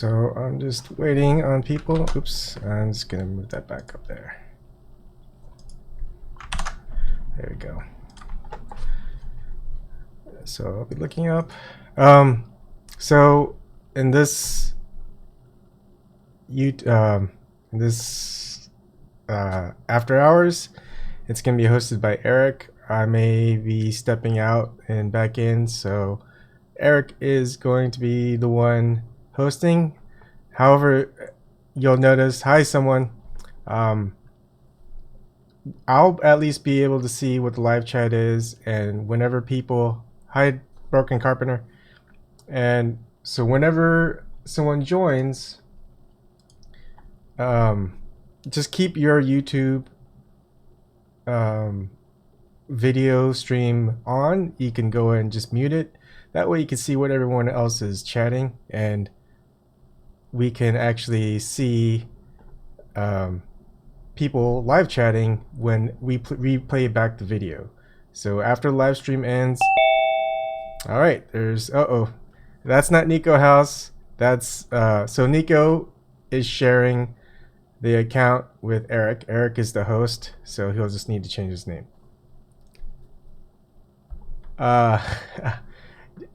So I'm just waiting on people. Oops, I'm just gonna move that back up there. There we go. So I'll be looking up. So in this after hours, it's gonna be hosted by Erik. I may be stepping out and back in, so Erik is going to be the one hosting. However, you'll notice, hi someone. I'll at least be able to see what the live chat is, and whenever people, hi Broken Carpenter, and so whenever someone joins, just keep your YouTube video stream on. You can go and just mute it. That way you can see what everyone else is chatting, and we can actually see people live chatting when we replay back the video. So after the live stream ends, all right, there's that's not Niko House. That's so Niko is sharing the account with Erik. Erik is the host, so he'll just need to change his name.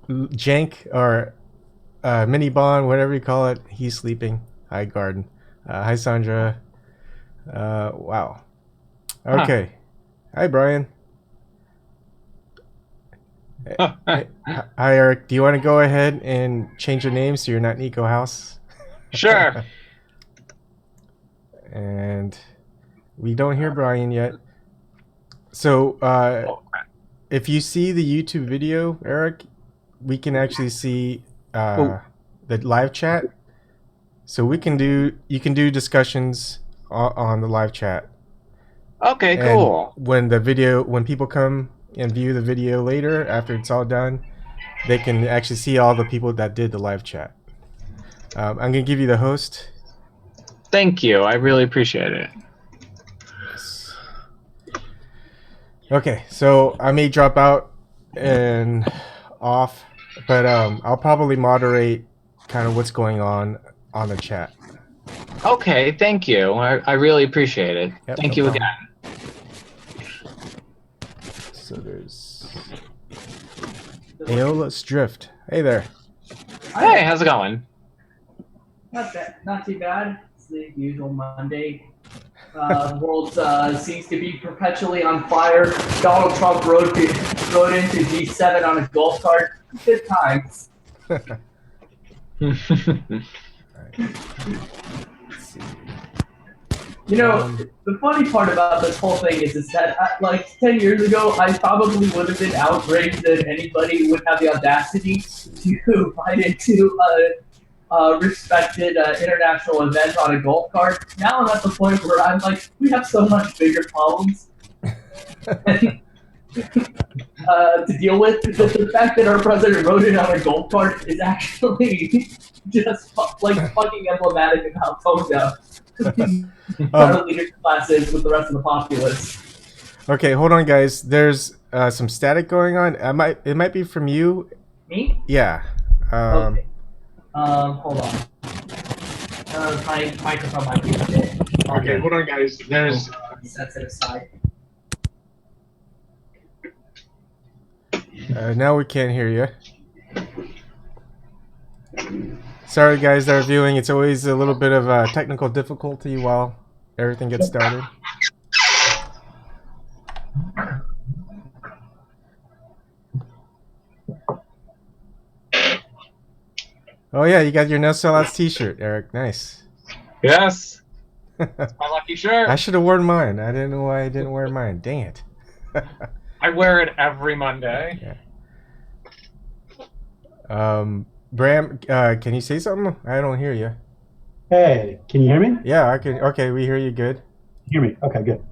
Jank or Mini Bond, whatever you call it, he's sleeping. Hi Garden. Hi Sandra. Wow. Okay. Hi Brian. Hi Erik. Do you want to go ahead and change your name so you're not Niko House? Sure. And we don't hear Brian yet. So if you see the YouTube video, Erik, we can actually see the live chat. So you can do discussions on the live chat. Okay, and cool. When people come and view the video later after it's all done, they can actually see all the people that did the live chat. I'm gonna give you the host. Thank you. I really appreciate it. Okay, so I may drop out and off, but I'll probably moderate kind of what's going on the chat. Okay, thank you. I really appreciate it. Yep, Thank no you problem. again. So there's Aeolus Drift. Hey there. Hey, how's it going? Not bad. Not too bad. It's the usual Monday. The world seems to be perpetually on fire. Donald Trump rode into G7 on a golf cart. Good times. Let's see. You know, the funny part about this whole thing is that, like 10 years ago, I probably would have been outraged that anybody would have the audacity to fight into a respected international event on a golf cart. Now I'm at the point where I'm like, we have so much bigger problems to deal with. The fact that our president rode in on a golf cart is actually just like fucking emblematic of how toned down the leadership class is with the rest of the populace. Okay, hold on, guys. There's some static going on. It might be from you. Me? Yeah. Okay. Hold on. My microphone might be a bit. Okay, hold on, guys. There's. Sets it aside. Now we can't hear you. Sorry, guys that are viewing. It's always a little bit of a technical difficulty while everything gets started. Oh yeah, you got your No Sellouts t-shirt, Erik. Nice. Yes. That's my lucky shirt. I should have worn mine. I didn't know why I didn't wear mine. Dang it. I wear it every Monday. Yeah. Bram, can you say something? I don't hear you. Hey, can you hear me? Yeah, I can. Okay, we hear you good. Hear me? Okay, good.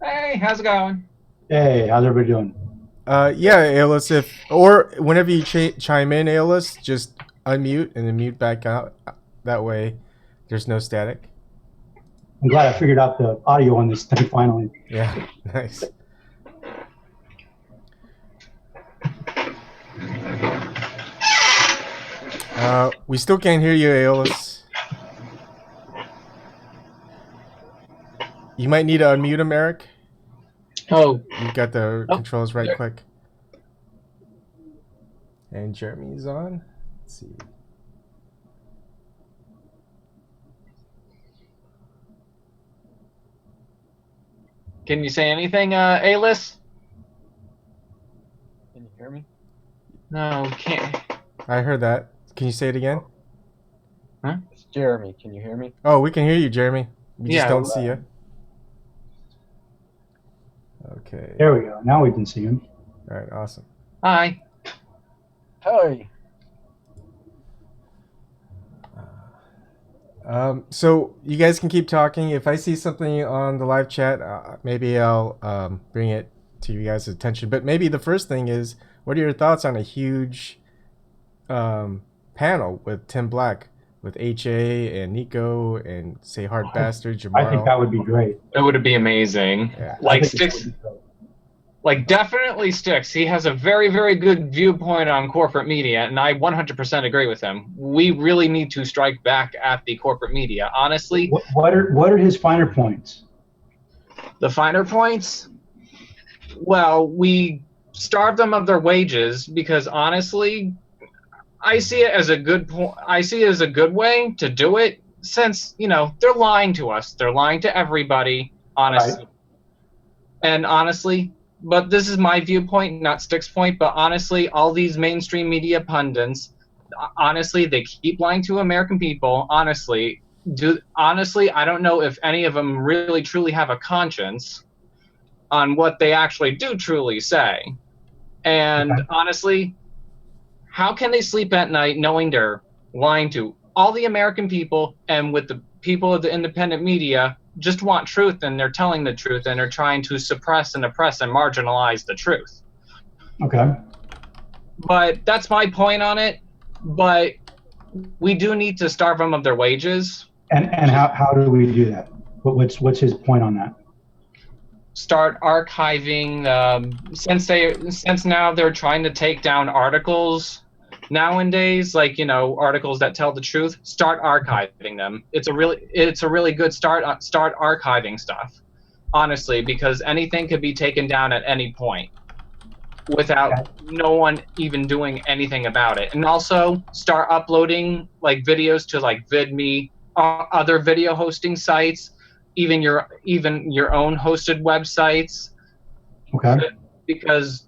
Hey, how's it going? Hey, how's everybody doing? Yeah, Aeolus, or whenever you chime in, Aeolus, just unmute and then mute back out. That way, there's no static. I'm glad I figured out the audio on this thing finally. Yeah, nice. We still can't hear you, Aeolus. You might need to unmute him, Erik. Oh, You've got the Oh, controls right there. click. And Jeremy's on. Let's see. can you say anything, A-list? Can you hear me? No, can't. I heard that. Can you say it again? It's Jeremy. Can you hear me? Oh, we can hear you, Jeremy. We just Yeah, don't see you. Okay. There we go. Now we can see him. All right. Awesome. Hi. Hi. So you guys can keep talking. If I see something on the live chat, maybe I'll bring it to you guys' attention. But maybe the first thing is, what are your thoughts on a huge panel with Tim Black, with HA and Niko and say Hard Bastard, Jamal? I think that would be great. It would be amazing. Yeah. Like I think that Sticks, would be great. like definitely Sticks. He has a very, very good viewpoint on corporate media, and I 100% agree with him. We really need to strike back at the corporate media. Honestly, What are his finer points? the finer points. Well, we starve them of their wages because honestly, I see it as a good point. I see it as a good way to do it, since they're lying to us. They're lying to everybody, honestly. Right. And honestly, but this is my viewpoint, not Stick's point. But honestly, all these mainstream media pundits, honestly, they keep lying to American people. Honestly, I don't know if any of them really truly have a conscience on what they actually do truly say. And Okay. honestly, how can they sleep at night knowing they're lying to all the American people, and with the people of the independent media just want truth, and they're telling the truth, and they're trying to suppress and oppress and marginalize the truth? Okay. But that's my point on it. But we do need to starve them of their wages. And how do we do that? What's his point on that? Start archiving, since now they're trying to take down articles nowadays, like articles that tell the truth. Start archiving them. It's a really good start archiving stuff, honestly, because anything could be taken down at any point without no one even doing anything about it. And also start uploading like videos to like VidMe, other video hosting sites, even your own hosted websites. Okay. Because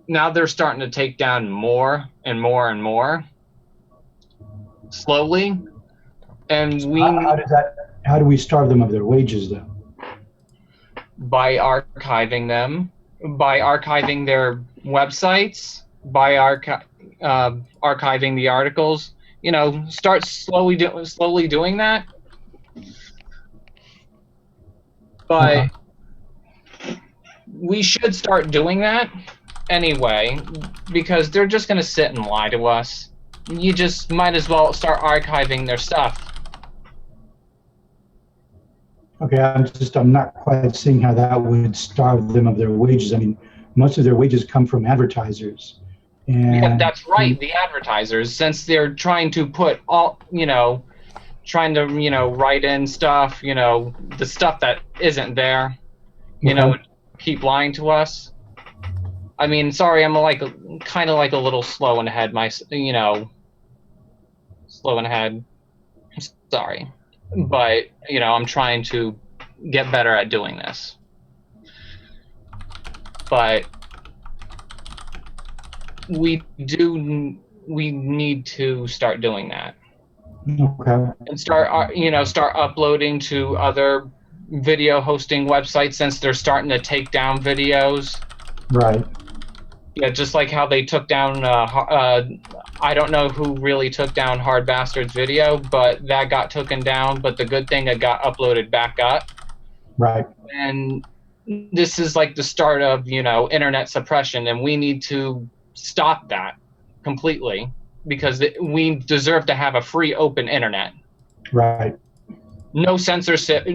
now they're starting to take down more and more and more slowly, and how do we starve them of their wages though? by archiving them, by archiving their websites, by archiving the articles. Start slowly doing that. But we should start doing that anyway, because they're just going to sit and lie to us. You just might as well start archiving their stuff. Okay, I'm not quite seeing how that would starve them of their wages. I mean, most of their wages come from advertisers. And Yeah, that's right, the advertisers, since they're trying to put trying to, write in stuff, the stuff that isn't there, keep lying to us. I mean, sorry, I'm kind of like a little slow in the head, slow in the head. Sorry. But, I'm trying to get better at doing this. But we need to start doing that. Okay. And start uploading to other video hosting websites, since they're starting to take down videos. Right. Yeah, just like how they took down, I don't know who really took down Hard Bastard's video, but that got taken down. But the good thing, it got uploaded back up. Right. And this is like the start of, internet suppression, and we need to stop that completely, because we deserve to have a free, open internet. Right. No censorship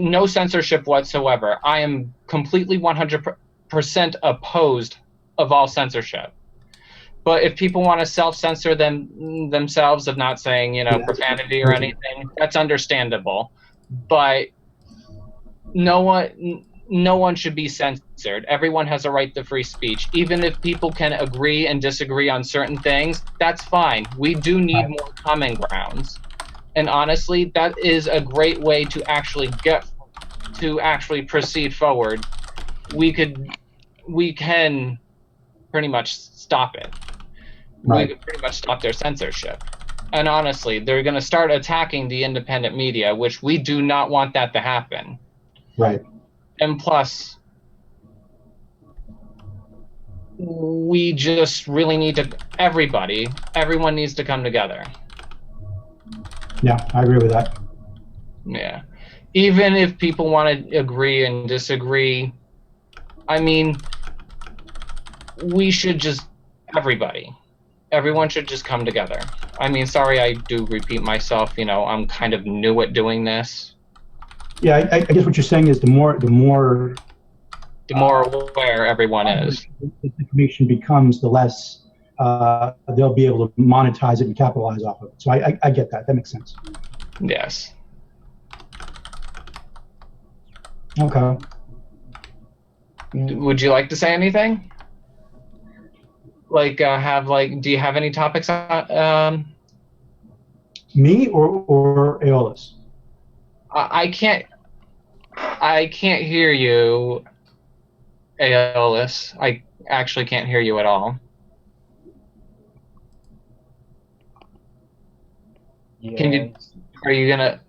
whatsoever. I am completely 100% opposed of all censorship. But if people want to self-censor themselves of not saying, profanity or anything, that's understandable. But no one should be censored. Everyone has a right to free speech. Even if people can agree and disagree on certain things, that's fine. We do need more common grounds. And honestly, that is a great way to actually proceed forward. We can pretty much stop it. We could pretty much stop their censorship. And honestly, they're going to start attacking the independent media, which we do not want that to happen. Right. And plus, we just really need to, everyone needs to come together. Yeah, I agree with that. Yeah. Even if people want to agree and disagree, I mean, we should just, everyone should just come together. I mean, sorry I do repeat myself, I'm kind of new at doing this. Yeah, I guess what you're saying is the more aware everyone is. The information becomes, the less they'll be able to monetize it and capitalize off of it. So I get that. That makes sense. Yes. Okay. Would you like to say anything? Like, do you have any topics on? Me or Aeolus? I can't hear you, Aeolus. I actually can't hear you at all. Yes. Are you gonna,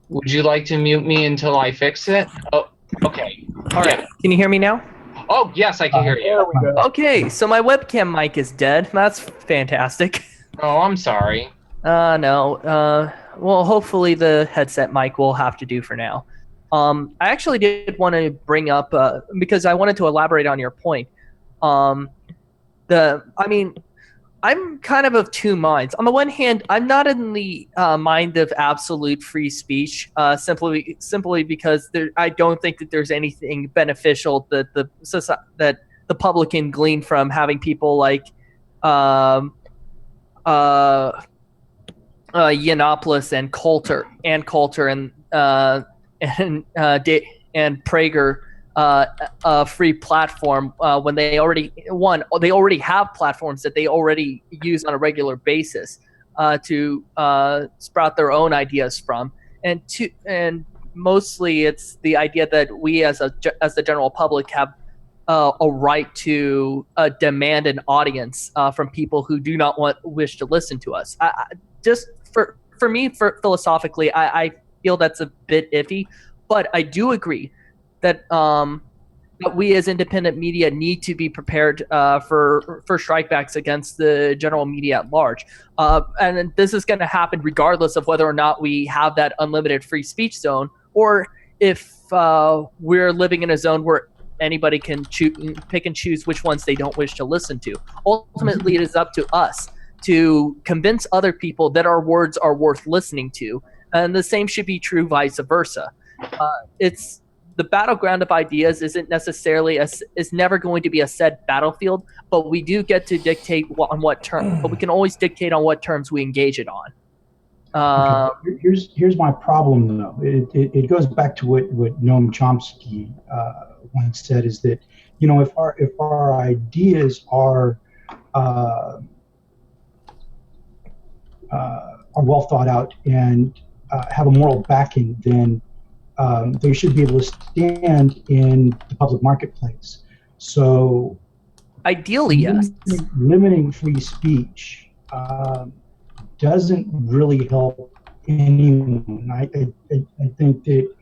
would you like to mute me until I fix it? Oh, okay. All right. Can you hear me now? Oh, yes, I can hear you. There we go. Okay, so my webcam mic is dead. That's fantastic. Oh, I'm sorry. No. Well, hopefully the headset mic will have to do for now. I actually did want to bring up, because I wanted to elaborate on your point. I'm kind of two minds. On the one hand, I'm not in the mind of absolute free speech, simply because I don't think that there's anything beneficial that the public can glean from having people like Yiannopoulos and Coulter and Prager a free platform when they already have platforms that they already use on a regular basis to sprout their own ideas from, and mostly it's the idea that we as the general public have a right to demand an audience from people who do not wish to listen to us. Just for me, philosophically, I feel that's a bit iffy, but I do agree that we as independent media need to be prepared for strikebacks against the general media at large. And this is going to happen regardless of whether or not we have that unlimited free speech zone, or if we're living in a zone where anybody can pick and choose which ones they don't wish to listen to. Ultimately, it is up to us to convince other people that our words are worth listening to. And the same should be true vice versa. It's the battleground of ideas is never going to be a set battlefield, but we do get to dictate on what terms. But we can always dictate on what terms we engage it on. Here's my problem though. It goes back to what Noam Chomsky once said, is that if our ideas are well thought out and have a moral backing, then they should be able to stand in the public marketplace. So, ideally, yes. Limiting free speech doesn't really help anyone. I think that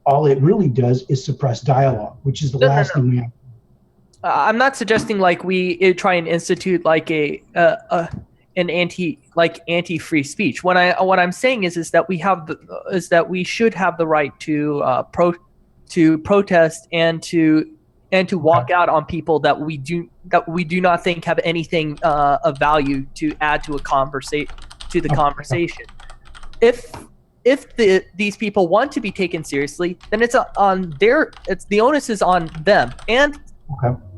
all it really does is suppress dialogue, which is the last thing we have. I'm not suggesting like we try and institute like an anti-free speech. What I'm saying is that we should have the right to protest and to walk out on people that we do not think have anything of value to add to the conversation. If these people want to be taken seriously, then it's the onus is on them, and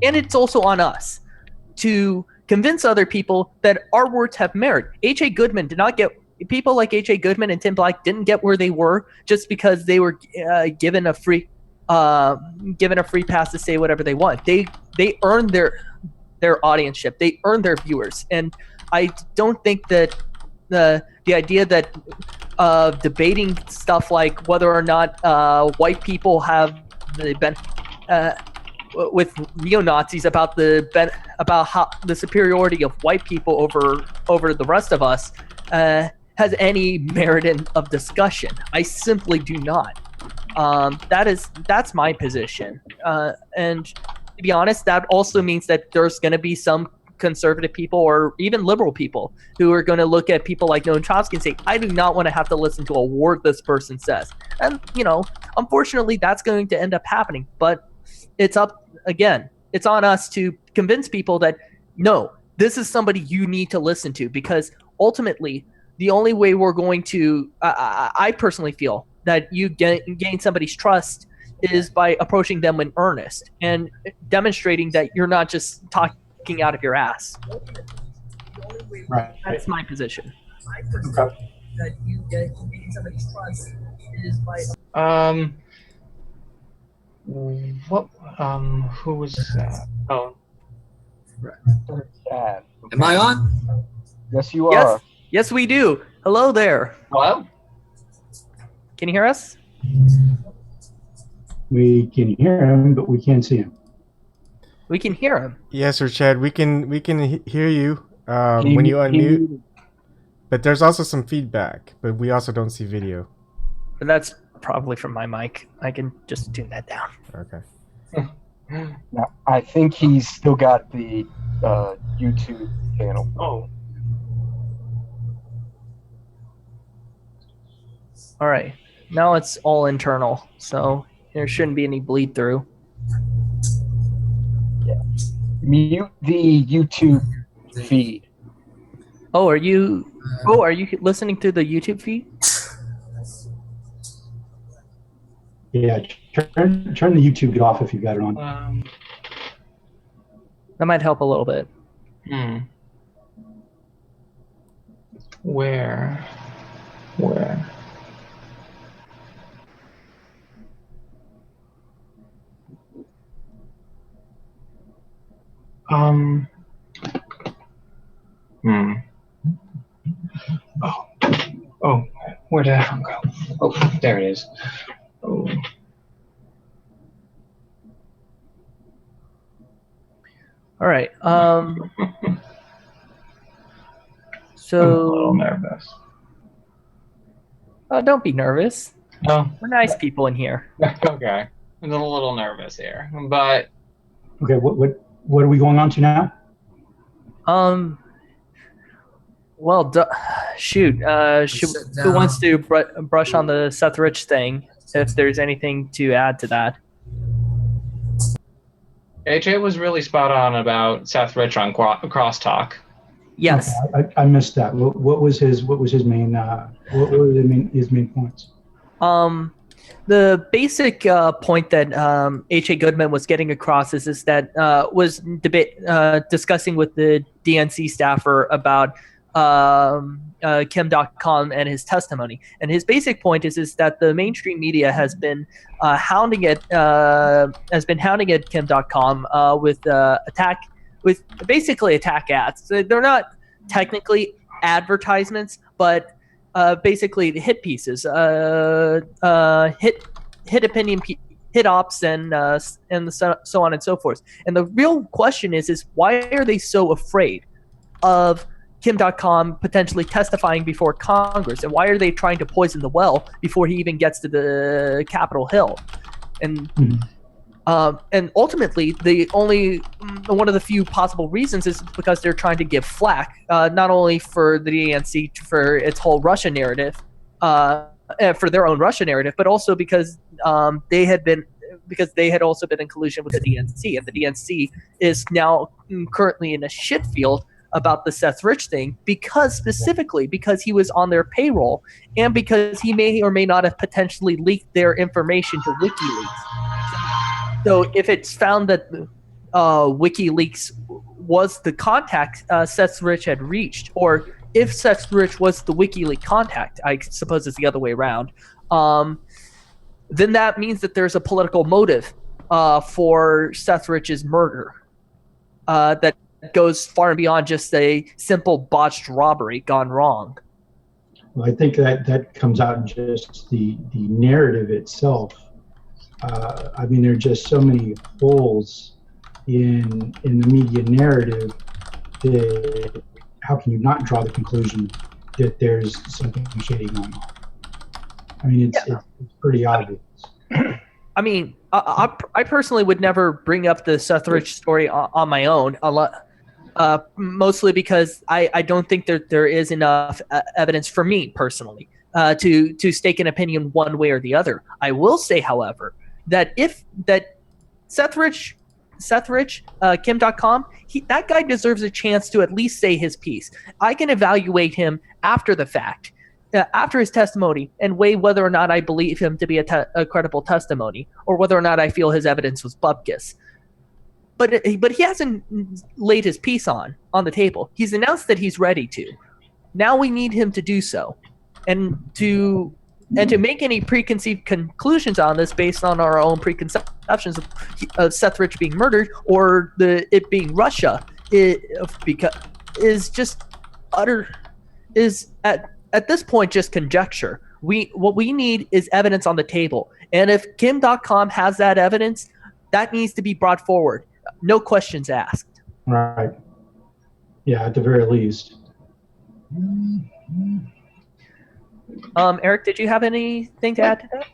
it's also on us to convince other people that our words have merit. H.A. Goodman did not get people like H.A. Goodman and Tim Black didn't get where they were just because they were given a free pass to say whatever they want. They earned their audience-ship. They earned their viewers, and I don't think that the idea that debating stuff like whether or not white people have been with neo-Nazis about how the superiority of white people over the rest of us has any merit of discussion. I simply do not. That's my position. And to be honest, that also means that there's going to be some conservative people or even liberal people who are going to look at people like Noam Chomsky and say, I do not want to have to listen to a word this person says. And, unfortunately, that's going to end up happening. But it's on us to convince people that, no, this is somebody you need to listen to, because ultimately the only way we're going to, I personally feel that you gain somebody's trust is by approaching them in earnest and demonstrating that you're not just talking out of your ass. Right. That's my position. Okay. That you gain somebody's trust is by who was that? Oh. Sad. Am I on? Yes, you are. Yes, we do. Hello there. Hello? Can you hear us? We can hear him, but we can't see him. We can hear him. Yes, sir, Chad. We can hear you when you unmute. But there's also some feedback. But we also don't see video. But that's probably from my mic. I can just tune that down. Okay. Now, I think he's still got the YouTube channel. Oh. All right. Now it's all internal, so there shouldn't be any bleed through. Yeah. Mute the YouTube feed. Oh, are you listening to the YouTube feed? Yeah, turn the YouTube off if you've got it on. That might help a little bit. Where? Oh, where did that one go? Oh, there it is. Oh. All right. So I'm a little nervous. Oh, don't be nervous. No. We're nice people in here. Okay. I'm a little nervous here, but Okay, what are we going on to now? Well, shoot. Who wants to brush on the Seth Rich thing? If there's anything to add to that. AJ was really spot on about Seth Rich on Crosstalk. Yes. Okay, I missed that. What was his main his main points? The basic point that H.A. Goodman was getting across is that was discussing with the DNC staffer about Kim.com and his testimony. And his basic point is that the mainstream media has been hounding at Kim.com with basically attack ads. So they're not technically advertisements, but basically hit pieces, hit opinion, hit ops, and so on and so forth. And the real question is why are they so afraid of Kim.com potentially testifying before Congress, and why are they trying to poison the well before he even gets to the Capitol Hill? And and ultimately, one of the few possible reasons is because they're trying to give flack, not only for the DNC for its whole Russia narrative, for their own Russia narrative, but also because they had also been in collusion with the DNC, and the DNC is now currently in a shit field about the Seth Rich thing, specifically because he was on their payroll, and because he may or may not have potentially leaked their information to WikiLeaks. So if it's found that WikiLeaks was the contact Seth Rich had reached, or if Seth Rich was the WikiLeaks contact, I suppose it's the other way around, then that means that there's a political motive for Seth Rich's murder that goes far and beyond just a simple botched robbery gone wrong. Well, I think that comes out in just the narrative itself. I mean, there are just so many holes in the media narrative that how can you not draw the conclusion that there's something shady going on? I mean, it's pretty obvious. I mean, I personally would never bring up the Seth Rich story on my own, mostly because I don't think there is enough evidence for me personally to stake an opinion one way or the other. I will say, however, that Seth Rich, Kim.com, that guy deserves a chance to at least say his piece. I can evaluate him after the fact, after his testimony, and weigh whether or not I believe him to be a credible testimony, or whether or not I feel his evidence was bupkis. But he hasn't laid his piece on the table. He's announced that he's ready to. Now we need him to do so, and to make any preconceived conclusions on this based on our own preconceptions of Seth Rich being murdered or it being Russia is just at this point just conjecture. What we need is evidence on the table, and if Kim.com has that evidence, that needs to be brought forward. No questions asked. Right. Yeah, at the very least. Erik, did you have anything to add to that?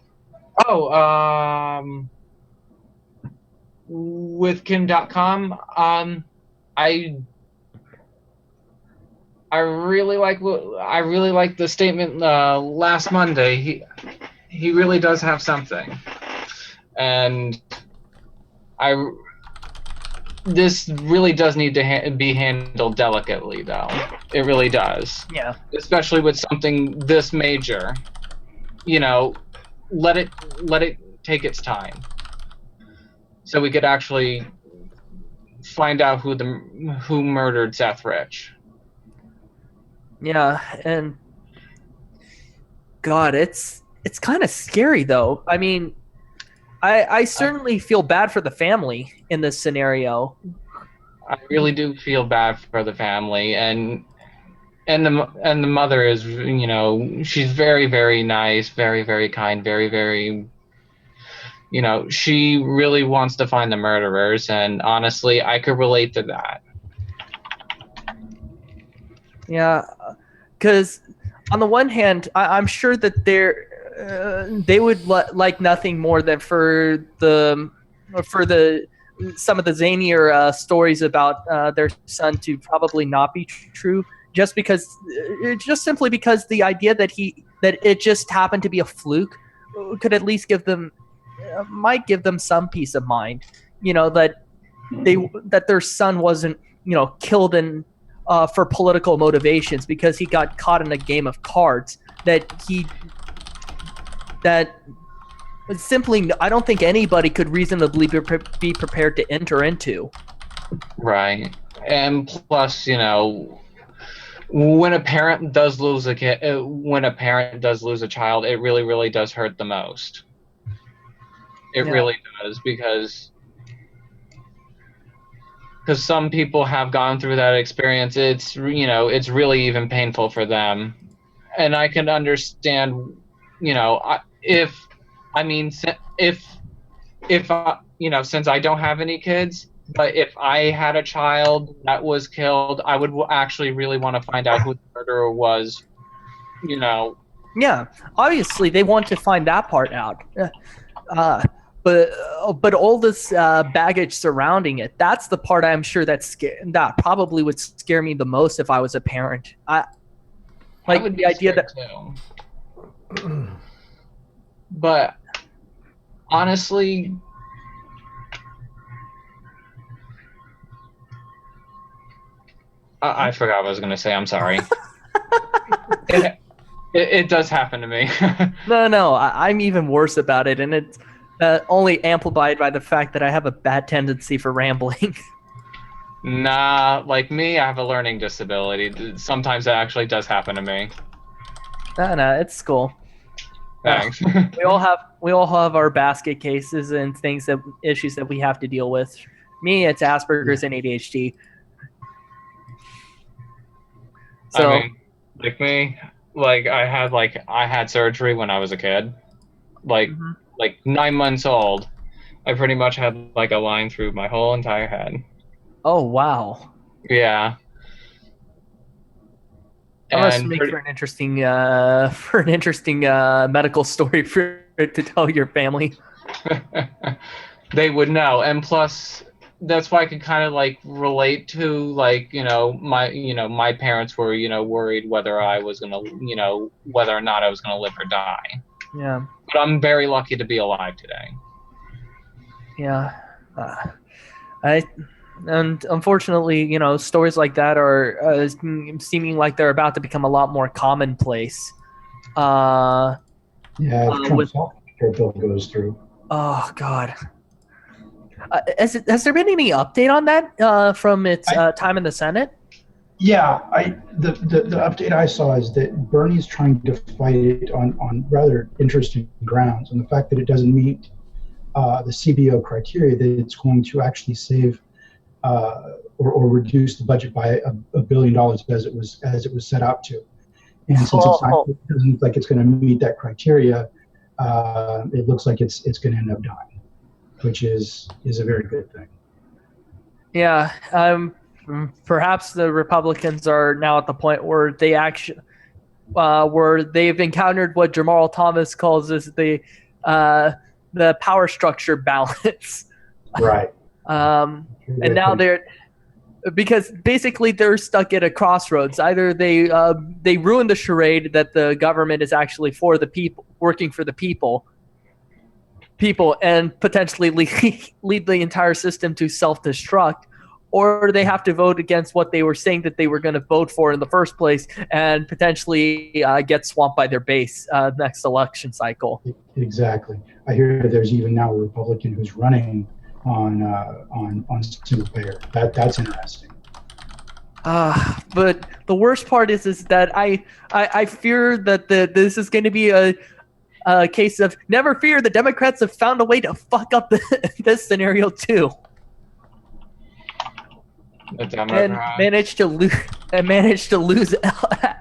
With Kim.com, I really like the statement last Monday. He really does have something, and this really does need to be handled delicately, though. It really does. Yeah. Especially with something this major. You know, let it take its time, so we could actually find out who murdered Seth Rich. Yeah, and God, it's kind of scary though. I mean, I certainly feel bad for the family in this scenario. I really do feel bad for the family, and the mother is, you know, she's very, very nice, very, very kind, very, very, you know, she really wants to find the murderers, and honestly, I could relate to that. Yeah, because on the one hand, I'm sure that they would like nothing more than for some of the zanier stories about their son to probably not be true, just simply because the idea that it just happened to be a fluke could at least might give them some peace of mind, you know, that their son wasn't, you know, killed for political motivations because he got caught in a game of cards that simply I don't think anybody could reasonably be prepared to enter into. Right. And plus, you know, when a parent does lose a child, it really, really does hurt the most. It really does, because some people have gone through that experience. It's, you know, it's really even painful for them. And I can understand, you know, if you know, since I don't have any kids, but if I had a child that was killed, I would actually really want to find out who the murderer was, you know. Yeah, obviously they want to find that part out. But all this baggage surrounding it, that's the part I'm sure that probably would scare me the most if I was a parent. Like would the idea that too. But honestly, I forgot what I was going to say. I'm sorry. It does happen to me. No, I'm even worse about it, and it's only amplified by the fact that I have a bad tendency for rambling. Nah, like me, I have a learning disability. Sometimes that actually does happen to me. No, it's cool. Thanks. We all have our basket cases and issues that we have to deal with. Me, it's Asperger's and ADHD. So, I mean, like me, I had surgery when I was a kid, like 9 months old. I pretty much had like a line through my whole entire head. oh wow, Yeah. that must And make for an interesting medical story for to tell your family. they would know, and plus that's why I could kind of like relate to like my parents were worried whether I was gonna whether or not I was gonna live or die. Yeah, But I'm very lucky to be alive today. yeah. And unfortunately, stories like that are seeming like they're about to become a lot more commonplace. Yeah, if Trump's healthcare bill goes through. Oh God. Has there been any update on that from its time in the Senate? Yeah, the update I saw is that Bernie's trying to fight it on rather interesting grounds, and the fact that it doesn't meet the CBO criteria, that it's going to actually save or reduce the budget by $1 billion as it was set out to. And since it doesn't look like it's going to meet that criteria, it looks like it's going to end up dying, which is a very good thing. Yeah, perhaps the Republicans are now at the point where they actually, where they've encountered what Jamal Thomas calls as the power structure balance. Right. And now because basically they're stuck at a crossroads. Either they ruin the charade that the government is actually for the people, working for the people, and potentially lead the entire system to self-destruct, or they have to vote against what they were saying that they were going to vote for in the first place and potentially get swamped by their base next election cycle. Exactly. I hear there's even now a Republican who's running on single payer. That's interesting. But the worst part is that I fear that this is going to be a case of never fear. The Democrats have found a way to fuck up this scenario too, and managed to lose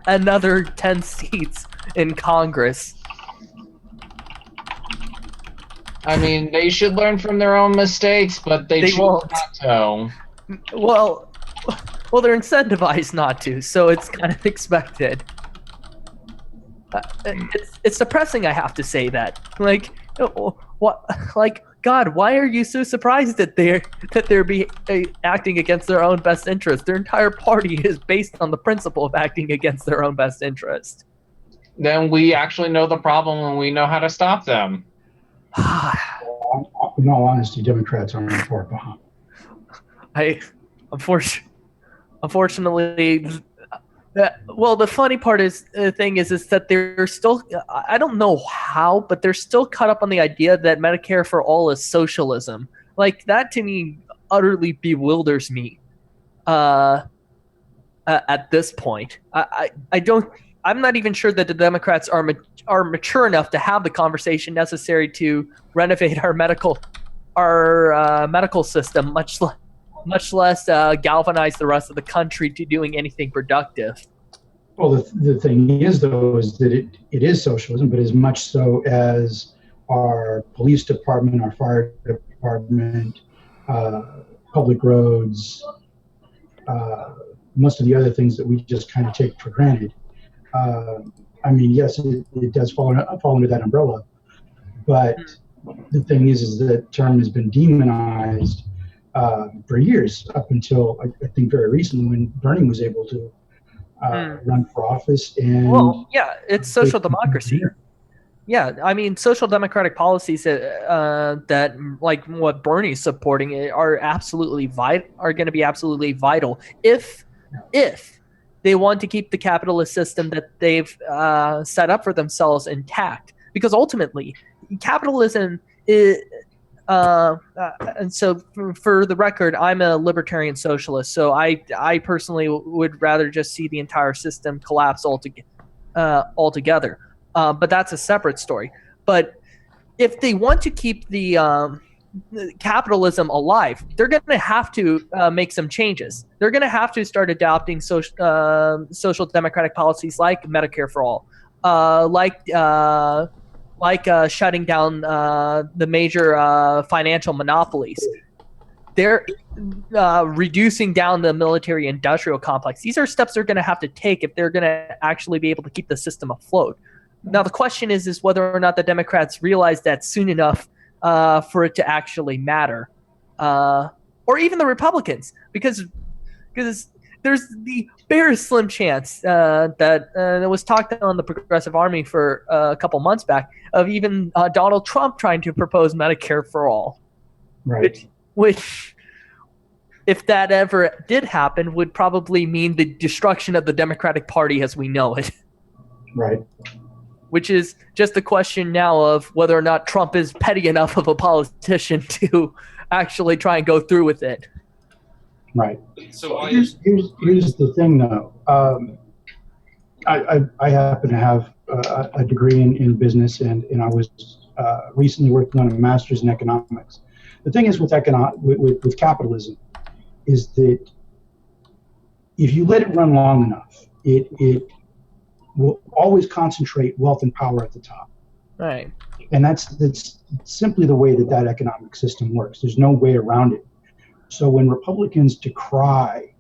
another 10 seats in Congress. I mean, they should learn from their own mistakes, but they choose won't. not to. Well, they're incentivized not to, so it's kind of expected. It's depressing, I have to say that. Like, what? Like, God, why are you so surprised that they're acting against their own best interest? Their entire party is based on the principle of acting against their own best interest. Then we actually know the problem and we know how to stop them. In all honesty, Democrats aren't far behind. Unfortunately, well, the funny part is that they're still, I don't know how, but they're still caught up on the idea that Medicare for all is socialism. Like, that to me utterly bewilders me at this point. I'm not even sure that the Democrats are mature enough to have the conversation necessary to renovate our medical system, much less galvanize the rest of the country to doing anything productive. Well, the thing is, though, is that it is socialism, but as much so as our police department, our fire department, public roads, most of the other things that we just kind of take for granted. I mean, yes, it does fall under that umbrella, but the thing is that term has been demonized for years, up until I think very recently, when Bernie was able to run for office. And well, yeah, it's social democracy. Yeah, I mean, social democratic policies that like what Bernie's supporting are absolutely are going to be absolutely vital if they want to keep the capitalist system that they've set up for themselves intact. Because ultimately, capitalism And so, for the record, I'm a libertarian socialist. So I personally would rather just see the entire system collapse altogether. But that's a separate story. But if they want to keep the capitalism alive, they're going to have to make some changes. They're going to have to start adopting social democratic policies like Medicare for all, like shutting down the major financial monopolies. They're reducing down the military-industrial complex. These are steps they're going to have to take if they're going to actually be able to keep the system afloat. Now, the question is whether or not the Democrats realize that soon enough for it to actually matter, or even the Republicans, because there's the bare slim chance that it was talked on the Progressive Army for a couple months back of even Donald Trump trying to propose Medicare for all, Right. which if that ever did happen, would probably mean the destruction of the Democratic Party as we know it. Right. Which is just a question now of whether or not Trump is petty enough of a politician to actually try and go through with it. Right. So why here's the thing, though. I happen to have a degree in business, and I was recently working on a master's in economics. The thing is with capitalism is that if you let it run long enough, it will always concentrate wealth and power at the top. Right. And that's simply the way that economic system works. There's no way around it. So when Republicans decry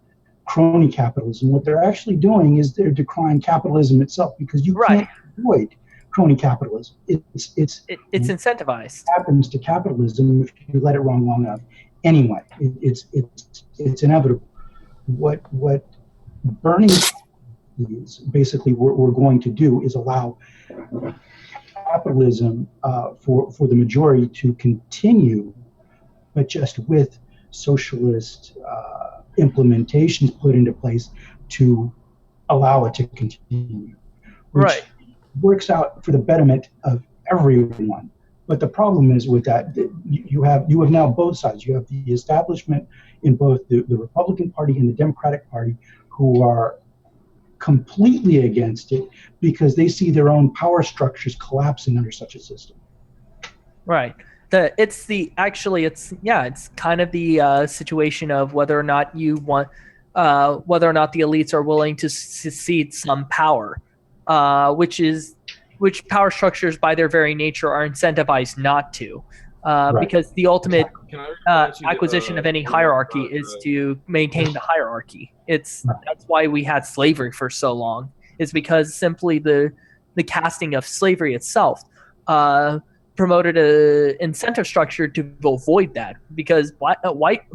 crony capitalism, what they're actually doing is they're decrying capitalism itself, because you can't avoid crony capitalism. It's incentivized. It happens to capitalism if you let it run long enough. Anyway, it's inevitable. What Bernie is basically we're going to do is allow capitalism for the majority to continue, but just with socialist implementations put into place to allow it to continue, which works out for the betterment of everyone. But the problem is with that, you have now both sides. You have the establishment in both the Republican Party and the Democratic Party who are completely against it because they see their own power structures collapsing under such a system. Right. It's kind of the situation of whether or not you want, whether or not the elites are willing to cede some power, which power structures by their very nature are incentivized not to, because the ultimate acquisition of any hierarchy is to maintain the hierarchy. That's why we had slavery for so long, is because simply the casting of slavery itself promoted a incentive structure to avoid that, because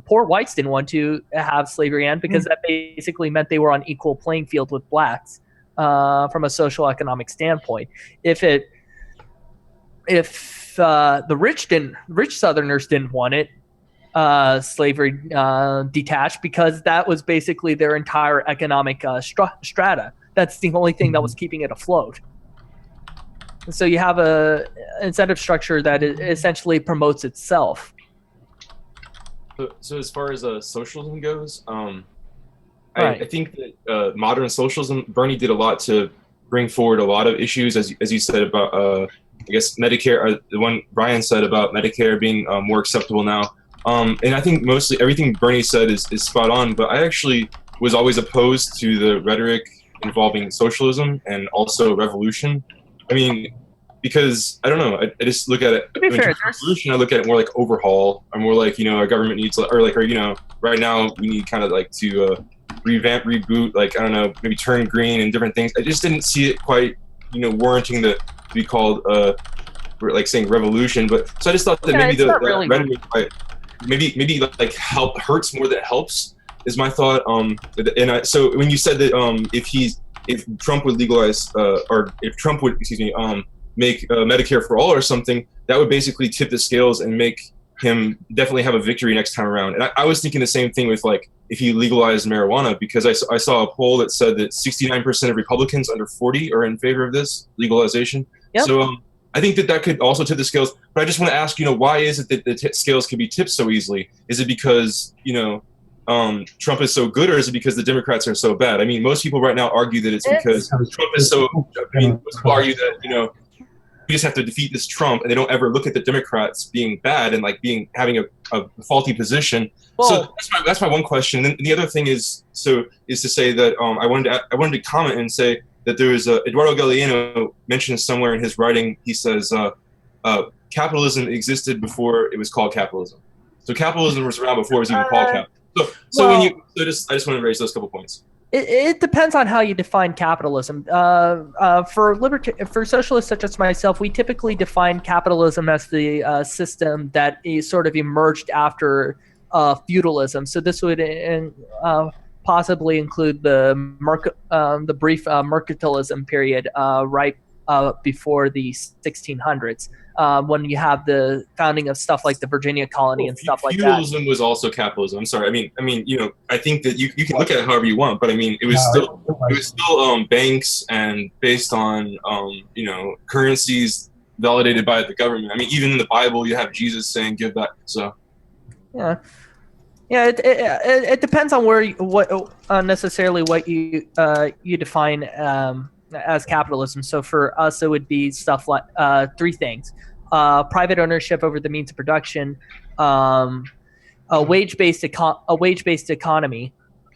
poor whites didn't want to have slavery end, because that basically meant they were on equal playing field with blacks from a social economic standpoint. If the rich Southerners didn't want it, slavery detached, because that was basically their entire economic strata. That's the only thing that was keeping it afloat. So you have a incentive structure that essentially promotes itself. So as far as socialism goes, I think that modern socialism, Bernie did a lot to bring forward a lot of issues, as you said about, I guess, Medicare, the one Brian said about Medicare being more acceptable now. And I think mostly everything Bernie said is spot on, but I actually was always opposed to the rhetoric involving socialism and also revolution. I mean, because I don't know, I just look at it. To be fair, revolution, I look at it more like overhaul, or more like, our government needs, or right now we need kind of like to revamp, reboot, like, I don't know, maybe turn green and different things. I just didn't see it quite, warranting to be called like saying revolution. But so I just thought that maybe the rhetoric maybe like hurts more than it helps, is my thought. So when you said that if Trump would legalize, or if Trump would, make Medicare for all or something, that would basically tip the scales and make him definitely have a victory next time around. And I was thinking the same thing with, like, if he legalized marijuana, because I saw a poll that said that 69% of Republicans under 40 are in favor of this legalization. Yep. So I think that could also tip the scales. But I just want to ask, why is it that the scales can be tipped so easily? Is it because, Trump is so good, or is it because the Democrats are so bad? I mean, most people right now argue that it's because Trump is so. I mean, most people argue that we just have to defeat this Trump, and they don't ever look at the Democrats being bad and like having a faulty position. Well, so that's my one question. And then the other thing is to say that I wanted to comment and say that there is Eduardo Galeano mentions somewhere in his writing. He says capitalism existed before it was called capitalism. So capitalism was around before it was even called capitalism. I just want to raise those couple points. It depends on how you define capitalism. For socialists such as myself, we typically define capitalism as the system that is sort of emerged after feudalism. So this would possibly include the brief mercantilism period right before the 1600s. When you have the founding of stuff like the Virginia colony and stuff like that. Feudalism was also capitalism. I'm sorry. I mean, I think that you can look at it however you want, but I mean, it was still banks and based on currencies validated by the government. I mean, even in the Bible, you have Jesus saying, "Give back." So. Yeah. Yeah, it depends on what necessarily what you define as capitalism. So for us, it would be stuff like three things: private ownership over the means of production, a wage-based economy,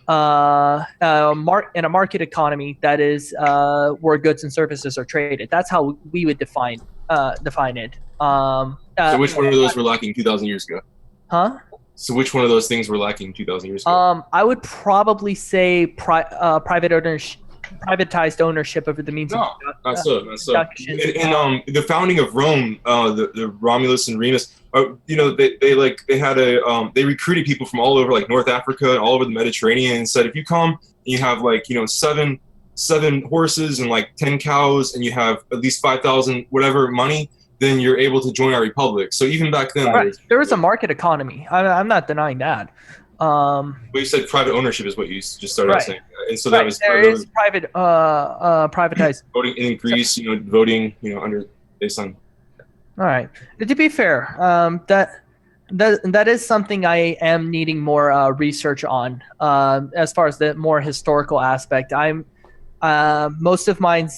and a market economy that is where goods and services are traded. That's how we would define it. So which one of those were lacking 2,000 years ago? Huh? So which one of those things were lacking 2,000 years ago? I would probably say privatized ownership over the means of production. In the founding of Rome, the Romulus and Remus, they recruited people from all over like North Africa and all over the Mediterranean and said, if you come and you have like seven horses and like 10 cows and you have at least 5,000 whatever money, then you're able to join our republic. So even back then, there was a market economy. I'm not denying that. But you said private ownership is what you just started saying, and so that was privatized voting in Greece. Voting, under based on. All right. To be fair, that is something I am needing more research on. As far as the more historical aspect, most of mine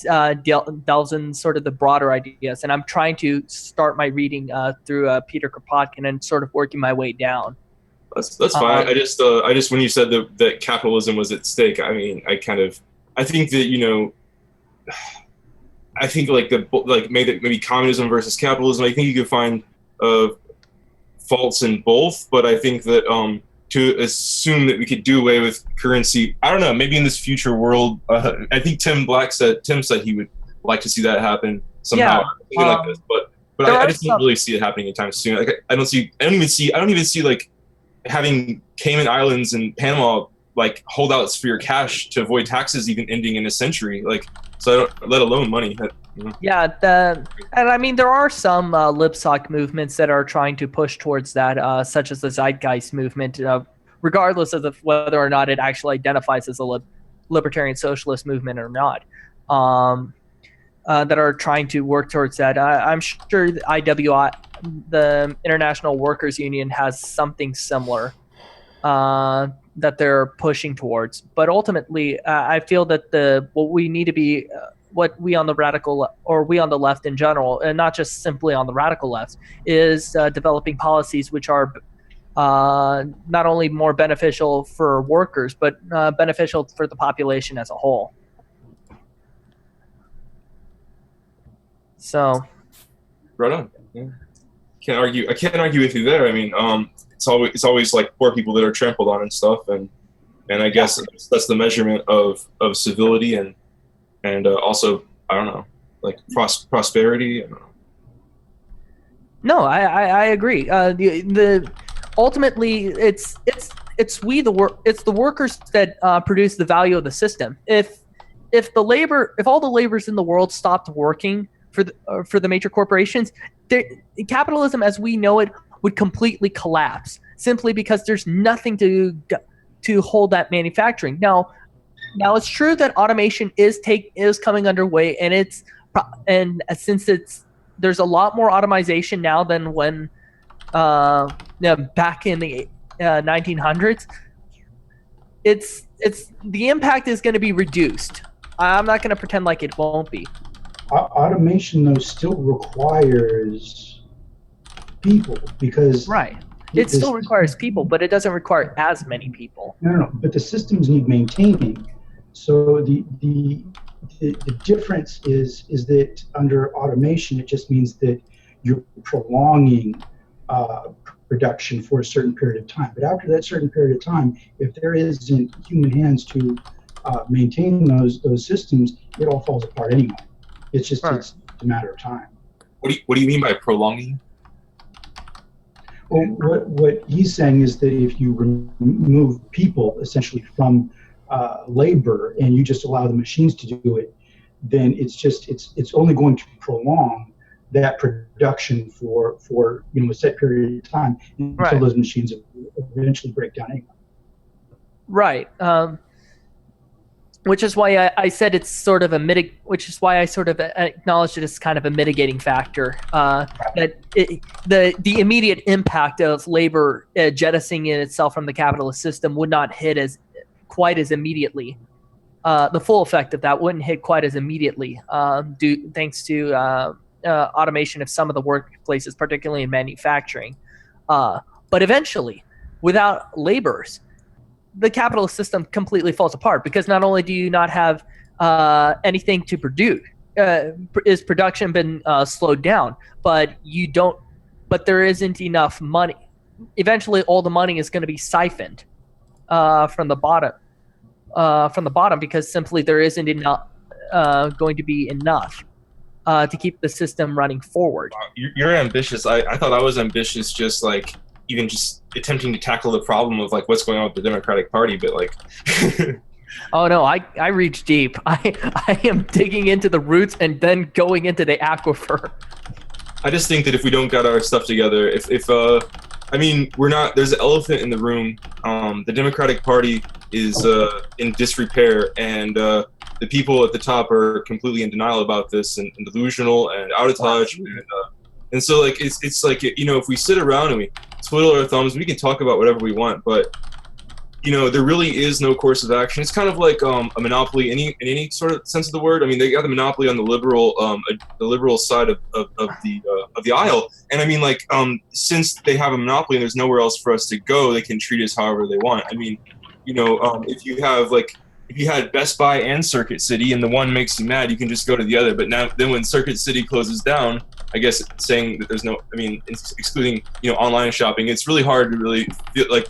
delves in sort of the broader ideas, and I'm trying to start my reading through Peter Kropotkin and sort of working my way down. That's fine. I just when you said that capitalism was at stake, I mean, I think that I think maybe communism versus capitalism. I think you could find faults in both, but I think that to assume that we could do away with currency, I don't know. Maybe in this future world, I think Tim said he would like to see that happen somehow, like this. But I just don't really see it happening anytime soon. Like I don't even see like having Cayman Islands and Panama like holdouts for your cash to avoid taxes even ending in a century. Like, so I don't, let alone money. Yeah, and I mean there are some libsoc movements that are trying to push towards that, such as the Zeitgeist movement, regardless of whether or not it actually identifies as a libertarian socialist movement or not, that are trying to work towards that. I'm sure the IWI, the International Workers Union, has something similar that they're pushing towards. But ultimately, I feel that what we need to be, what we on the radical or we on the left in general, and not just simply on the radical left, is developing policies which are not only more beneficial for workers, but beneficial for the population as a whole. So, right on. Yeah. I can't argue with you there. I mean, it's always like poor people that are trampled on and stuff, and I guess that's the measurement of civility and also, I don't know, like prosperity. I don't know. No, I agree. Ultimately it's the workers that produce the value of the system. If all the laborers in the world stopped working for the major corporations, capitalism as we know it would completely collapse, simply because there's nothing to hold that manufacturing. Now it's true that automation is coming underway, and since it's there's a lot more automation now than when back in the 1900s. It's the impact is going to be reduced. I'm not going to pretend like it won't be. Automation, though, still requires people because Right. It still requires people, but it doesn't require as many people. No. But the systems need maintaining. So the difference is that under automation, it just means that you're prolonging production for a certain period of time. But after that certain period of time, if there isn't human hands to maintain those systems, it all falls apart anyway. It's just it's a matter of time. What do you mean by prolonging? Well, what he's saying is that if you remove people essentially from labor and you just allow the machines to do it, then it's only going to prolong that production for a set period of time until those machines eventually break down anyway. Right. Which is why I said it's sort of which is why I sort of acknowledged it as kind of a mitigating factor. That the immediate impact of labor jettisoning itself from the capitalist system would not hit quite as immediately. The full effect of that wouldn't hit quite as immediately, thanks to automation of some of the workplaces, particularly in manufacturing. But eventually, without laborers, the capitalist system completely falls apart because not only do you not have anything to produce, is production been slowed down, but there isn't enough money. Eventually, all the money is going to be siphoned from the bottom because simply there isn't enough going to be enough to keep the system running forward. You're ambitious. I thought I was ambitious, just like even just attempting to tackle the problem of like what's going on with the Democratic Party, but like oh no, I reach deep. I am digging into the roots and then going into the aquifer. I just think that if we don't got our stuff together, I mean, there's an elephant in the room. The Democratic Party is in disrepair, and the people at the top are completely in denial about this and delusional and out of touch. And so like it's like, if we sit around and we twiddle our thumbs, we can talk about whatever we want, but there really is no course of action. It's kind of like a monopoly in any sort of sense of the word. I mean, they got the monopoly on the liberal side of the aisle, and I mean, like, since they have a monopoly and there's nowhere else for us to go, they can treat us however they want. I mean, if you had Best Buy and Circuit City and the one makes you mad, you can just go to the other. But then when Circuit City closes down, I guess saying that there's excluding online shopping, it's really hard to really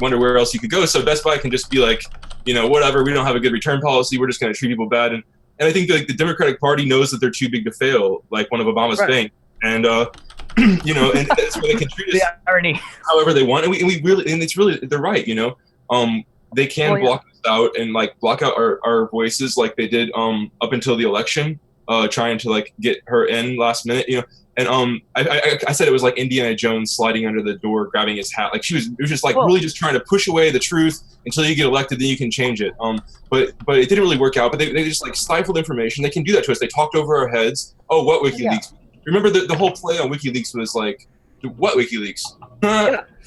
wonder where else you could go. So Best Buy can just be like, whatever, we don't have a good return policy, we're just going to treat people bad. And I think like the Democratic Party knows that they're too big to fail, like one of Obama's banks. And and that's where they can treat us irony. however they want. And we really, and it's really, they're right. They can block us out and like block out our voices like they did up until the election, trying to like get her in last minute. And I said it was like Indiana Jones sliding under the door, grabbing his hat. Like it was just like really just trying to push away the truth until you get elected, then you can change it. But it didn't really work out. But they just like stifled information. They can do that to us. They talked over our heads. Oh, what WikiLeaks? Remember the whole play on WikiLeaks was like, what WikiLeaks?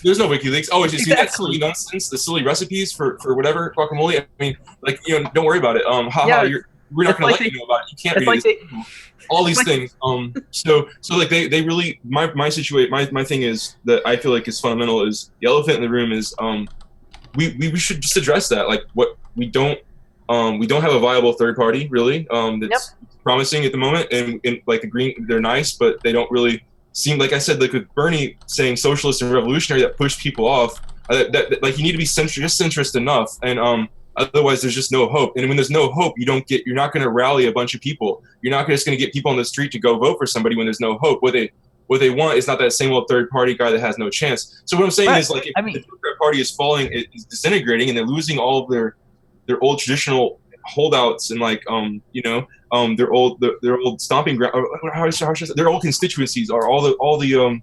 There's no WikiLeaks. Oh, it's just that silly nonsense, the silly recipes for whatever guacamole. I mean, like, don't worry about it. We're not going to let you know about it. You can't read it. All these things. So like they really, my situation, my thing is that I feel like is fundamental is the elephant in the room is we should just address that. Like what we don't have a viable third party really that's promising at the moment, and like the Green, they're nice, but they don't really seem, like I said, like with Bernie saying socialist and revolutionary, that pushed people off. That like you need to be centrist enough, and otherwise there's just no hope. And when there's no hope, you're not going to rally a bunch of people. You're not just going to get people on the street to go vote for somebody when there's no hope. What they want is not that same old third party guy that has no chance. So what I'm saying is, like, if the Democrat Party is falling, is disintegrating, and they're losing all of their old traditional holdouts and like their old stomping ground, their old constituencies are all the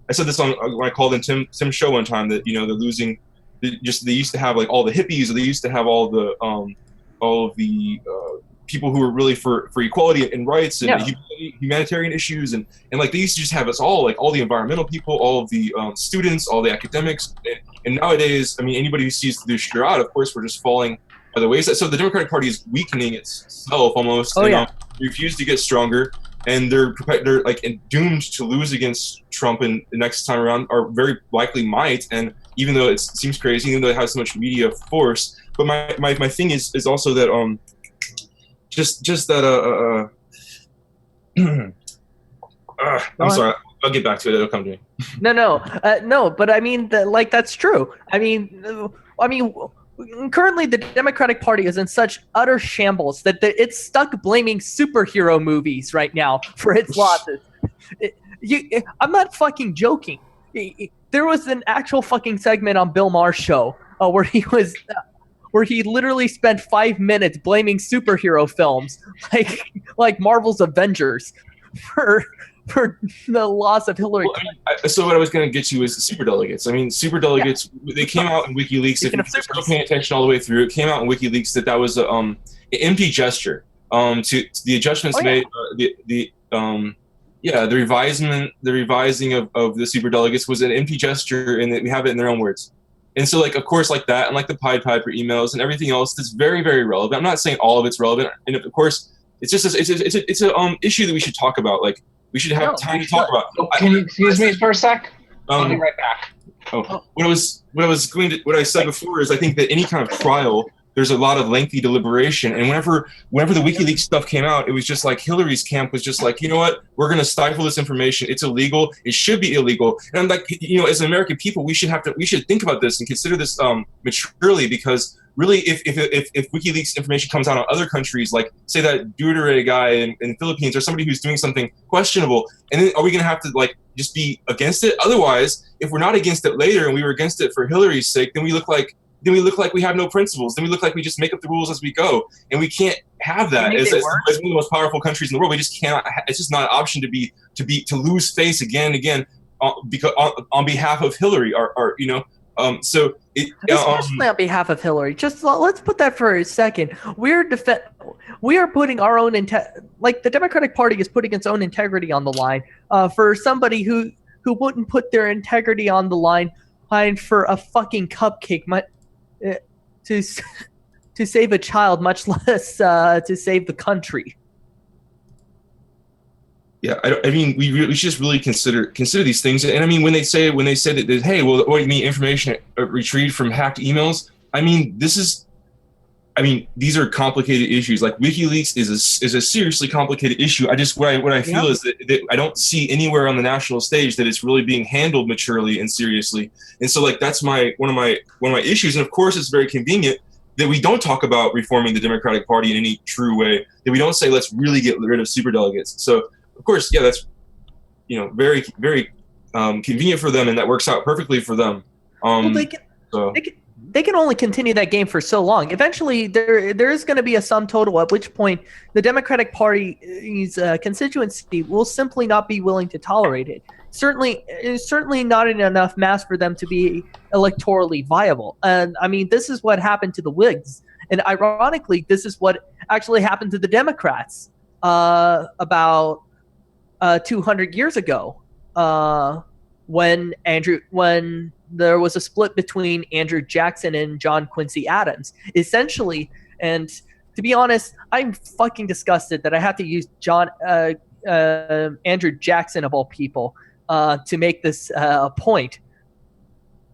I said this on when I called in Tim's show one time, that they're losing. They used to have like all the hippies, or they used to have all the people who are really for equality and rights and humanitarian issues, and like they used to just have us all, like all the environmental people, all of the students, all the academics, and nowadays, I mean, anybody who sees the Shroud, of course, we're just falling by the wayside. So the Democratic Party is weakening itself almost, and refuse to get stronger, and they're like doomed to lose against Trump, and the next time around, or very likely might. And even though it seems crazy, even though it has so much media force, but my thing is also that just that I'm sorry, I'll get back to it. It'll come to me. No, but I mean, that's true. I mean, currently the Democratic Party is in such utter shambles that it's stuck blaming superhero movies right now for its losses. I'm not fucking joking. There was an actual fucking segment on Bill Maher's show where he literally spent 5 minutes blaming superhero films like Marvel's Avengers for the loss of Hillary Clinton. So what I was going to get to is the superdelegates. I mean, superdelegates, they came out in WikiLeaks. If you're still paying attention all the way through, it came out in WikiLeaks that was an empty gesture to the adjustments made. The revising of the superdelegates was an empty gesture, and we have it in their own words. And so, like, of course, like that, and like the Pied Piper emails and everything else that's very, very relevant. I'm not saying all of it's relevant, and of course, it's just it's a issue that we should talk about. Like, we should have time to talk about. Oh, can you excuse me for a sec? I'll be right back. What I said before is I think that any kind of trial, there's a lot of lengthy deliberation, and whenever the WikiLeaks stuff came out, it was just like Hillary's camp was just like, you know what, we're going to stifle this information. It's illegal. It should be illegal. And I'm like, as American people, we should think about this and consider this maturely, because really, if WikiLeaks information comes out on other countries, like say that Duterte guy in the Philippines, or somebody who's doing something questionable, and then are we going to have to like just be against it? Otherwise, if we're not against it later and we were against it for Hillary's sake, then we look like we have no principles. Then we look like we just make up the rules as we go, and we can't have that as one of the most powerful countries in the world. We just cannot. It's just not an option to lose face again and again because on behalf of Hillary, So especially on behalf of Hillary. Just let's put that for a second. We are putting our own the Democratic Party is putting its own integrity on the line for somebody who wouldn't put their integrity on the line for a fucking cupcake. To save a child, much less to save the country. Yeah, I mean, we should just really consider these things. And I mean, when they say that, hey, well, what do you mean information retrieved from hacked emails? I mean, these are complicated issues. Like WikiLeaks is a seriously complicated issue. What I feel is that I don't see anywhere on the national stage that it's really being handled maturely and seriously. And so, like, that's one of my issues. And of course, it's very convenient that we don't talk about reforming the Democratic Party in any true way. That we don't say let's really get rid of superdelegates. So of course, yeah, that's very, very convenient for them, and that works out perfectly for them. They can only continue that game for so long. Eventually, there is going to be a sum total, at which point the Democratic Party's constituency will simply not be willing to tolerate it. Certainly not in enough mass for them to be electorally viable. And I mean, this is what happened to the Whigs. And ironically, this is what actually happened to the Democrats about 200 years ago when there was a split between Andrew Jackson and John Quincy Adams. Essentially, and to be honest, I'm fucking disgusted that I have to use Andrew Jackson of all people to make this point.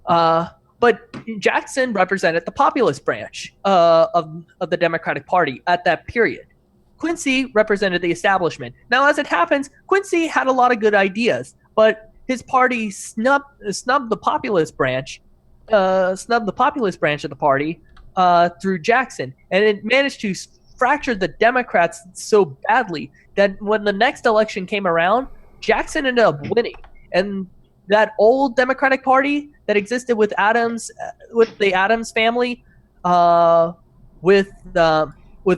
But Jackson represented the populist branch of the Democratic Party at that period. Quincy represented the establishment. Now, as it happens, Quincy had a lot of good ideas, but his party snubbed the populist branch of the party through Jackson, and it managed to fracture the Democrats so badly that when the next election came around, Jackson ended up winning, and that old Democratic Party that existed with the Adams family, with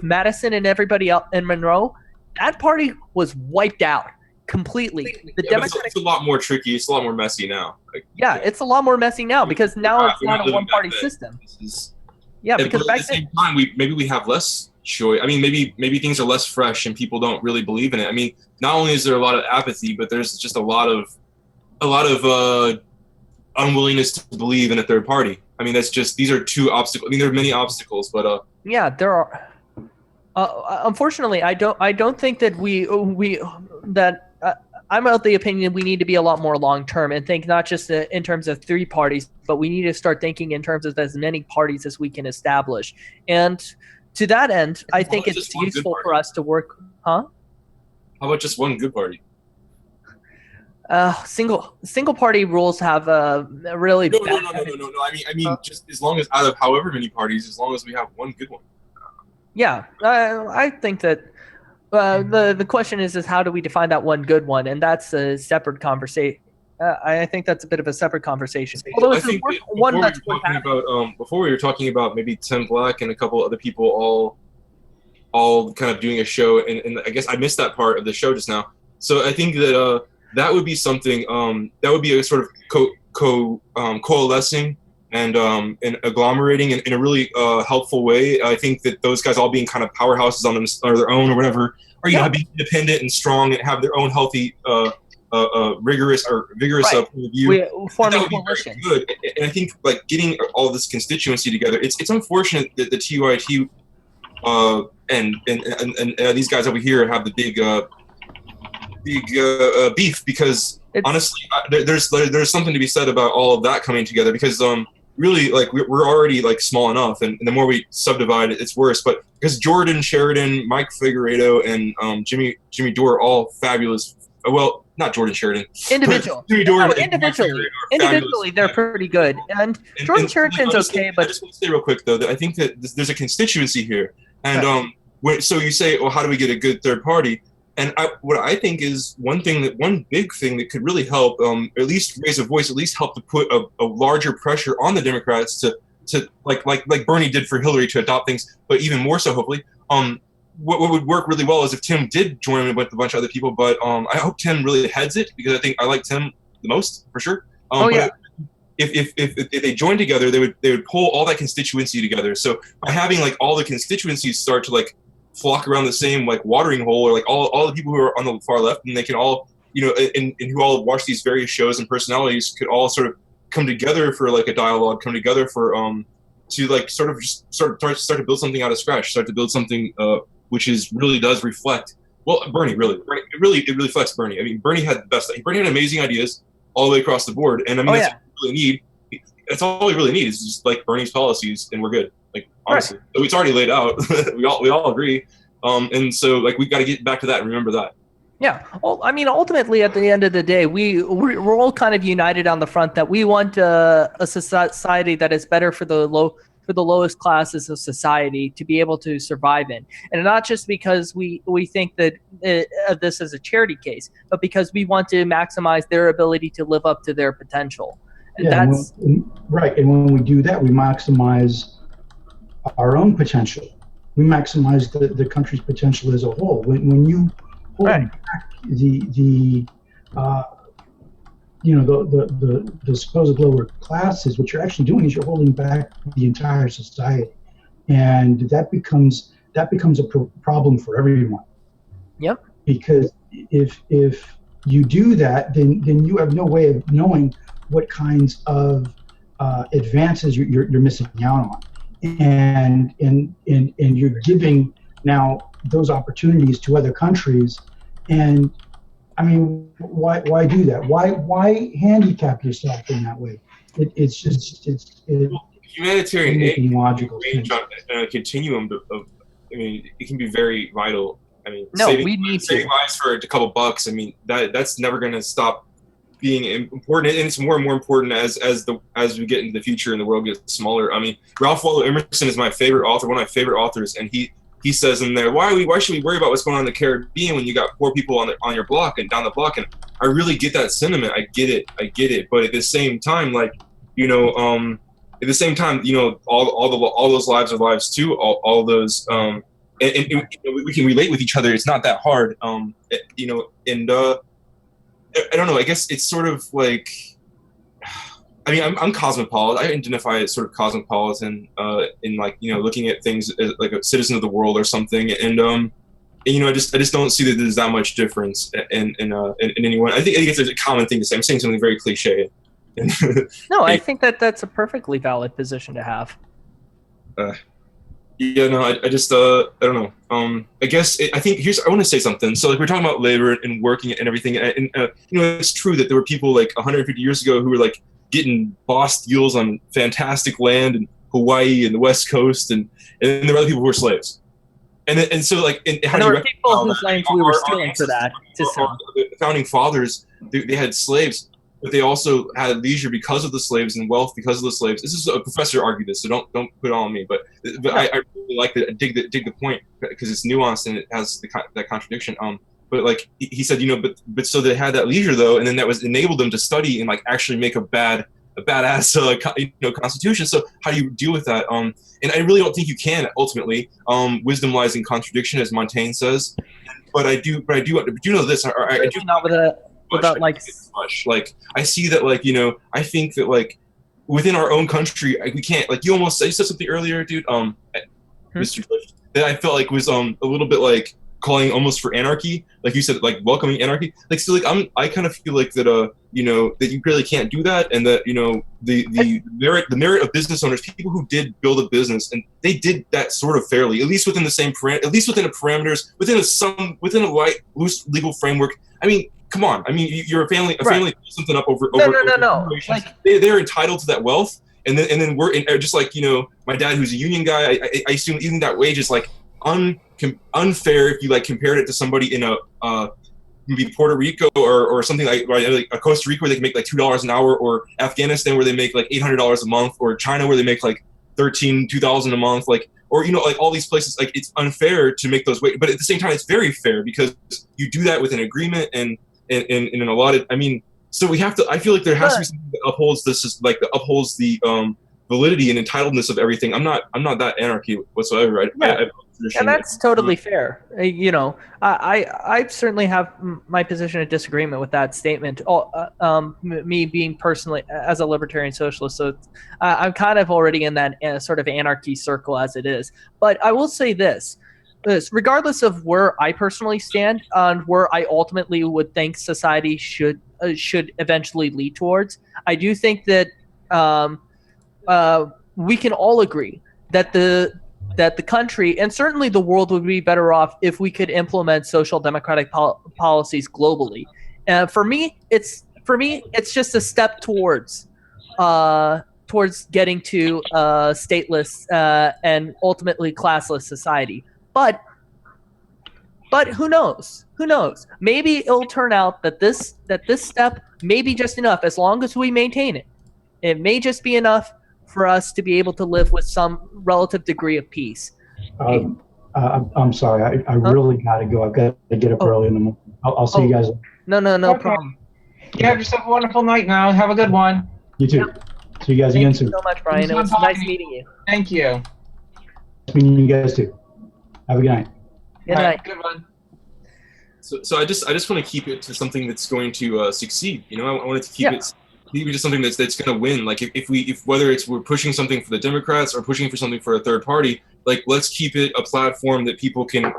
Madison and everybody else and Monroe, that party was wiped out completely. It's a lot more tricky. It's a lot more messy now. It's a lot more messy now because now it's not a one-party system. Because at the same time, maybe we have less choice. I mean, maybe things are less fresh and people don't really believe in it. I mean, not only is there a lot of apathy, but there's just a lot of unwillingness to believe in a third party. I mean, these are two obstacles. I mean, there are many obstacles, but yeah, there are. Unfortunately, I don't think that I'm of the opinion we need to be a lot more long term and think not just in terms of 3 parties, but we need to start thinking in terms of as many parties as we can establish. And to that end, I think it's useful for us to work. Huh? How about just one good party? Single party rules have a really no. I mean, just as long as out of however many parties, as long as we have one good one. Yeah, I think that the question is how do we define that one good one, and that's a separate conversation. I think that's a bit of a separate conversation. Although it's one that's before we were talking about maybe Tim Black and a couple other people all kind of doing a show, and I guess I missed that part of the show just now. So I think that that would be something that would be a sort of coalescing and agglomerating in a really helpful way. I think that those guys all being kind of powerhouses on them or their own or whatever, or be independent and strong and have their own healthy, vigorous point of view. That would be very good. And I think like getting all this constituency together, it's unfortunate that the TYT and these guys over here have the big beef, because honestly, there's something to be said about all of that coming together, because really, like, we're already like small enough, and the more we subdivide it, it's worse. But because Jordan Sheridan, Mike Figueredo, and Jimmy Dore are all fabulous. Well, not Jordan Sheridan. Jimmy Dore individually, they're pretty good. And Jordan Sheridan's okay, but I just want to say real quick though that I think that there's a constituency here, and so you say, well, how do we get a good third party? And what I think is one big thing that could really help, at least raise a voice, at least help to put a larger pressure on the Democrats to like Bernie did for Hillary to adopt things, but even more so, hopefully. What would work really well is if Tim did join in with a bunch of other people, but I hope Tim really heads it, because I like Tim the most, for sure. But if they joined together, they would pull all that constituency together. So by having like all the constituencies start to like flock around the same like watering hole, or like all the people who are on the far left, and they can all, and who all watch these various shows and personalities could all sort of come together for like a dialogue, come together for to like sort of just start to build something out of scratch, start to build something which really does reflect, well, Bernie it really reflects Bernie. I mean, Bernie had amazing ideas all the way across the board, and I mean that's what we really need. That's all we really need is just like Bernie's policies, and we're good. Like, honestly, so it's already laid out. we all agree, and so like we've got to get back to that and remember that. Yeah, well, I mean, ultimately, at the end of the day, we're all kind of united on the front that we want a society that is better for the lowest classes of society to be able to survive in, and not just because we think that this is a charity case, but because we want to maximize their ability to live up to their potential. And that's right. And when we do that, we maximize our own potential. We maximize the country's potential as a whole. When you hold back the supposed lower classes, what you're actually doing is you're holding back the entire society, and that becomes a problem for everyone. Yep. Because if you do that, then you have no way of knowing what kinds of advances you're missing out on, and you're giving now those opportunities to other countries. And I mean, why do that? Why handicap yourself in that way? It's humanitarian aid logical range on a continuum of. I mean, it can be very vital. I mean, we need saving lives for a couple bucks. I mean, that's never going to stop being important, and it's more and more important as we get into the future and the world gets smaller. I mean, Ralph Waldo Emerson is my favorite author, one of my favorite authors, and he says in there, why should we worry about what's going on in the Caribbean when you got poor people on your block and down the block? And I really get that sentiment. I get it. But at the same time, like, all those lives are lives too. All those, and we can relate with each other. It's not that hard. I don't know. I guess it's sort of like, I mean, I'm cosmopolitan. I identify as sort of cosmopolitan in like, you know, looking at things as like a citizen of the world or something. And you know, I just don't see that there's that much difference in anyone. I think it's a common thing to say. I'm saying something very cliche. No, I think that's a perfectly valid position to have. Yeah, no, I just I don't know. I guess I think I want to say something. So like we're talking about labor and working and everything, and you know, it's true that there were people like 150 years ago who were like getting boss deals on fantastic land in Hawaii and the West Coast, and there were other people who were slaves. And so like, how And do there you were people whose lands we were stealing for that. The founding fathers, they had slaves, but they also had leisure because of the slaves and wealth because of the slaves. This is a professor argued this, so don't put it on me. But I really like I dig the point because it's nuanced and it has that contradiction. But like he said, you know, but so they had that leisure though, and then that was enabled them to study and like actually make a badass you know, constitution. So how do you deal with that? And I really don't think you can ultimately. Wisdom lies in contradiction, as Montaigne says. But I do know this. I do not without like much. Like I see that, like, you know, I think that like within our own country we can't, like you said something earlier, dude, Mr. Clift, that I felt like was a little bit like calling almost for anarchy, like you said, like welcoming anarchy. Like so, like I kind of feel like that you know, that you really can't do that, and that, you know, the merit of business owners, people who did build a business, and they did that sort of fairly, at least within the same at least within the parameters, within a light loose legal framework. I mean, come on. I mean, you're a family built something up over no. Like they're entitled to that wealth, and then we're just like, you know, my dad who's a union guy. I assume even that wage is like unfair if you like compared it to somebody in maybe Puerto Rico or something like a Costa Rica where they can make like $2 an hour, or Afghanistan where they make like $800 a month, or China where they make like $2,000 a month, like, or, you know, like all these places. Like it's unfair to make those but at the same time it's very fair because you do that with an agreement and in a lot of, I mean, so we have to, I feel like there has to be something that upholds this, like that upholds the validity and entitledness of everything. I'm not that anarchy whatsoever. And that's totally fair. You know, I certainly have my position of disagreement with that statement. Me being personally as a libertarian socialist, so I'm kind of already in that sort of anarchy circle as it is. But I will say this, regardless of where I personally stand on where I ultimately would think society should eventually lead towards, I do think that we can all agree that the country and certainly the world would be better off if we could implement social democratic policies globally. For me, it's just a step towards getting to a stateless and ultimately classless society. But who knows? Who knows? Maybe it'll turn out that this step may be just enough as long as we maintain it. It may just be enough for us to be able to live with some relative degree of peace. I'm sorry. I really got to go. I've got to get up early in the morning. I'll see you guys. No problem. You have yourself a wonderful night now. Have a good one. You too. See you guys again soon. Thank you so much, Brian. It was nice meeting you. Thank you. Nice meeting you guys too. Have a good night. Good night. Good one. So I just want to keep it to something that's going to succeed. You know, I wanted to keep it to something that's going to win. Like if whether it's we're pushing something for the Democrats or pushing for something for a third party, like let's keep it a platform that people can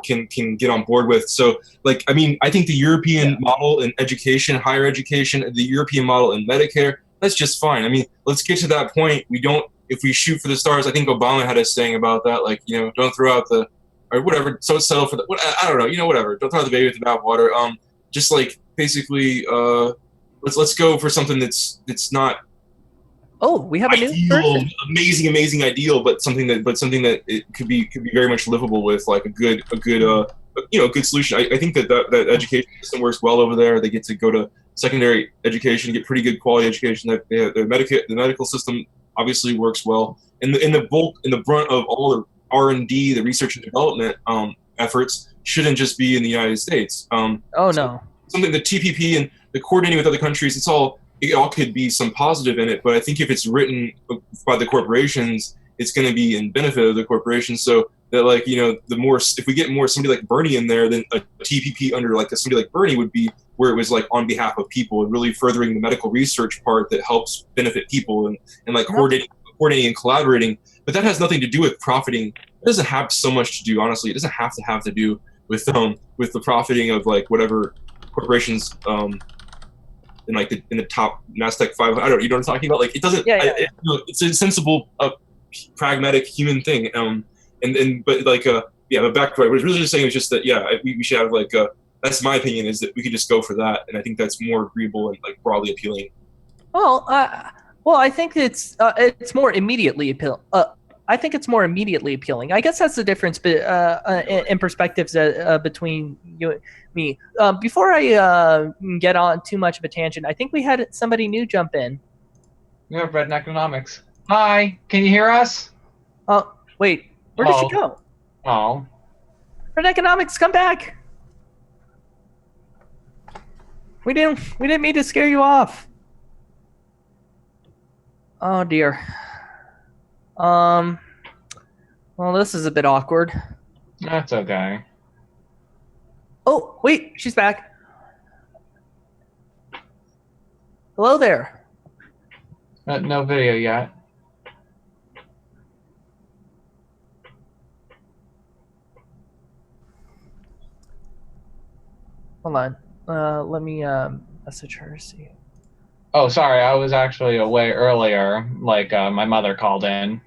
get on board with. So like, I mean, I think the European model in education, higher education, the European model in Medicare, that's just fine. I mean, let's get to that point. If we shoot for the stars, I think Obama had a saying about that. Like, you know, don't throw out the, or whatever, so settle for the, I don't know, you know, whatever. Don't throw out the baby with the bathwater. Just like basically, let's go for something that's not. Oh, we have a new person. Amazing ideal, but something that it could be very much livable with, like a good solution. I think that education system works well over there. They get to go to secondary education, get pretty good quality education. The medical system obviously works well, and the brunt of all the R&D, the research and development efforts shouldn't just be in the United States. No. Something the TPP and the coordinating with other countries, it all could be some positive in it, but I think if it's written by the corporations, it's going to be in benefit of the corporations. So that, like, you know, if we get more somebody like Bernie in there, then a TPP under like somebody like Bernie would where it was like on behalf of people and really furthering the medical research part that helps benefit people and like coordinating and collaborating. But that has nothing to do with profiting. It doesn't have so much to do, honestly. It doesn't have to do with the profiting of like whatever corporations in the top Nasdaq 500. I don't know, you know what I'm talking about? Like it doesn't. It's a sensible, pragmatic human thing. But back to what I was really just saying was just that we should have like that's my opinion, is that we could just go for that, and I think that's more agreeable and like broadly appealing. Well, I think it's more immediately appealing. I think it's more immediately appealing. I guess that's the difference in perspectives between you and me. Before I get on too much of a tangent, I think we had somebody new jump in. We have Red Economics. Hi, can you hear us? Oh, wait, where did she go? Oh. Red Economics, come back. We didn't mean to scare you off. Oh dear. Well, this is a bit awkward. That's okay. Oh, wait, she's back. Hello there. No video yet. Hold on. Let me message her. See. Oh, sorry. I was actually away earlier. Like my mother called in.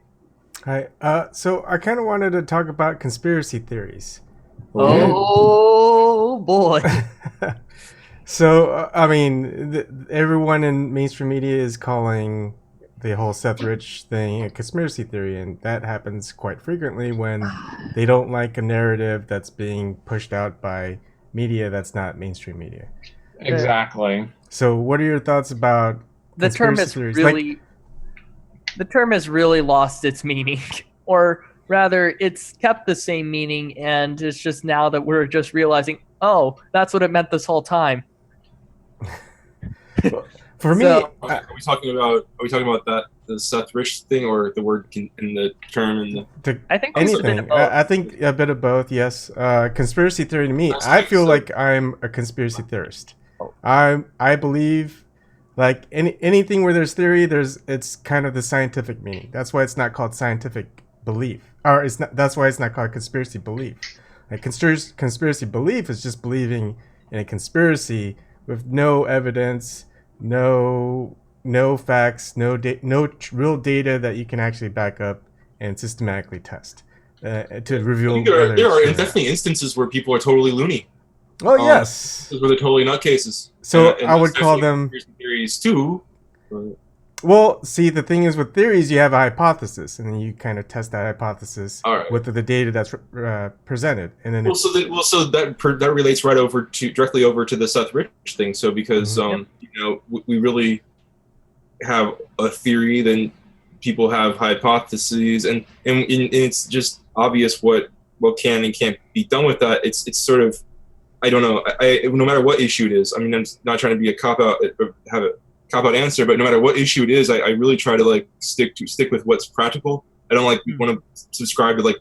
Hi. So I kind of wanted to talk about conspiracy theories. Oh boy. So I mean, everyone in mainstream media is calling the whole Seth Rich thing a conspiracy theory, and that happens quite frequently when they don't like a narrative that's being pushed out by media that's not mainstream media. Exactly. So what are your thoughts about the term has theories? Really the term has really lost its meaning, or rather it's kept the same meaning, and it's just now that we're just realizing, oh, that's what it meant this whole time. For me, are we talking about that the Seth Rich thing, or the word in the term and the? I think anything. I think a bit of both. Yes. Conspiracy theory to me, I feel like I'm a conspiracy theorist. I believe, like anything where there's theory, it's kind of the scientific meaning. That's why it's not called scientific belief, or it's not. That's why it's not called conspiracy belief. Like conspiracy belief is just believing in a conspiracy with no evidence, no facts, no real data that you can actually back up and systematically test to reveal. There are definitely instances where people are totally loony. Oh yes, where they're totally nutcases. So I would call them theories too. But... Well, see, the thing is with theories, you have a hypothesis, and then you kind of test that hypothesis with the data that's presented, and then so that relates directly over to the Seth Rich thing. So because we really have a theory, then people have hypotheses, and it's just obvious what can and can't be done with that. It's sort of, I don't know. No matter what issue it is, I mean, I'm not trying to be a cop out, have a cop out answer, but no matter what issue it is, I really try to like stick with what's practical. I don't want to subscribe to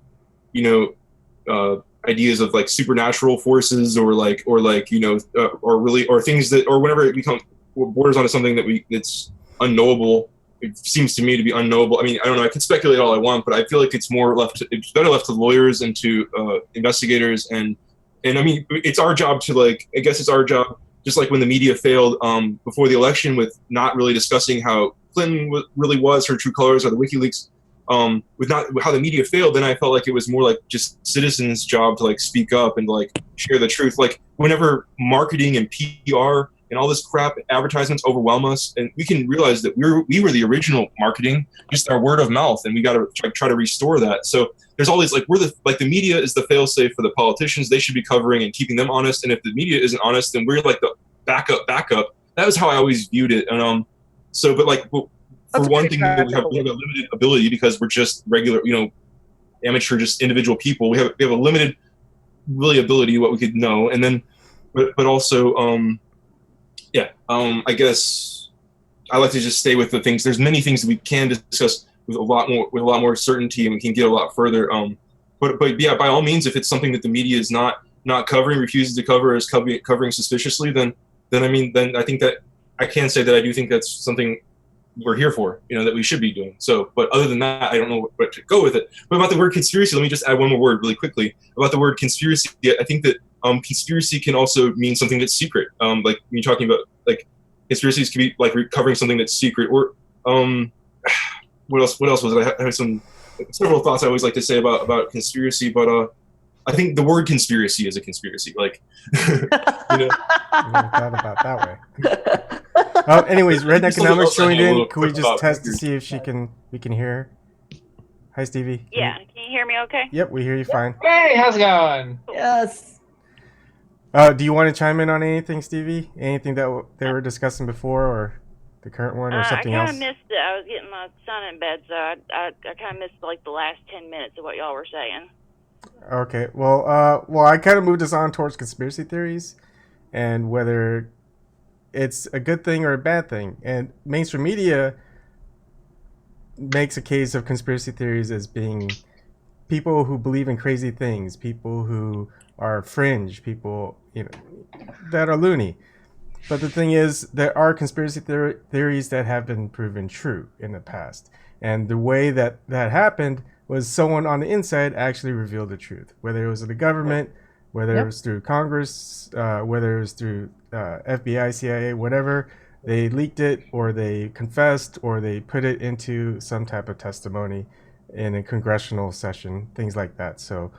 ideas of like supernatural forces or things that, or whenever it borders onto something that's unknowable. It seems to me to be unknowable. I mean, I don't know. I can speculate all I want, but I feel like it's better left to lawyers and to investigators and I mean, it's our job to it's our job, just like when the media failed before the election with not really discussing how Clinton really was, her true colors, or the WikiLeaks, with how the media failed, then I felt like it was more like just citizens' job to like speak up and like share the truth. Like whenever marketing and PR and all this crap, advertisements overwhelm us, and we can realize that we were the original marketing, just our word of mouth, and we got to try to restore that. So there's all these the media is the fail-safe for the politicians. They should be covering and keeping them honest. And if the media isn't honest, then we're like the backup. That was how I always viewed it. And for one thing, we have a limited ability because we're just regular, amateur, just individual people. We have a limited really ability what we could know, and then but also I guess I like to just stay with the things. There's many things that we can discuss with a lot more certainty, and we can get a lot further. But yeah, by all means, if it's something that the media is not covering, refuses to cover, is covering suspiciously, then then I think that I can say that I do think that's something we're here for, that we should be doing. So, but other than that, I don't know what to go with it. But about the word conspiracy, let me just add one more word really quickly about the word conspiracy. I think that conspiracy can also mean something that's secret. Like when you're talking about like conspiracies can be like recovering something that's secret, or what else was it? I have several thoughts I always like to say about conspiracy, but I think the word conspiracy is a conspiracy. Like, I never thought about that way. Anyways, Red Economics joined in. Can we just test to see if we can hear her? Hi, Stevie. Yeah, can you hear me okay? Yep, we hear you fine. Hey, how's it going? Yes. Do you want to chime in on anything, Stevie? Anything that they were discussing before, or the current one, or something else? I kind of missed it. I was getting my son in bed, so I kind of missed like the last 10 minutes of what y'all were saying. Okay. Well, I kind of moved us on towards conspiracy theories, and whether it's a good thing or a bad thing. And mainstream media makes a case of conspiracy theories as being people who believe in crazy things, people who are fringe, people that are loony. But the thing is, there are conspiracy theories that have been proven true in the past, and the way that happened was someone on the inside actually revealed the truth, whether it was the government, whether it was through Congress, whether it was through FBI, CIA, whatever. They leaked it, or they confessed, or they put it into some type of testimony in a congressional session, things like that. So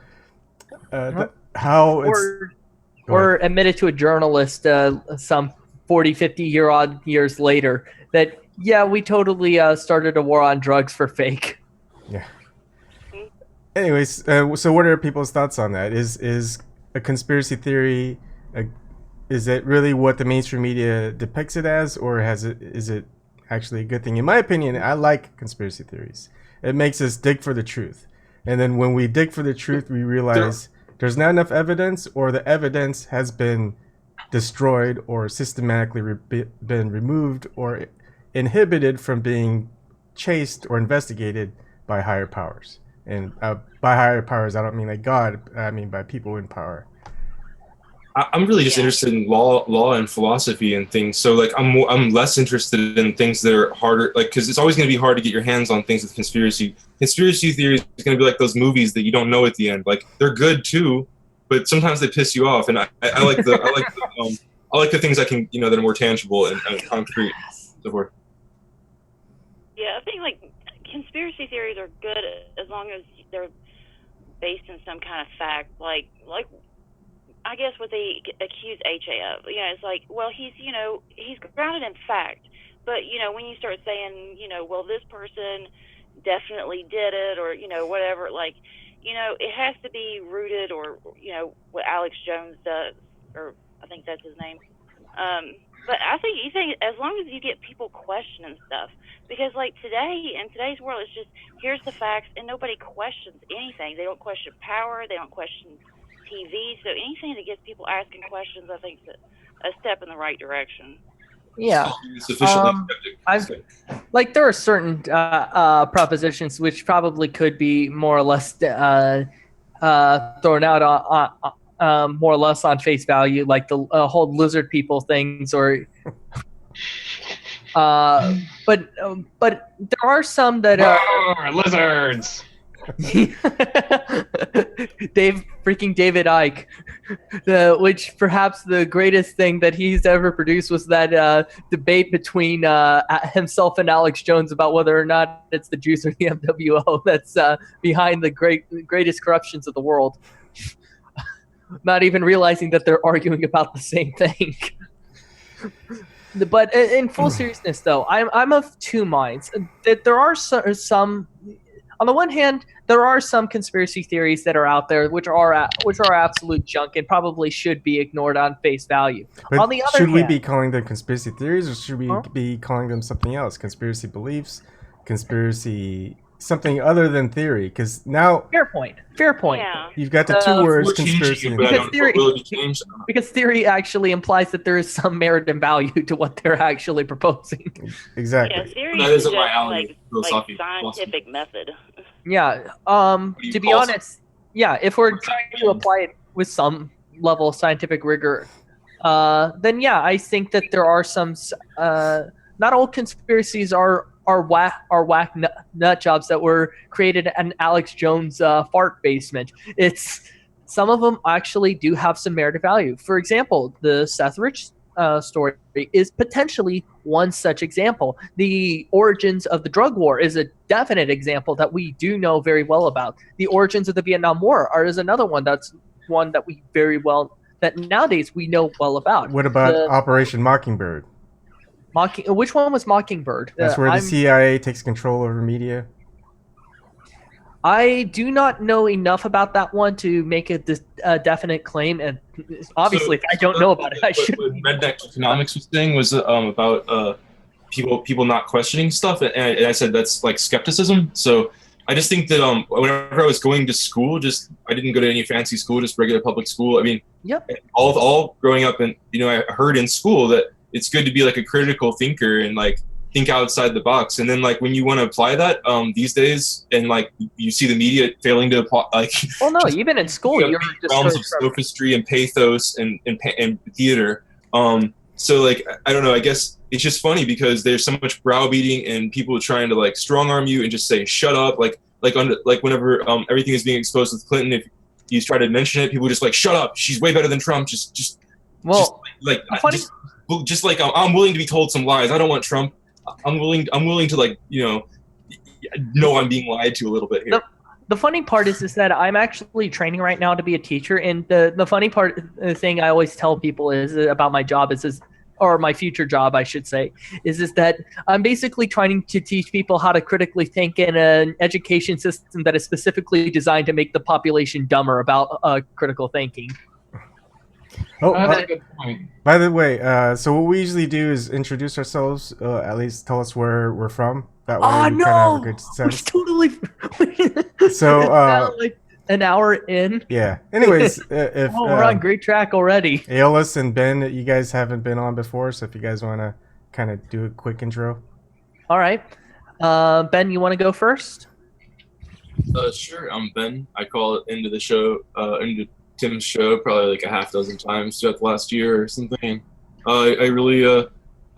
or admitted to a journalist some 40, 50 years later that, yeah, we totally started a war on drugs for fake. Yeah. Anyways, so what are people's thoughts on that? Is a conspiracy theory, is it really what the mainstream media depicts it as, or is it actually a good thing? In my opinion, I like conspiracy theories. It makes us dig for the truth. And then when we dig for the truth, we realize there's not enough evidence, or the evidence has been destroyed or systematically been removed or inhibited from being chased or investigated by higher powers. And by higher powers, I don't mean like God. I mean by people in power. I'm really just interested in law and philosophy and things. So like I'm less interested in things that are harder, like, because it's always going to be hard to get your hands on things with conspiracy. Conspiracy theories is going to be like those movies that you don't know at the end. Like, they're good too, but sometimes they piss you off. And I like I like the things that can that are more tangible and concrete. So forth. Yeah, I think like conspiracy theories are good as long as they're based in some kind of fact. Like I guess what they accuse HA of, it's like, well, he's grounded in fact, but when you start saying, well, this person definitely did it, or whatever, like, it has to be rooted, or what Alex Jones does, or I think that's his name. But I think as long as you get people questioning stuff, because like in today's world, it's just here's the facts, and nobody questions anything. They don't question power. They don't question TV. So anything that gets people asking questions, I think is a step in the right direction. Yeah. Like there are certain propositions which probably could be more or less thrown out on more or less on face value, like the whole lizard people things, or but there are some that are lizards. David Icke, which perhaps the greatest thing that he's ever produced was that debate between himself and Alex Jones about whether or not it's the juice or the MWO that's behind the greatest corruptions of the world. Not even realizing that they're arguing about the same thing. But in full seriousness, though, I'm of two minds. That there are some. On the one hand, there are some conspiracy theories that are out there which are absolute junk and probably should be ignored on face value. But on the other should hand, we be calling them conspiracy theories, or should we be calling them something else? Conspiracy beliefs, conspiracy something other than theory? Because now fair point. Yeah. You've got the two words conspiracy and because theory actually implies that there is some merit and value to what they're actually proposing. Exactly. Yeah, theory is just like scientific method. Yeah. To be honest, if we're trying to apply it with some level of scientific rigor, then yeah, I think that there are some. Not all conspiracies are whack nut jobs that were created in Alex Jones' fart basement. It's some of them actually do have some merit value. For example, the Seth Rich story is potentially one such example. The origins of the drug war is a definite example that we do know very well about. The origins of the Vietnam War is another one that's one that we very well that nowadays we know well about. What about Operation Mockingbird? Which one was Mockingbird? That's where the CIA takes control over media. I do not know enough about that one to make a definite claim, and obviously, if I don't know about it, I should. What Redneck Economics was saying was about people not questioning stuff, and I said that's like skepticism. So I just think that whenever I was going to school, I didn't go to any fancy school, just regular public school. I mean, yep. All growing up, and I heard in school that it's good to be like a critical thinker and like think outside the box. And then like when you want to apply that these days, and like you see the media failing to apply, like well, no, even in school, you're just realms of sophistry and pathos and theater. So like I don't know. I guess it's just funny because there's so much browbeating and people trying to like strong arm you and just say shut up. Like whenever everything is being exposed with Clinton, if you try to mention it, people just like shut up. She's way better than Trump. Just like I'm willing to be told some lies. I don't want Trump. I'm willing to like know I'm being lied to a little bit here. The funny part is that I'm actually training right now to be a teacher, and the funny part, the thing I always tell people is about my job or my future job, I should say, is that I'm basically trying to teach people how to critically think in an education system that is specifically designed to make the population dumber about critical thinking. That's a good point. By the way, so what we usually do is introduce ourselves, at least tell us where we're from. That way we kind of have a good sense. Totally. So like an hour in. Yeah. Anyways, if we're on great track already. Aeolus and Ben, you guys haven't been on before, so if you guys want to kind of do a quick intro. All right. Ben, you want to go first? Sure. I'm Ben. I call it into the show, into Tim's show probably like a half dozen times throughout the last year or something. I really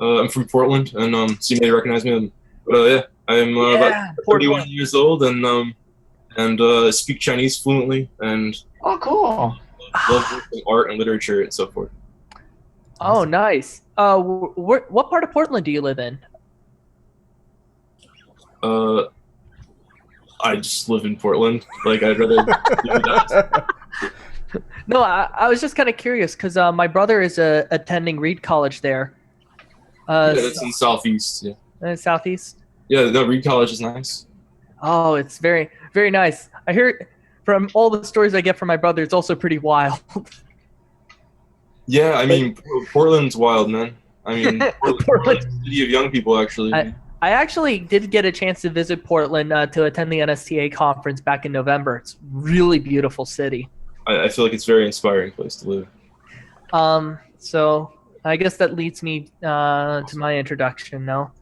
I'm from Portland, and so you may recognize me. Yeah, I'm about 31 years old, and speak Chinese fluently, and cool. love art and literature and so forth. Oh, nice. What part of Portland do you live in? I just live in Portland. Like I'd rather do that. No, I was just kind of curious because my brother is attending Reed College there. Yeah, that's in Southeast. Yeah. Southeast? Yeah, the Reed College is nice. Oh, it's very, very nice. I hear from all the stories I get from my brother, it's also pretty wild. Yeah, I mean, Portland's wild, man. I mean, Portland's a city of young people, actually. I actually did get a chance to visit Portland to attend the NSTA conference back in November. It's a really beautiful city. I feel like it's a very inspiring place to live. So I guess that leads me to my introduction now.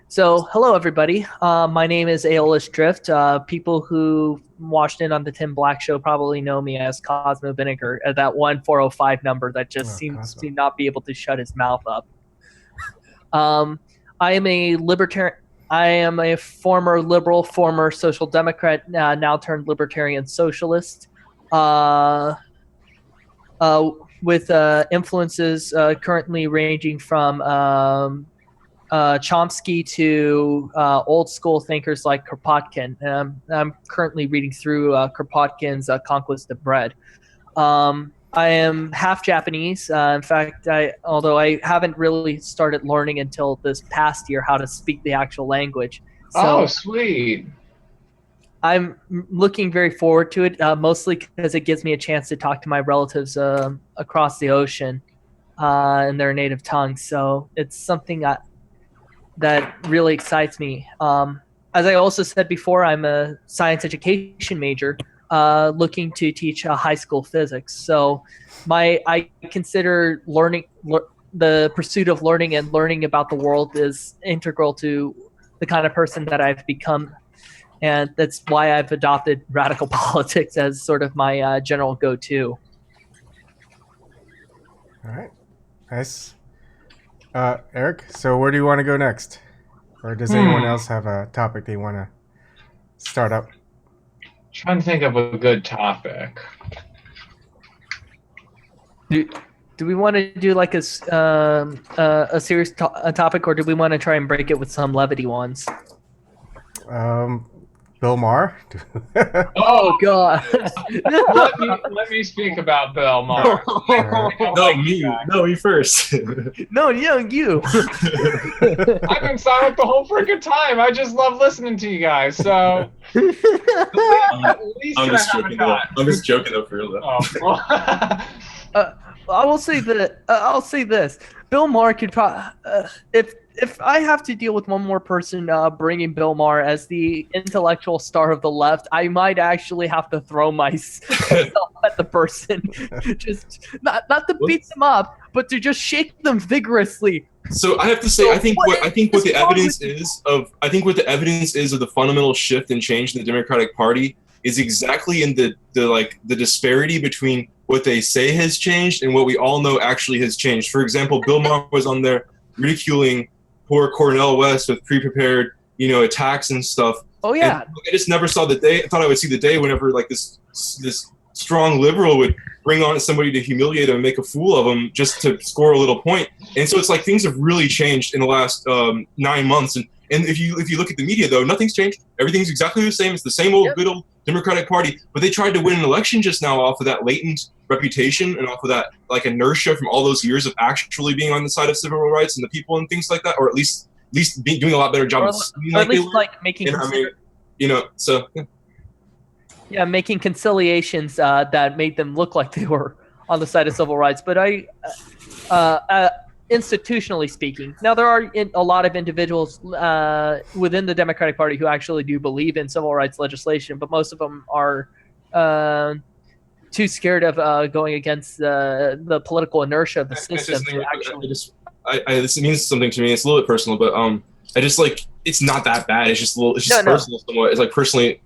So hello, everybody. My name is Aeolus Drift. People who watched in on the Tim Black Show probably know me as Cosmo Vinegar, that 1405 number that just seems to not be able to shut his mouth up. I am a libertarian. I am a former liberal, former social democrat, now turned libertarian socialist, with influences currently ranging from Chomsky to old school thinkers like Kropotkin. I'm currently reading through Kropotkin's Conquest of Bread. I am half Japanese. In fact, although I haven't really started learning until this past year how to speak the actual language. So Sweet. I'm looking very forward to it, mostly because it gives me a chance to talk to my relatives across the ocean in their native tongue. So it's something that really excites me. As I also said before, I'm a science education major, looking to teach high school physics. So I consider the pursuit of learning and learning about the world is integral to the kind of person that I've become. And that's why I've adopted radical politics as sort of my general go-to. All right. Nice. Erik, so where do you want to go next? Or does anyone else have a topic they want to start up? Trying to think of a good topic. Do we want to do like a serious topic, or do we want to try and break it with some levity ones? Bill Maher? Oh God! let me speak about Bill Maher. No, me first. No, you. I've been silent the whole freaking time. I just love listening to you guys. So at least I'm just I have a joking though. shot. I'm just joking though, for real though. Oh, well. I will say that. I'll say this: Bill Maher could probably, if I have to deal with one more person bringing Bill Maher as the intellectual star of the left, I might actually have to throw myself at the person, just not to beat them up, but to just shake them vigorously. So I have to say, I think what the evidence is of the fundamental shift and change in the Democratic Party is exactly in the disparity between what they say has changed and what we all know actually has changed. For example, Bill Maher was on there ridiculing poor Cornel West with pre-prepared, attacks and stuff. Oh yeah. And I just never saw the day. I thought I would see the day whenever like this strong liberal would bring on somebody to humiliate him and make a fool of him just to score a little point. And so it's like things have really changed in the last 9 months. And if you look at the media though, nothing's changed. Everything's exactly the same. It's the same old good old Democratic Party. But they tried to win an election just now off of that latent reputation and off of that like inertia from all those years of actually being on the side of civil rights and the people and things like that, or at least doing a lot better job of at least like making making conciliations that made them look like they were on the side of civil rights. But institutionally speaking, now there are a lot of individuals within the Democratic Party who actually do believe in civil rights legislation, but most of them are too scared of going against the political inertia of the system. This means something to me. It's a little bit personal, but I just like it's not that bad. It's just personal somewhat. It's like personally,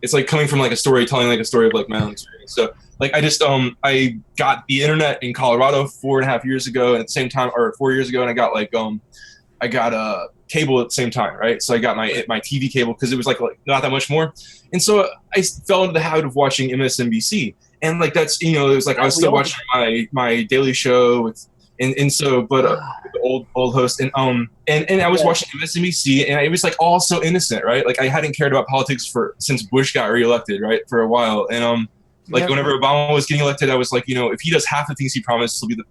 it's like coming from like a story, telling like a story of like my own experience. So like I just I got the internet in Colorado 4.5 years ago, and at the same time, or 4 years ago, and I got like I got a cable at the same time, right? So I got my TV cable because it was like not that much more, and so I fell into the habit of watching MSNBC, and like that's it was like I was still watching my Daily Show with. And so, but the old host, and I was watching MSNBC, and it was like all so innocent, right? Like I hadn't cared about politics since Bush got reelected, right, for a while, and whenever Obama was getting elected, I was like, if he does half the things he promised, he'll be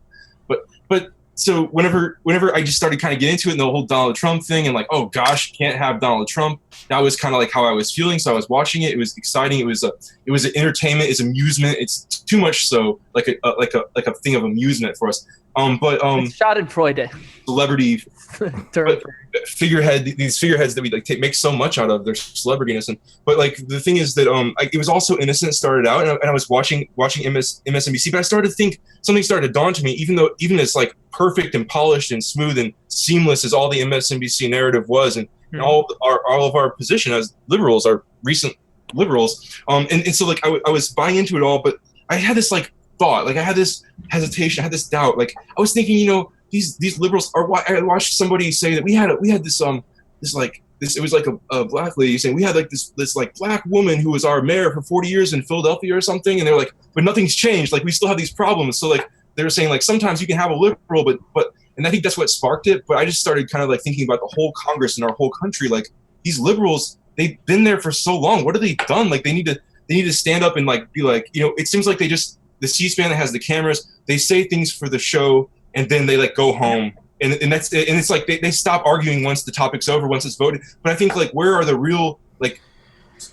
but so whenever I just started kind of getting into it, and the whole Donald Trump thing, and like, oh gosh, can't have Donald Trump. That was kind of like how I was feeling. So I was watching it. It was exciting. It was an entertainment. It's amusement. It's too much so like a thing of amusement for us. But Schadenfreude. Celebrity figurehead. These figureheads that we like make so much out of their celebrityness, but like the thing is that it was also innocent. Started out, and I was watching MSNBC, but I started to think something started to dawn to me. Even as like perfect and polished and smooth and seamless as all the MSNBC narrative was, and all of our position as liberals, our recent liberals, and so like I was buying into it all, but I had this like thought, like I had this hesitation, I had this doubt, like I was thinking, these liberals are. I watched somebody say that we had this it was like a black lady saying we had like this like black woman who was our mayor for 40 years in Philadelphia or something, and they're like, but nothing's changed, like we still have these problems. So like they were saying like sometimes you can have a liberal, but and I think that's what sparked it. But I just started kind of like thinking about the whole Congress and our whole country, like these liberals, they've been there for so long. What have they done? Like they need to stand up and like be like, it seems like they just, the C-SPAN that has the cameras, they say things for the show and then they like go home, and that's it. And it's like they stop arguing once the topic's over, once it's voted. But I think like where are the real like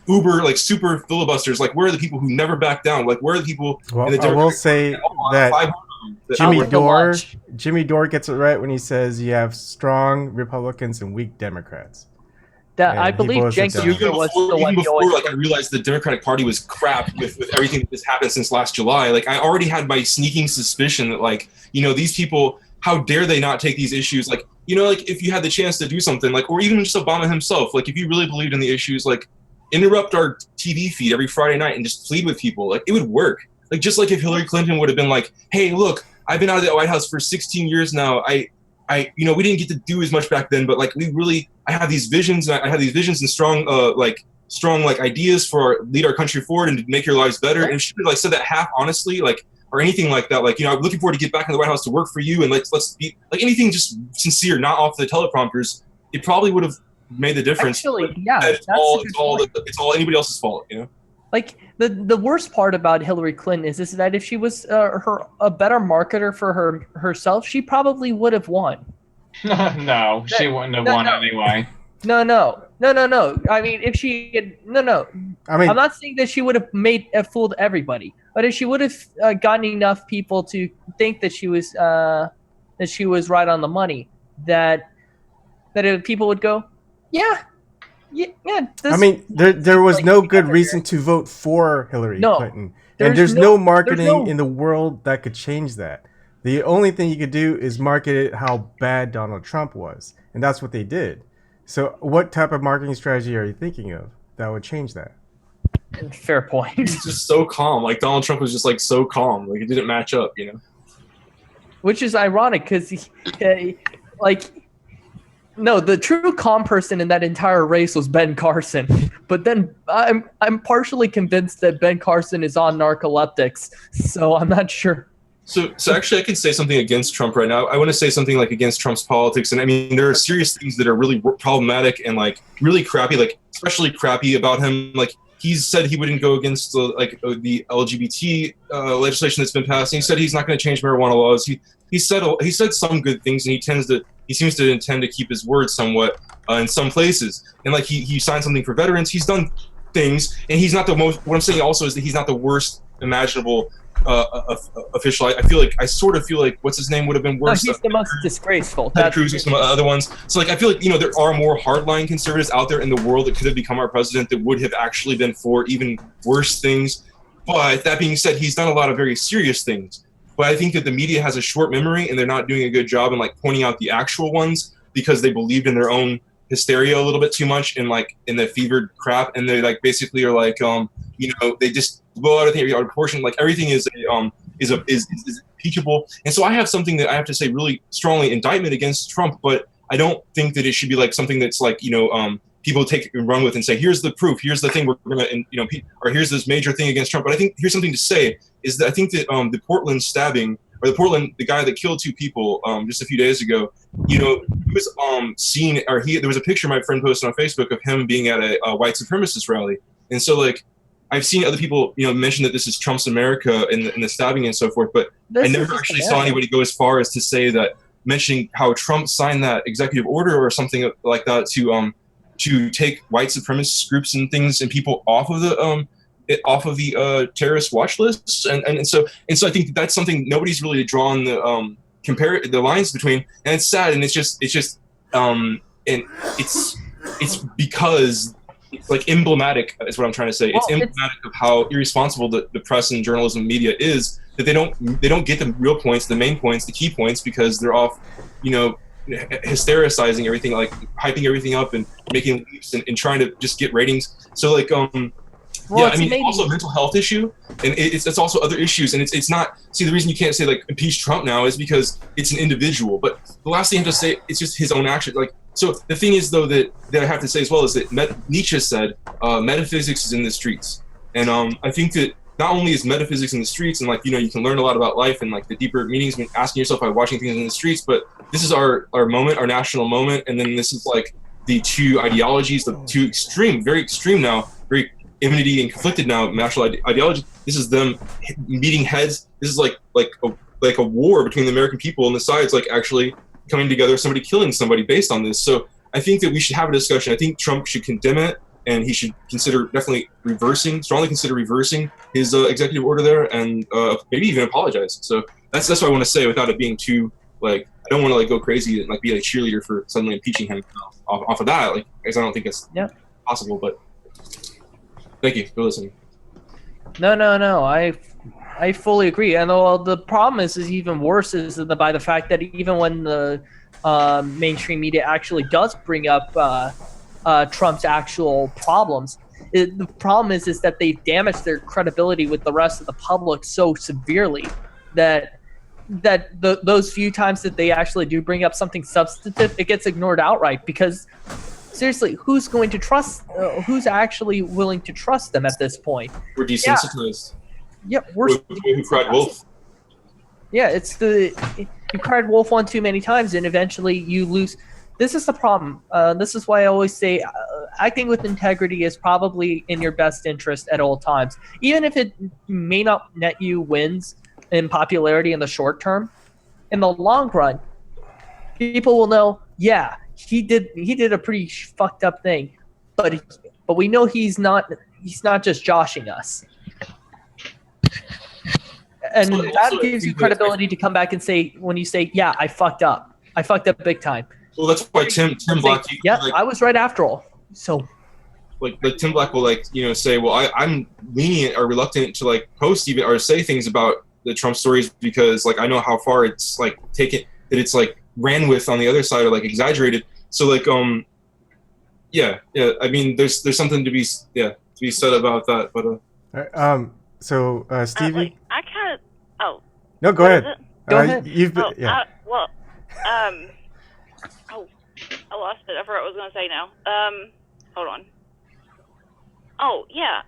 uber like super filibusters? Like where are the people who never back down? Like where are the people? Well, I will say that Jimmy Dore gets it right when he says you have strong Republicans and weak Democrats. That I believe Cenk Uygur was the one. Before, like I realized the Democratic Party was crap with everything that's happened since last July. Like I already had my sneaking suspicion that like these people, how dare they not take these issues? Like like if you had the chance to do something, like, or even just Obama himself, like if you really believed in the issues, like interrupt our TV feed every Friday night and just plead with people, like it would work. Like just like if Hillary Clinton would have been like, hey, look, I've been out of the White House for 16 years now. You know, we didn't get to do as much back then, but like I have these visions. I have these visions and strong ideas for lead our country forward and to make your lives better. And if she like said that half honestly, like, or anything like that, like, you know, I'm looking forward to get back in the White House to work for you, and let's be like anything just sincere, not off the teleprompters, it probably would have made the difference. Actually, yeah, it's all anybody else's fault, you know. Like the worst part about Hillary Clinton is that if she was a better marketer for herself, she probably would have won. No, she wouldn't have won anyway. No. I mean, if she had, I mean, I'm not saying that she would have fooled everybody, but if she would have gotten enough people to think that she was right on the money, that people would go, yeah. I mean, there was no good reason to vote for Hillary Clinton, and there's no marketing in the world that could change that. The only thing you could do is market it how bad Donald Trump was, and that's what they did. So what type of marketing strategy are you thinking of that would change that? Fair point. He's just so calm. Like, Donald Trump was just like so calm. Like, it didn't match up, you know? Which is ironic because the true calm person in that entire race was Ben Carson. But then I'm partially convinced that Ben Carson is on narcoleptics, so I'm not sure. So actually, I could say something against Trump right now. I want to say something like against Trump's politics, and I mean, there are serious things that are really problematic and like really crappy, like especially crappy about him. Like, he's said he wouldn't go against the LGBT legislation that's been passed. And he said he's not going to change marijuana laws. He said some good things, and he seems to intend to keep his word somewhat in some places. And like he signed something for veterans. He's done things, and he's not the most. What I'm saying also is that he's not the worst imaginable official. I sort of feel like what's his name would have been worse. No, he's the most disgraceful. Ted Cruz and some other ones. So like I feel like, you know, there are more hardline conservatives out there in the world that could have become our president that would have actually been for even worse things. But that being said, he's done a lot of very serious things. But I think that the media has a short memory, and they're not doing a good job in like pointing out the actual ones because they believed in their own hysteria a little bit too much and like in the fevered crap, and they like basically are like you know, they just blow out everything out of proportion. Like everything is impeachable. And so I have something that I have to say really strongly indictment against Trump, but I don't think that it should be like something that's like, you know, people take and run with and say, here's the proof, here's the thing we're gonna, and, you know, or here's this major thing against Trump. But I think here's something to say is that I think that the Portland stabbing, or the guy that killed 2 people just a few days ago, you know, he was seen, or there was a picture my friend posted on Facebook of him being at a white supremacist rally. And so like, I've seen other people, you know, mention that this is Trump's America in the stabbing and so forth, but I never actually saw anybody go as far as to say that, mentioning how Trump signed that executive order or something like that to take white supremacist groups and things and people off of the terrorist watch lists, and so I think that's something nobody's really drawn the lines between, and it's sad, and it's because it's like emblematic is what I'm trying to say. It's emblematic of how irresponsible the press and journalism media is, that they don't get the real points, the main points, the key points, because they're off, you know, hystericizing everything, like hyping everything up and making leaps and trying to just get ratings. So like it's also a mental health issue, and it's also other issues, and it's not. See, the reason you can't say like impeach Trump now is because it's an individual, but the last thing you have to say, it's just his own action. Like, so the thing is though that I have to say as well is that Nietzsche said metaphysics is in the streets, and I think that not only is metaphysics in the streets, and like, you know, you can learn a lot about life and like the deeper meanings when asking yourself by watching things in the streets, but this is our moment, our national moment, and then this is like the 2 ideologies, the 2 very extreme now, very enmity and conflicted now national ideology. This is them meeting heads. This is like a war between the American people and the sides, like actually coming together, somebody killing somebody based on this. So I think that we should have a discussion. I think Trump should condemn it, and he should strongly consider reversing his executive order there, and maybe even apologize. So that's what I want to say without it being too, like, I don't want to like go crazy and like be a cheerleader for suddenly impeaching him off of that, like, because I don't think it's possible. But thank you for listening. No. I fully agree. And the problem is even worse is by the fact that even when the mainstream media actually does bring up Trump's actual problems, the problem is that they've damaged their credibility with the rest of the public so severely that those few times that they actually do bring up something substantive, it gets ignored outright because seriously, who's going to trust? Who's actually willing to trust them at this point? We're desensitized. Yeah, Who cried wolf? Yeah, it's you cried wolf one too many times, and eventually you lose. This is the problem. This is why I always say acting with integrity is probably in your best interest at all times. Even if it may not net you wins in popularity in the short term, in the long run, people will know, yeah, he did a pretty fucked up thing, but we know he's not just joshing us. And So that also, gives you credibility to come back and say, when you say, yeah, I fucked up big time. Well, that's why Tim Black. Yeah, I was right after all. So, like Tim Black will say, well, I'm lenient or reluctant to post even or say things about the Trump stories because I know how far it's taken that it's ran with on the other side or exaggerated. So yeah. I mean, there's something to be said about that. But so Stevie, I kind of. Oh. No, go ahead. Go ahead. I lost it. I forgot what I was going to say now. Hold on. Oh yeah.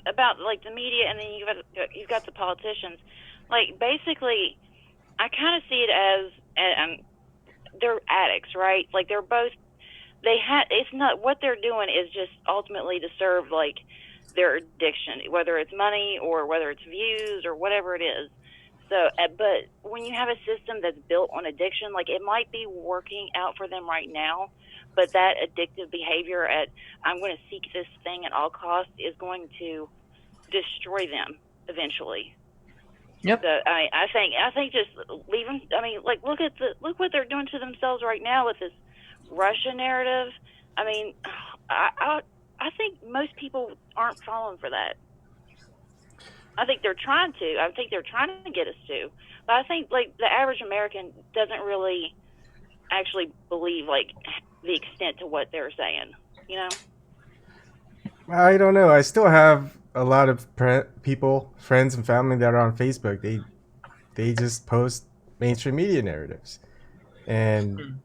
About the media, and then you've got the politicians. Basically, I kind of see it as they're addicts, right? They're both. It's not what they're doing is just ultimately to serve their addiction, whether it's money or whether it's views or whatever it is. So, but when you have a system that's built on addiction, it might be working out for them right now, but that addictive behavior I'm going to seek this thing at all costs is going to destroy them eventually. Yep. So I think just leave them. I mean, look what they're doing to themselves right now with this Russia narrative. I mean, I think most people aren't falling for that. I think they're trying to. I think they're trying to get us to. But I think the average American doesn't really actually believe the extent to what they're saying. You know. I don't know. I still have a lot of people, friends, and family that are on Facebook. They just post mainstream media narratives, and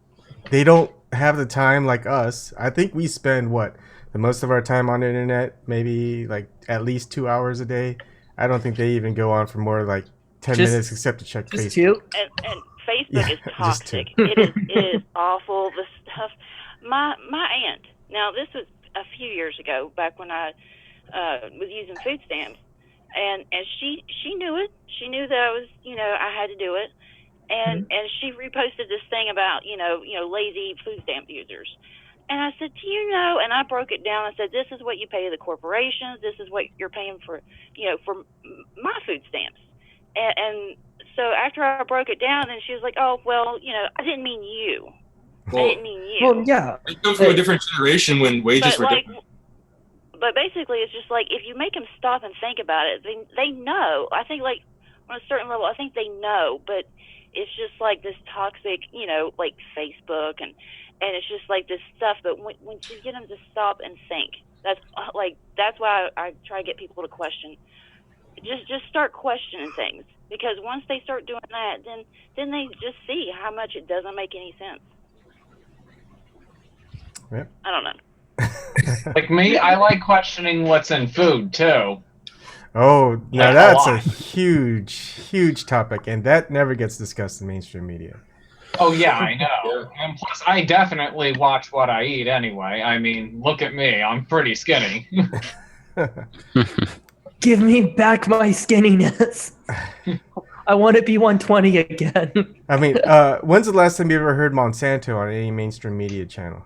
they don't have the time like us. I think we spend the most of our time on the internet, maybe at least 2 hours a day. I don't think they even go on for more 10 minutes except to check Facebook. Two? And Facebook is toxic. It is awful. The stuff. My aunt. Now this was a few years ago, back when I was using food stamps, and she knew it. She knew that I was I had to do it, and she reposted this thing about lazy food stamp users. And I said, do you know? And I broke it down. I said, this is what you pay the corporations. This is what you're paying for, for my food stamps. And so after I broke it down, and she was like, oh, well, I didn't mean you. Well, I didn't mean you. Well, yeah. I come from a different generation when wages were different. But basically, it's just if you make them stop and think about it, they know. I think on a certain level, I think they know. But it's just this toxic, Facebook and it's just this stuff. But when you get them to stop and think, that's why I try to get people to question. Just start questioning things, because once they start doing that, then they just see how much it doesn't make any sense. Yep. I don't know. Like me, I like questioning what's in food too. Oh, now that's a huge topic, and that never gets discussed in mainstream media. Oh yeah, I know. And plus, I definitely watch what I eat anyway. I mean, look at me. I'm pretty skinny. Give me back my skinniness. I want to be 120 again. I mean, when's the last time you ever heard Monsanto on any mainstream media channel?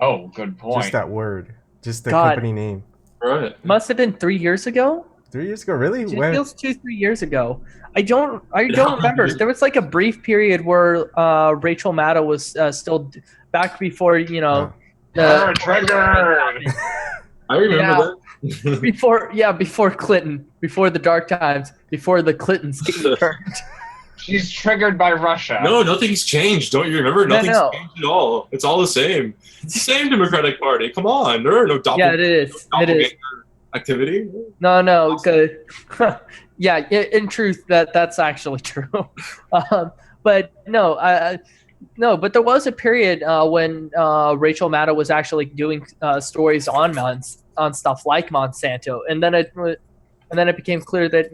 Oh, good point. Just that word. Just the company name. Right. Must have been 3 years ago. 3 years ago, really? It When? feels 2-3 years ago. I don't remember. There was a brief period where Rachel Maddow was still back before the triggered. I remember that. before Clinton, before the dark times, before the Clintons came turned. She's triggered by Russia. No, nothing's changed. Don't you remember? Nothing's changed at all. It's all the same. It's the same Democratic Party. Come on, there are no doppelgangers. Yeah, it is. It is. activity. No, good. Yeah, in truth, that's actually true. But no, but there was a period when Rachel Maddow was actually doing stories on stuff like Monsanto, and then it became clear that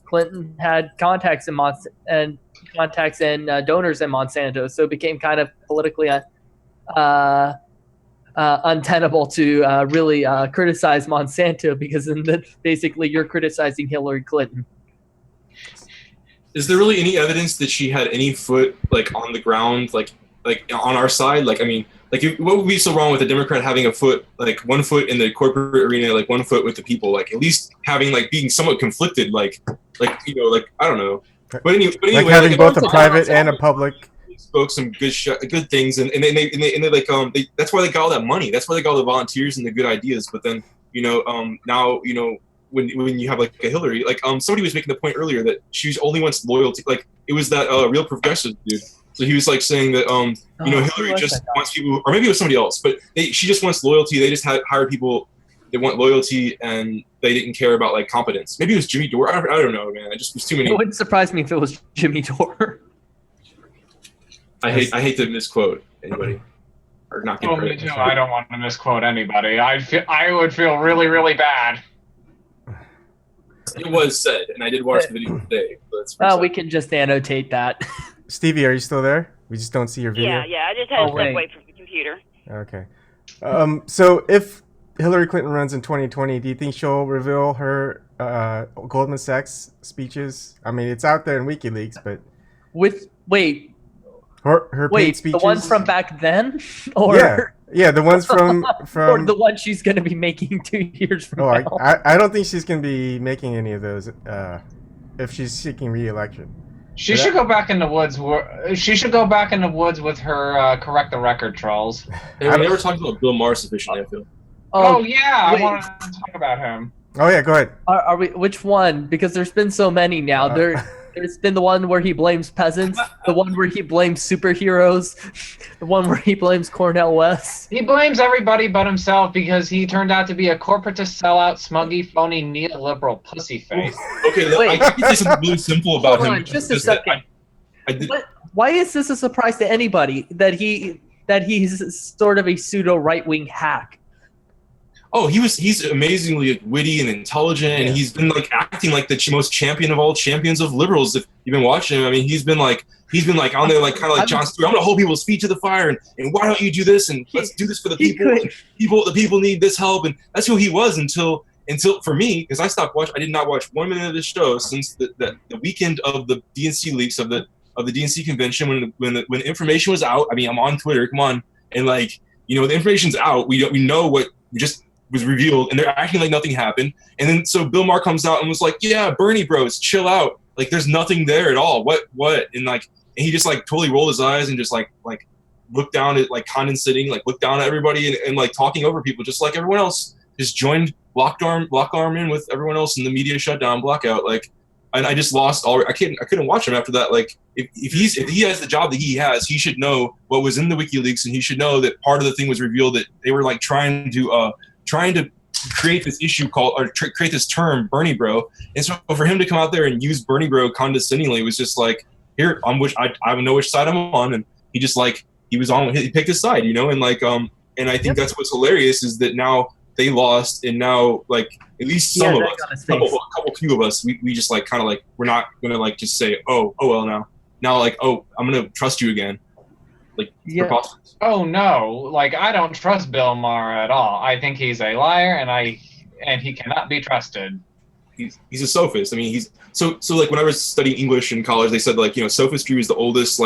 Clinton had contacts in donors in Monsanto, so it became kind of politically untenable to really criticize Monsanto, because then basically you're criticizing Hillary Clinton. Is there really any evidence that she had any foot like on the ground, like on our side? Like, I mean, like, what would be so wrong with a Democrat having a foot, like 1 foot in the corporate arena, like 1 foot with the people, like at least having like being somewhat conflicted, like I don't know. But anyway, like having both a private and a public. Spoke some good things, and they like that's why they got all that money. That's why they got all the volunteers and the good ideas. But then now when you have like a Hillary, like somebody was making the point earlier that she only wants loyalty. Like it was that real progressive dude. So he was like saying that Hillary just wants people, or maybe it was somebody else, but she just wants loyalty. They just hire people that want loyalty, and they didn't care about like competence. Maybe it was Jimmy Dore. I don't know, man. I just was too many. It wouldn't surprise me if it was Jimmy Dore. I hate to misquote anybody or not give credit. Me too. I don't want to misquote anybody. I would feel really, really bad. It was said, and I did watch the video today. We can just annotate that. Stevie, are you still there? We just don't see your video. Yeah. I just had to step away from the computer. Okay. So if Hillary Clinton runs in 2020, do you think she'll reveal her Goldman Sachs speeches? I mean, it's out there in WikiLeaks, but her paid speeches? The ones from back then, or yeah, the ones from or the one she's going to be making 2 years from now. I don't think she's going to be making any of those if she's seeking re-election. She should go back in the woods. She should go back in the woods with her correct the record trolls. We never talked about Bill Maher sufficiently, I feel. Oh yeah, I want to talk about him. Oh yeah, go ahead. Are we? Which one? Because there's been so many now. There's been the one where he blames peasants, the one where he blames superheroes, the one where he blames Cornel West. He blames everybody but himself because he turned out to be a corporatist sellout, smuggy, phony, neoliberal pussyface. Okay, I can say something really simple about him. Hold on, just a second. Why is this a surprise to anybody that he's sort of a pseudo right-wing hack? Oh, he's amazingly witty and intelligent, and he's been like acting like the most champion of all champions of liberals. If you've been watching him, I mean, he's been like on there like kind of like Jon Stewart. I'm gonna hold people's feet to the fire, and why don't you do this? And let's do this for the people. The people need this help, and that's who he was until for me, because I did not watch 1 minute of this show since the weekend of the DNC leaks of the DNC convention when the information was out. I mean, I'm on Twitter, come on, and like the information's out. We know what just was revealed, and they're acting like nothing happened. And then so Bill Maher comes out and was like, "Yeah, Bernie bros, chill out. Like there's nothing there at all. What?" And he just like totally rolled his eyes and just like looked down at like condescending, like looked down at everybody and like talking over people, just like everyone else. Just joined lock arm in with everyone else in the media shutdown blackout. Like, and I just lost all. I couldn't watch him after that. Like if he has the job that he has, he should know what was in the WikiLeaks, and he should know that part of the thing was revealed that they were like trying to create this issue called, or create this term, Bernie bro. And so for him to come out there and use Bernie bro condescendingly was just like, here, I know which side I'm on. And he just like, he picked his side, and like, and I think that's what's hilarious is that now they lost, and now like, at least some of us, a few of us, we just like, kind of like, we're not going to like, just say, oh well now like, oh, I'm going to trust you again. Like, preposterous. Oh no! Like I don't trust Bill Maher at all. I think he's a liar, and he cannot be trusted. He's a sophist. I mean, he's so like when I was studying English in college, they said like sophistry was the oldest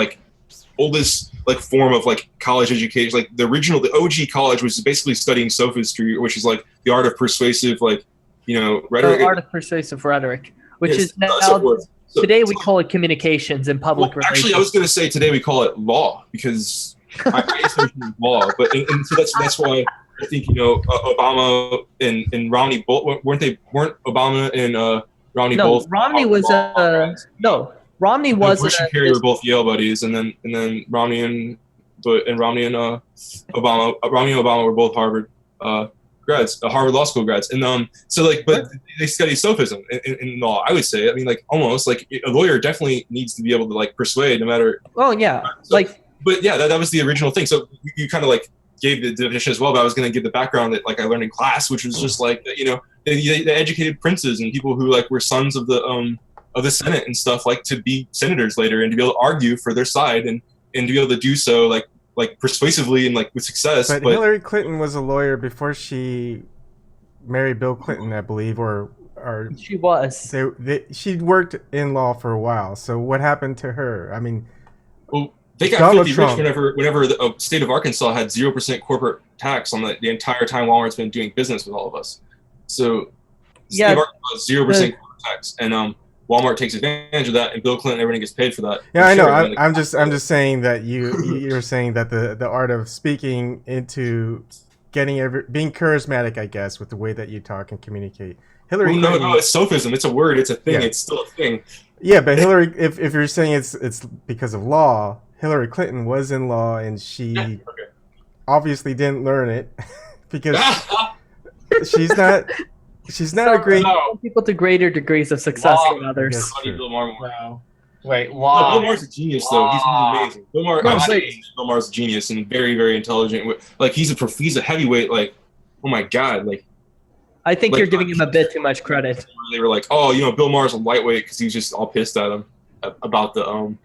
form of like college education. Like the OG college was basically studying sophistry, which is like the art of persuasive rhetoric. The art of persuasive rhetoric, which is now. Today we call it communications and public relations. Actually, I was going to say today we call it law because I associate law. But and so that's why I think Obama and Romney both weren't Obama and Romney both. Romney was Romney was. Bush and Kerry were both Yale buddies, and then Romney and Obama were both Harvard. grads, Harvard Law School grads, and so like, but they study sophism in law. I would say, I mean, like almost like a lawyer definitely needs to be able to like persuade, no matter. Oh yeah, So, like. But yeah, that was the original thing. So you kind of like gave the definition as well, but I was going to give the background that like I learned in class, which was just like, you know, they educated princes and people who like were sons of the Senate and stuff, like to be senators later and to be able to argue for their side and to be able to do so like persuasively and like with success. But Hillary Clinton was a lawyer before she married Bill Clinton, I believe, or she was. She worked in law for a while. So what happened to her? I mean, well, they got filthy rich whenever the state of Arkansas had 0% corporate tax on the entire time Walmart's been doing business with all of us. So the state of Arkansas 0% corporate tax, and Walmart takes advantage of that, and Bill Clinton, everything gets paid for that. Yeah, I know. I'm just saying that you're saying that the art of speaking into getting being charismatic, I guess, with the way that you talk and communicate. Hillary Clinton, no, it's sophism. It's a word. It's a thing. Yeah. It's still a thing. Yeah, but Hillary, if you're saying it's because of law, Hillary Clinton was in law, and she obviously didn't learn it because she's not a great. People to greater degrees of success than others. Wow. Wait, wow. Bill Maher's a genius, though. He's amazing. Bill Maher's a genius and very, very intelligent. Like he's a heavyweight. Like, oh my god, like. I think you're giving him a bit too much credit. They were like, oh, you know, Bill Maher's a lightweight because he was just all pissed at him about the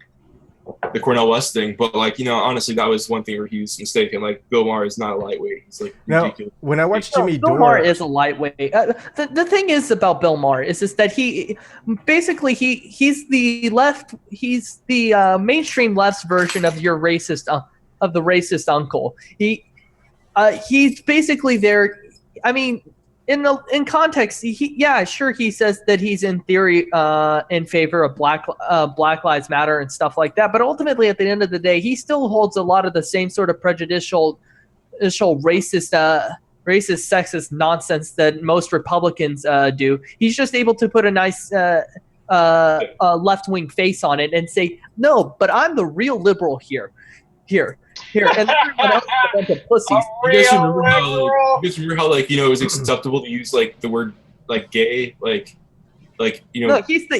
Cornel West thing. But like, you know, honestly, that was one thing where he was mistaken. Like, Bill Maher is not a lightweight. He's like ridiculous. When I watched Jimmy Bill Dore, Maher is a lightweight. The thing is about Bill Maher is that he basically he's the mainstream left's version of your racist of the racist uncle. He's basically there. I mean. In context, he says that he's in theory in favor of Black Lives Matter and stuff like that. But ultimately, at the end of the day, he still holds a lot of the same sort of prejudicial, racist, sexist nonsense that most Republicans do. He's just able to put a nice left-wing face on it and say, "No, but I'm the real liberal here." And everyone else is a bunch of pussies. You guys remember how like, you know, it was acceptable to use like the word like gay, like you know. No, he's the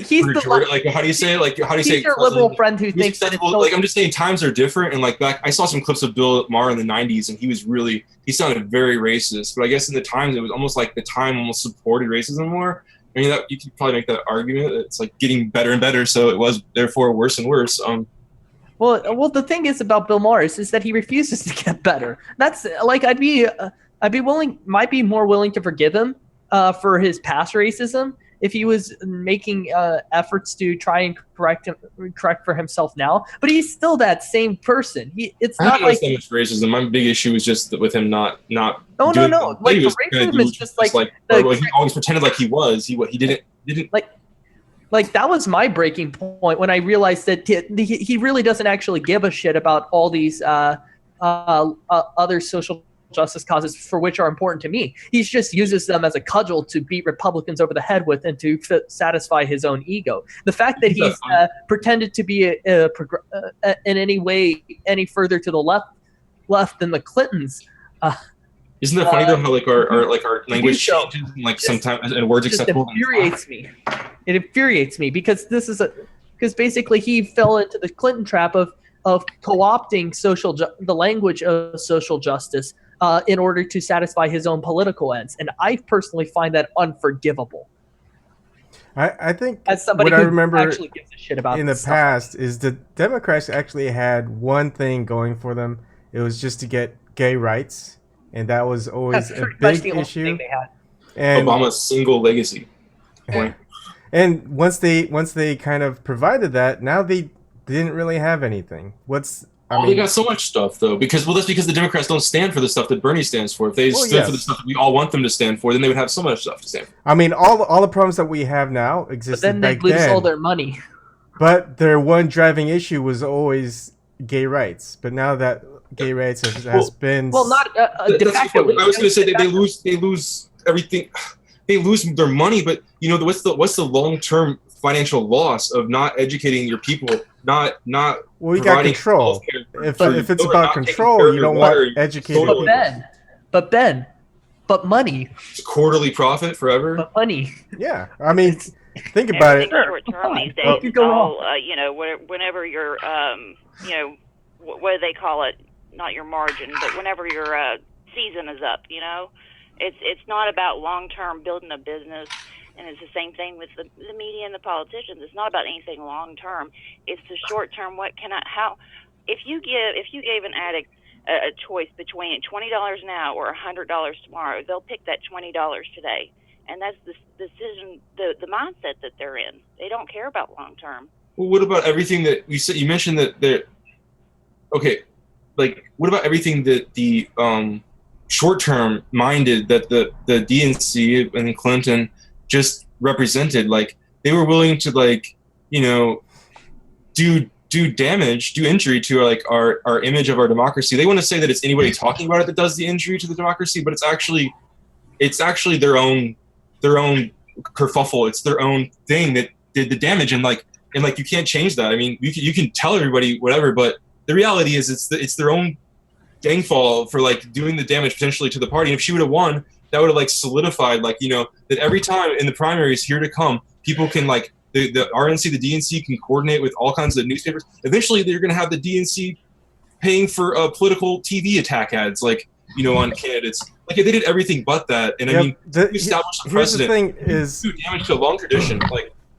like, how do you say it? Like, how do you say? He's your liberal friend who thinks that it's like, I'm just saying times are different, and like back, I saw some clips of Bill Maher in the '90s, and he sounded very racist. But I guess in the times, it was almost like the time almost supported racism more. I mean, you could probably make that argument. It's like getting better and better, so it was therefore worse and worse. Well, the thing is about Bill Maher is that he refuses to get better. That's like might be more willing to forgive him for his past racism if he was making efforts to try and correct for himself now. But he's still that same person. It's not like so much racism. My big issue was just with him not. No. Like the racism is just like he always pretended like he was. He didn't Like that was my breaking point when I realized that he really doesn't actually give a shit about all these other social justice causes for which are important to me. He just uses them as a cudgel to beat Republicans over the head with and to satisfy his own ego. The fact that he's pretended to be in any way any further to the left than the Clintons. Isn't that funny though? How like our language changes and like sometimes and words acceptable. It infuriates me because because basically he fell into the Clinton trap of co-opting the language of social justice in order to satisfy his own political ends, and I personally find that unforgivable. I think as somebody what who I remember actually gives a shit about in the past is the Democrats actually had one thing going for them. It was just to get gay rights. And that was always a big issue. And Obama's single legacy. And once they kind of provided that, now they didn't really have anything. They got so much stuff though, because that's because the Democrats don't stand for the stuff that Bernie stands for. If they stood for the stuff that we all want them to stand for, then they would have so much stuff to stand for. I mean, all the problems that we have now existed back then. But then they lose all their money. But their one driving issue was always gay rights. But now that gay rights has been not de facto. I was going to say that they lose everything. They lose their money, but you know what's the long-term financial loss of not educating your people, not well, you got control. If it's about control, you don't want educated people. But But money. It's a quarterly profit forever. But money. Yeah, I mean, think about it. Short term these days. It's all, whenever your, what do they call it? Not your margin, but whenever your season is up, it's not about long term building a business. And it's the same thing with the media and the politicians. It's not about anything long term. It's the short term. If you gave an addict a choice between $20 now or $100 tomorrow, they'll pick that $20 today. And that's the decision, the mindset that they're in. They don't care about long term. Well, what about everything that you said? You mentioned that okay, like what about everything that the short-term minded that the DNC and Clinton just represented? Like they were willing to do damage, do injury to our image of our democracy. They want to say that it's anybody talking about it that does the injury to the democracy, but it's actually their own kerfuffle. It's their own thing that did the damage, and you can't change that. I mean, you can tell everybody whatever, but the reality is it's their own downfall for doing the damage potentially to the party. And if she would have won, that would have solidified that every time in the primaries here to come, people can the RNC, the DNC can coordinate with all kinds of newspapers. Eventually, they're going to have the DNC paying for political TV attack ads, on candidates. They did everything but that. And I mean, established a precedent. Here's the thing is, do damage to a long tradition.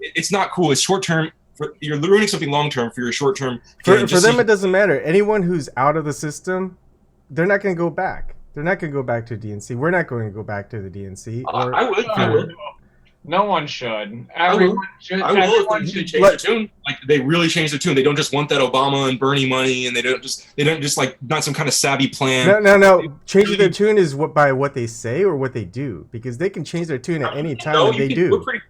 It's not cool. It's short term. You're ruining something long term for your short term. For them, it doesn't matter. Anyone who's out of the system, they're not going to go back. They're not going to go back to DNC. We're not going to go back to the DNC. I would. No one should. Everyone should. I will if they change the tune. They really change the tune. They don't just want that Obama and Bernie money, and they don't just not some kind of savvy plan. No. Changing their tune is by what they say or what they do, because they can change their tune at any time, and they do. We're pretty.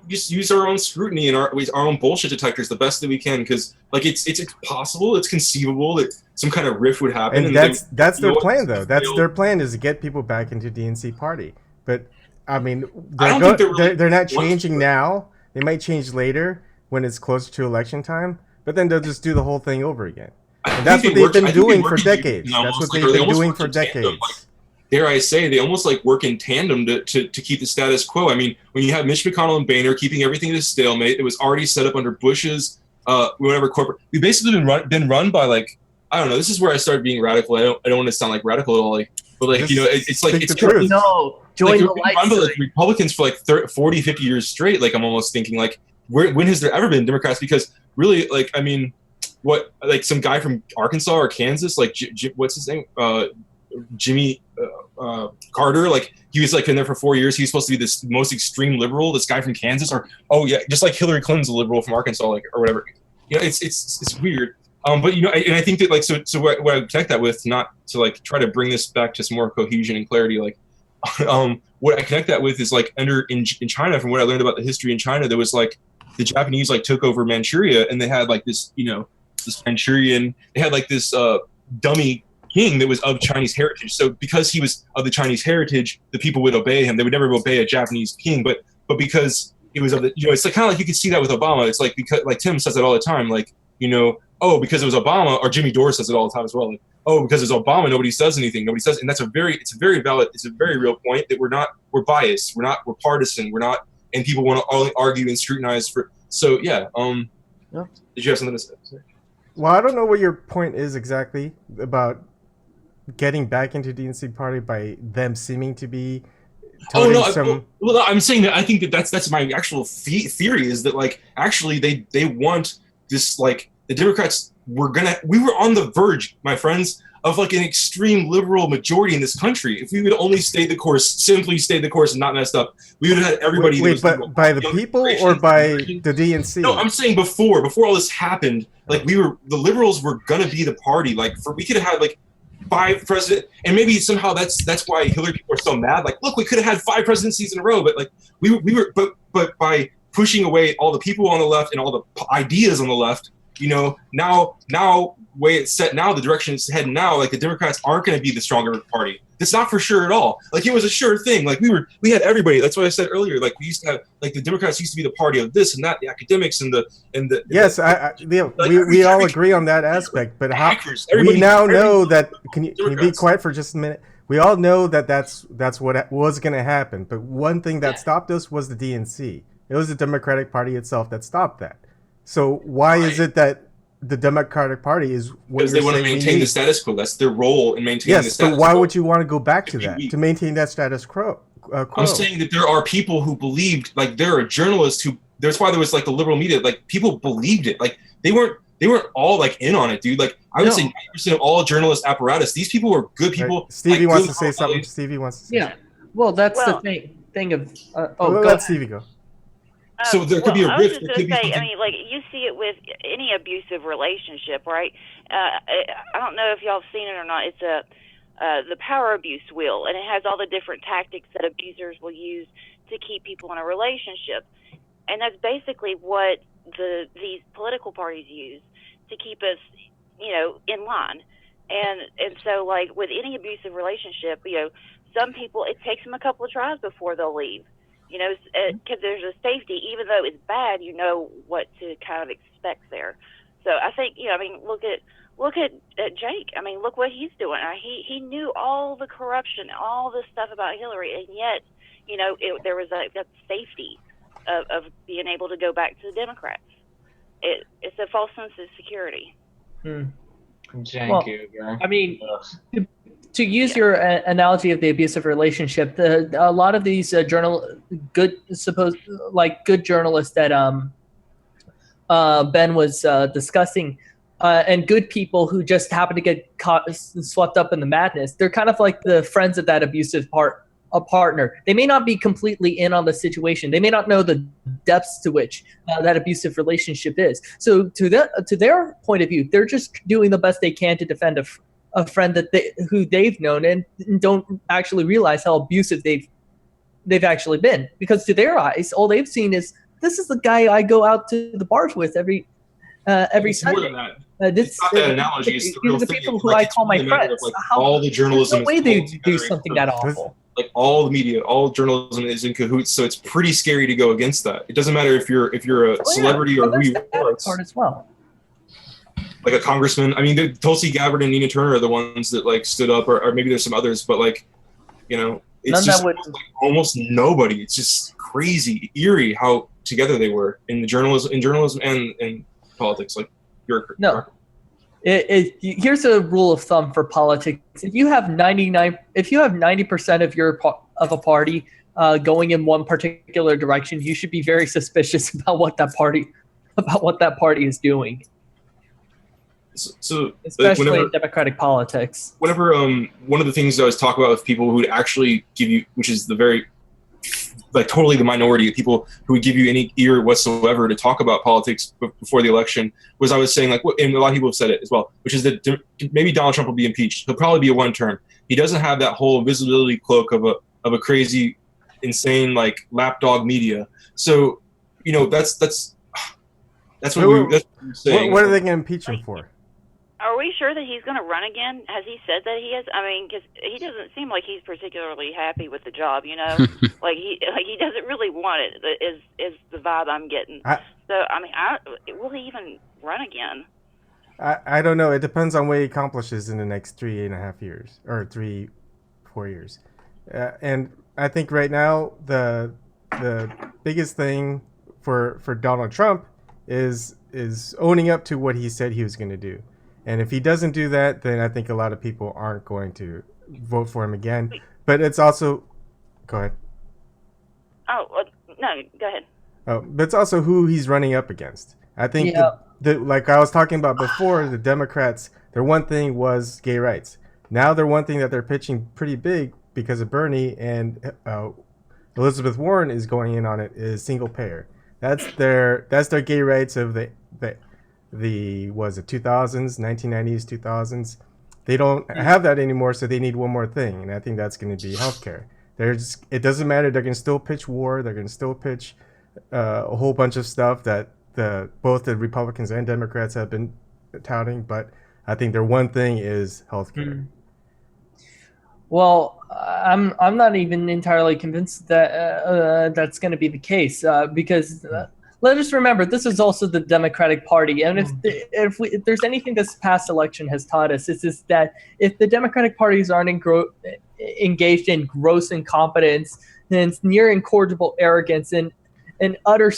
Just use our own scrutiny and our own bullshit detectors the best that we can, because it's possible, it's conceivable that some kind of rift would happen. And that's their plan, though. That's their plan, is to get people back into DNC party. But I mean, they're not changing now. They might change later when it's closer to election time, but then they'll just do the whole thing over again. And that's what they've been doing for decades. That's what they've been doing for decades. Dare I say, they almost work in tandem to keep the status quo. I mean, when you have Mitch McConnell and Boehner keeping everything at a stalemate, it was already set up under Bush's corporate. We've basically been run by I don't know. This is where I started being radical. I don't want to sound like radical at all, but it's truth. No, join the light. Run by Republicans for 40, 50 years straight. I'm almost thinking when has there ever been Democrats? Because really, I mean, what some guy from Arkansas or Kansas, what's his name, Jimmy Carter, he was in there for 4 years. He was supposed to be this most extreme liberal, this guy from Kansas, or just like Hillary Clinton's a liberal from Arkansas, or whatever. It's weird. But and I think that so what I connect that with, not to try to bring this back to some more cohesion and clarity, what I connect that with is in China, from what I learned about the history in China, there was the Japanese took over Manchuria, and they had this this Manchurian, they had this dummy king that was of Chinese heritage. So because he was of the Chinese heritage, the people would obey him. They would never obey a Japanese king, but because it was of the, it's kind of you can see that with Obama. It's because Tim says it all the time, because it was Obama, or Jimmy Dore says it all the time as well. Because it's Obama, nobody says anything. Nobody says, and it's a very valid, it's a very real point that we're biased. We're partisan. We're not, and people want to argue and scrutinize for. So yeah. Did you have something to say? Well, I don't know what your point is exactly about getting back into DNC party by them seeming to be. Well, I'm saying that I think that's my actual theory, is that actually they want this the Democrats we were on the verge, my friends, of an extreme liberal majority in this country. If we would only simply stayed the course and not messed up, we would have had everybody. Wait, but by the people or by the DNC? No, I'm saying before all this happened, the liberals were gonna be the party. We could have had 5 presidents, and maybe somehow that's why Hillary people are so mad. Look, we could have had 5 presidencies in a row, but we were by pushing away all the people on the left and all the ideas on the left. Now way it's set now, the direction it's heading now, the Democrats aren't going to be the stronger party. It's not for sure at all. It was a sure thing. We had everybody. That's what I said earlier. We used to have the Democrats used to be the party of this and that, the academics and the. Yes, we all agree on that aspect. But we now know that. Can you be quiet for just a minute? We all know that that's what was going to happen. But one thing that stopped us was the DNC. It was the Democratic Party itself that stopped that. So why is it that the Democratic Party is what because they want to maintain the status quo? That's their role in maintaining the status quo. Yes, but why would you want to go back to that to maintain that status quo? I'm saying that there are people who believed, like there are journalists who. That's why there was like the liberal media, like people believed it. Like they weren't all like in on it, dude. Like I would say 90% of all journalist apparatus, these people were good people. Right. Stevie like, wants to say something. Stevie wants to say something. Well, that's the thing of. Let Stevie go. So there could be a rift. I was just going to say, I mean, like you see it with any abusive relationship, right? I don't know if y'all have seen it or not. It's the power abuse wheel, and it has all the different tactics that abusers will use to keep people in a relationship. And that's basically what these political parties use to keep us, in line. And so, like, with any abusive relationship, some people, it takes them a couple of tries before they'll leave, because there's a safety. Even though it's bad, you know what to kind of expect there. So I think, look at Jake. I mean, look what he's doing. He knew all the corruption, all the stuff about Hillary, and yet, there was that safety of being able to go back to the Democrats. It's a false sense of security. Thank you. I mean, to use your analogy of the abusive relationship, a lot of these good journalists that Ben was discussing, and good people who just happen to get swept up in the madness, they're kind of like the friends of that abusive partner. They may not be completely in on the situation. They may not know the depths to which that abusive relationship is. So to their point of view, they're just doing the best they can to defend a friend who they've known, and don't actually realize how abusive they've actually been. Because to their eyes, all they've seen is, this is the guy I go out to the bars with every Sunday. More than that. It's not that analogy. It's the real thing. People who I call my friends. All the journalism. No way they do something that awful. Like all the media, all journalism is in cahoots, so it's pretty scary to go against that. It doesn't matter if you're a celebrity or who you are. Part as well. Like a congressman. I mean, Tulsi Gabbard and Nina Turner are the ones that like stood up, or maybe there's some others, but like, it's just like almost nobody. It's just crazy, eerie how together they were in journalism and in politics. Like no. Here's a rule of thumb for politics: if you have 90% of a party going in one particular direction, you should be very suspicious about what that party is doing. So especially in democratic politics. Whenever one of the things I always talk about with people who would actually give you, which is the very totally the minority of people who would give you any ear whatsoever to talk about politics before the election, was I was saying, like, and a lot of people have said it as well, which is that maybe Donald Trump will be impeached. He'll probably be a one-term. He doesn't have that whole visibility cloak of a crazy, insane, like, lapdog media. So, that's what we're saying. What are they going to impeach him for? Are we sure that he's going to run again? Has he said that he is? I mean, because he doesn't seem like he's particularly happy with the job, like he doesn't really want it. Is the vibe I'm getting? Will he even run again? I don't know. It depends on what he accomplishes in the next 3.5 years or 4 years, and I think right now the biggest thing for Donald Trump is owning up to what he said he was going to do. And if he doesn't do that, then I think a lot of people aren't going to vote for him again. But it's also... Go ahead. Oh, no, go ahead. Oh, but it's also who he's running up against. I think, like I was talking about before, the Democrats, their one thing was gay rights. Now their one thing that they're pitching pretty big because of Bernie and Elizabeth Warren is going in on it is single payer. That's their gay rights of the 2000s, 1990s, 2000s. They don't have that anymore, so they need one more thing, and I think that's going to be healthcare. It doesn't matter. They're going to still pitch war. They're going to still pitch a whole bunch of stuff that both the Republicans and Democrats have been touting, but I think their one thing is healthcare. Well, I'm not even entirely convinced that that's going to be the case because let us remember this is also the Democratic Party, and if there's anything this past election has taught us, is that if the Democratic parties aren't engaged in gross incompetence, then it's near incorrigible arrogance and utter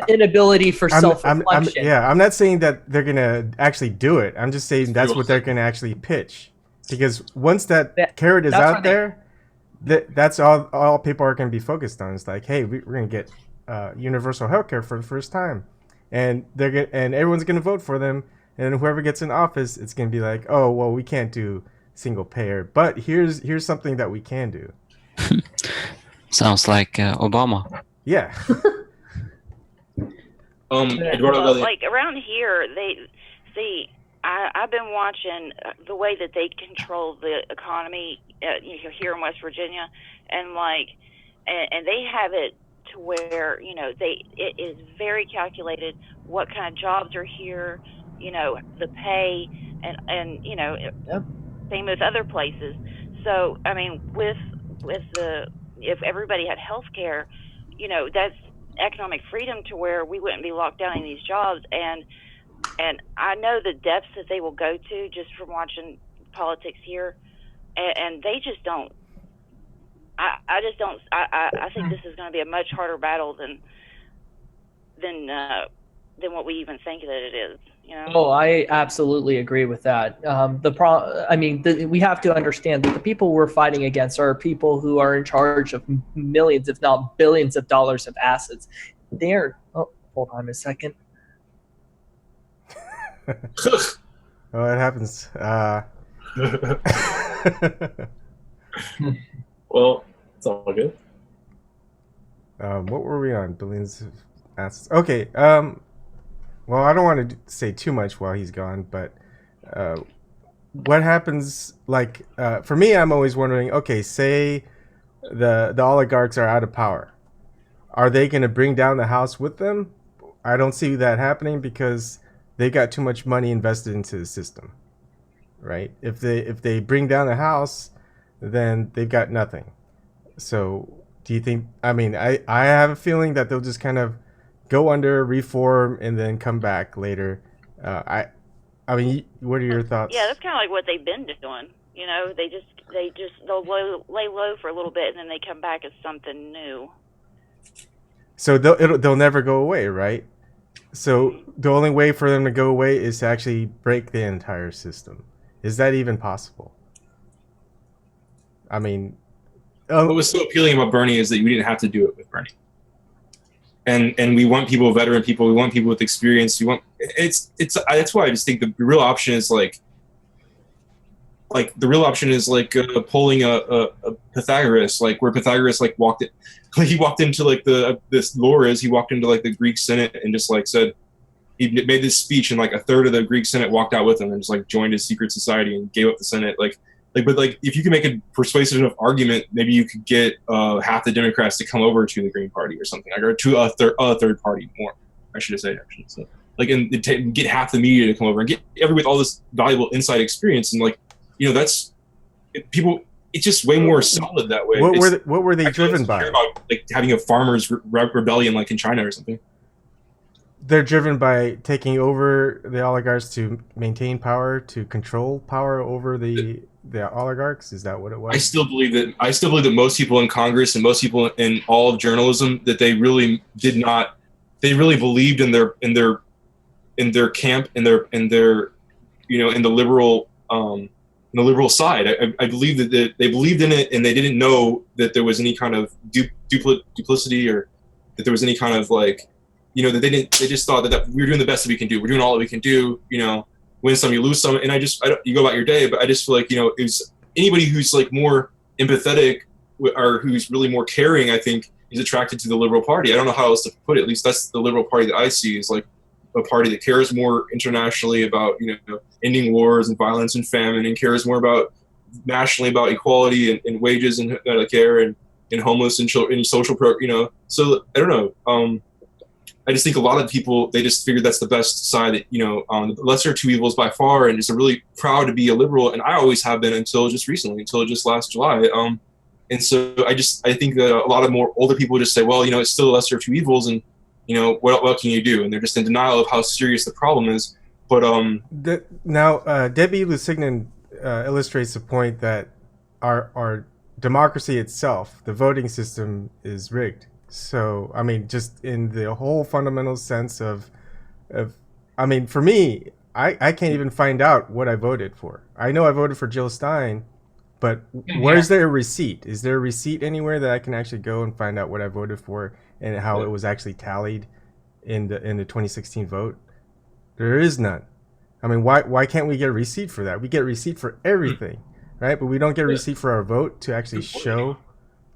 inability for self-reflection. I'm not saying that they're gonna actually do it. I'm just saying that's what they're gonna actually pitch, because once that carrot is out there, that's all people are gonna be focused on. It's like, hey, we're gonna get universal healthcare for the first time, and everyone's gonna vote for them, and whoever gets in office, it's gonna be like, oh well, we can't do single payer, but here's something that we can do. Sounds like Obama. Yeah. Like around here, I've been watching the way that they control the economy here in West Virginia, and and they have it to where it is very calculated what kind of jobs are here, the pay, and same with other places. So I mean, with if everybody had health care, that's economic freedom to where we wouldn't be locked down in these jobs, and I know the depths that they will go to just from watching politics here, and they just don't. I just don't. I think this is going to be a much harder battle than what we even think that it is. Oh, I absolutely agree with that. We have to understand that the people we're fighting against are people who are in charge of millions, if not billions, of dollars of assets. Hold on a second. Oh, it happens. Well, it's all good. What were we on? Billions of assets. Okay. Well, I don't want to say too much while he's gone, but what happens? For me, I'm always wondering. Okay, say the oligarchs are out of power. Are they going to bring down the house with them? I don't see that happening because they got too much money invested into the system, right? If they bring down the house, then they've got nothing. So, do you think? I mean, I have a feeling that they'll just kind of go under, reform, and then come back later. I mean, what are your thoughts? Yeah, that's kind of like what they've been doing. They'll lay low for a little bit, and then they come back as something new. So they'll never go away, right? So the only way for them to go away is to actually break the entire system. Is that even possible? I mean, what was so appealing about Bernie is that we didn't have to do it with Bernie. And we want veteran people. We want people with experience. That's why I just think the real option is pulling a Pythagoras, where Pythagoras walked it. He walked into this lore is he walked into the Greek Senate and just said he made this speech, and a third of the Greek Senate walked out with him and just joined his secret society and gave up the Senate. But if you can make a persuasive enough argument, maybe you could get half the Democrats to come over to the Green Party or something, or to a third party more. I should have said actually. So and get half the media to come over and get everybody with all this valuable inside experience, and that's people. It's just way more solid that way. What were they driven by? About having a farmers' rebellion in China or something. They're driven by taking over the oligarchs to maintain power, to control power over the oligarchs. Is that what it was? I still believe that most people in Congress and most people in all of journalism, that they really did not. They really believed in their camp, in their in the liberal. In the liberal side, I believe that they believed in it, and they didn't know that there was any kind of duplicity, or that there was any kind of that they didn't. They just thought that we were doing the best that we can do. We're doing all that we can do. Win some, you lose some, and you go about your day. But I just feel it was anybody who's more empathetic or who's really more caring. I think is attracted to the Liberal Party. I don't know how else to put it. At least that's the Liberal Party that I see is a party that cares more internationally about ending wars and violence and famine, and cares more about nationally about equality and wages and care and homeless and social So I don't know. I just think a lot of people, they just figured that's the best side. That the lesser of two evils by far, and just are really proud to be a liberal. And I always have been until just recently, until just last July. And so I think that a lot of more older people just say, well, it's still the lesser of two evils, and what can you do? And they're just in denial of how serious the problem is. But Debbie Lusignan illustrates the point that our democracy itself, the voting system, is rigged. So, I mean, just in the whole fundamental sense of I mean, for me, I can't even find out what I voted for. I know I voted for Jill Stein, but where's there a receipt? Is there a receipt anywhere that I can actually go and find out what I voted for and how it was actually tallied in the 2016 vote? There is none. I mean, why can't we get a receipt for that? We get a receipt for everything, right? But we don't get a receipt for our vote to actually show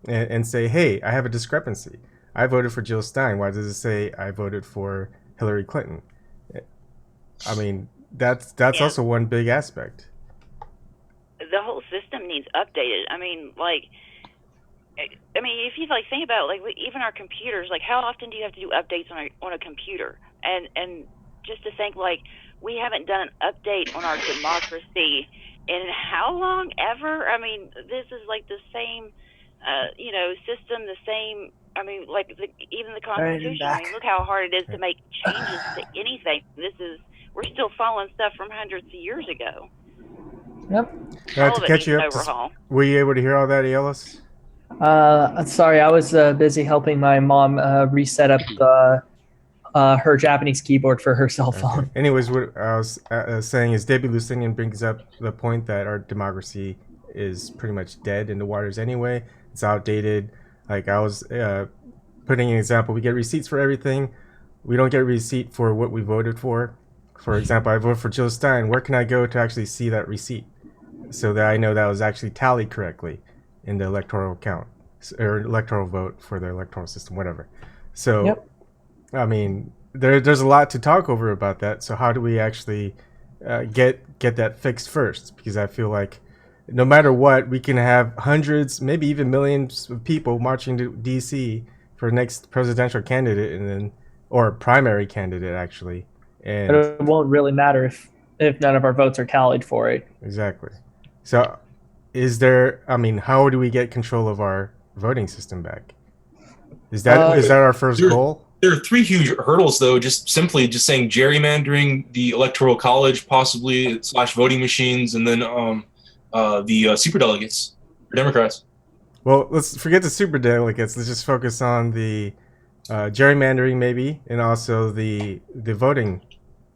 and say, hey, I have a discrepancy. I voted for Jill Stein. Why does it say I voted for Hillary Clinton? I mean, that's also one big aspect. The whole system needs updated. I mean, if you think about even our computers, how often do you have to do updates on a computer? And just to think we haven't done an update on our democracy in how long ever? I mean, this is the same, system, the same. I mean, even the Constitution. I mean, look how hard it is to make changes to anything. We're still following stuff from hundreds of years ago. Yep. To catch you up, were you able to hear all that, Ellis? Sorry, I was busy helping my mom reset up her Japanese keyboard for her cell phone. Okay. Anyways, what I was saying is Debbie Lusignan brings up the point that our democracy is pretty much dead in the waters anyway. It's outdated. Like I was putting an example, we get receipts for everything. We don't get a receipt for what we voted for. For example, I voted for Jill Stein. Where can I go to actually see that receipt so that I know that was actually tallied correctly in the electoral count or electoral vote for the electoral system, whatever. So, yep. I mean, there's a lot to talk over about that. So how do we actually get that fixed first? Because I feel like no matter what, we can have hundreds, maybe even millions of people marching to DC for the next presidential candidate or primary candidate, actually. And but it won't really matter if none of our votes are tallied for it. Exactly. So how do we get control of our voting system back? Is that our first goal? There are three huge hurdles, though. Just saying gerrymandering the electoral college, possibly / voting machines, and then the superdelegates for Democrats. Well, let's forget the superdelegates. Let's just focus on the gerrymandering, maybe, and also the voting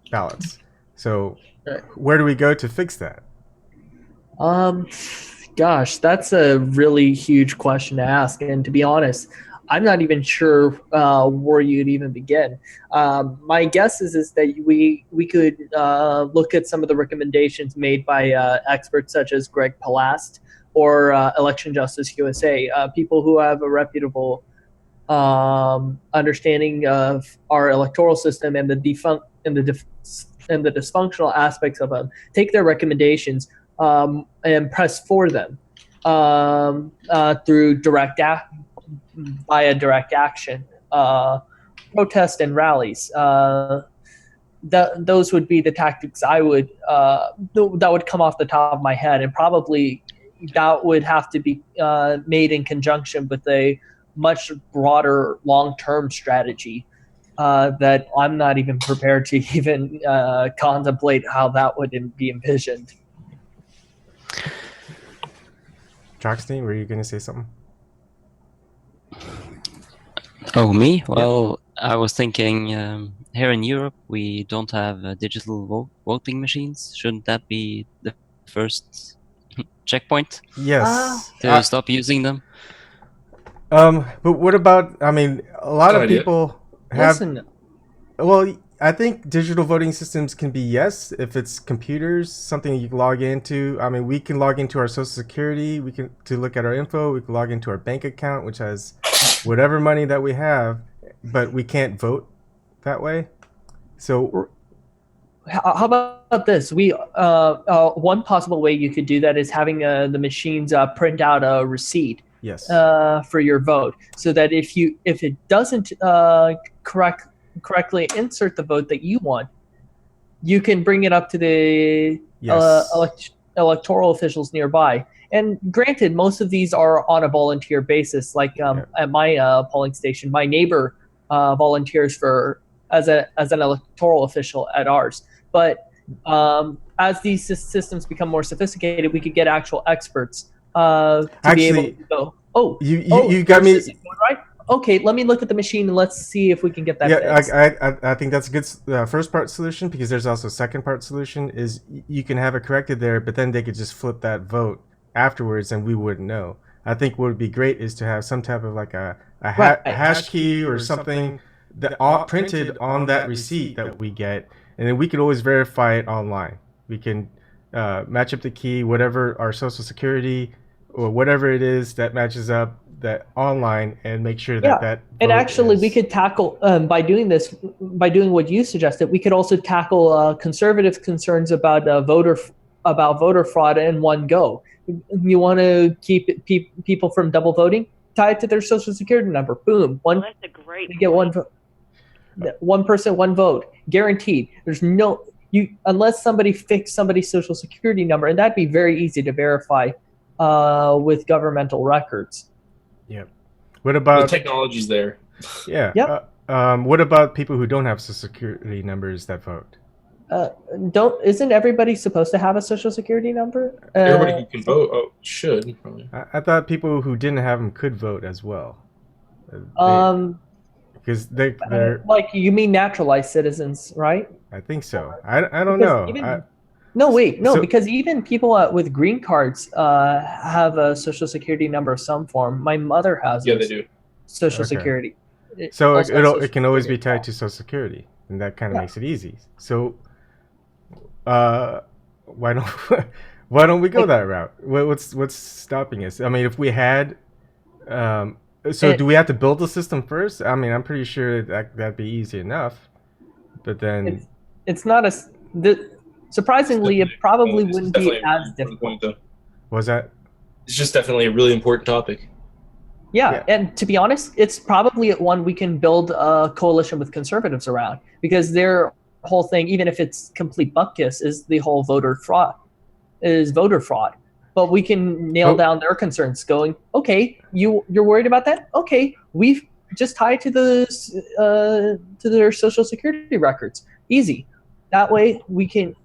ballots. So, where do we go to fix that? Gosh, that's a really huge question to ask. And to be honest, I'm not even sure where you'd even begin. My guess is that we could look at some of the recommendations made by experts such as Greg Palast or Election Justice USA, people who have a reputable understanding of our electoral system and the dysfunctional aspects of them. Take their recommendations and press for them through via direct action, protest and rallies. Those would be the tactics I would that would come off the top of my head, and probably that would have to be made in conjunction with a much broader long-term strategy that I'm not even prepared to even contemplate how that would be envisioned. Jockstein, were you going to say something? Oh, me? Well, I was thinking here in Europe, we don't have digital voting machines. Shouldn't that be the first checkpoint? Yes. To stop using them? But what about, a lot of people have... Listen. Well, I think digital voting systems can be yes, if it's computers, something you can log into. We can log into our Social Security, to look at our info, we can log into our bank account, which has whatever money that we have, but we can't vote that way. So how about this? One possible way you could do that is having the machines print out a receipt. Yes. For your vote, so that if it doesn't correctly insert the vote that you want, you can bring it up to the electoral officials nearby. And granted, most of these are on a volunteer basis. Like at my polling station, my neighbor volunteers for as an electoral official at ours. But as these systems become more sophisticated, we could get actual experts to be able to go. You got me right. Okay, let me look at the machine and let's see if we can get that fixed. I think that's a good first part solution, because there's also a second part solution is you can have it corrected there, but then they could just flip that vote afterwards and we wouldn't know. I think what would be great is to have some type of like a hash key or something that printed on that receipt that we get, and then we could always verify it online. We can match up the key, whatever our social security or whatever it is that matches up that online, and make sure that and actually we could tackle by doing what you suggested, we could also tackle conservative concerns about voter fraud in one go. You want to keep people from double voting, tie it to their social security number, boom, that's a great get one vote. One person, one vote, guaranteed. There's no unless somebody fixed somebody's social security number, and that'd be very easy to verify with governmental records. Yeah. What about the technology's there? Yeah. Yep. What about people who don't have social security numbers that vote? Isn't everybody supposed to have a social security number? Everybody who can vote should. I thought people who didn't have them could vote as well. Because they're like, you mean naturalized citizens, right? I think so. I don't know. Because even people with green cards have a social security number of some form. My mother has. Yeah, they do. Social security. So it can always be tied to social security, and that kind of makes it easy. So, why don't we go that route? What's stopping us? I mean, if we had, do we have to build the system first? I mean, I'm pretty sure that'd be easy enough, but then it's not surprisingly, it probably wouldn't be as difficult. Was that? It's just definitely a really important topic. Yeah, and to be honest, it's probably one we can build a coalition with conservatives around, because their whole thing, even if it's complete butt-kiss, is the whole voter fraud. But we can nail down their concerns, going, okay, you're worried about that? Okay, we've just tied to their social security records. Easy. That way we can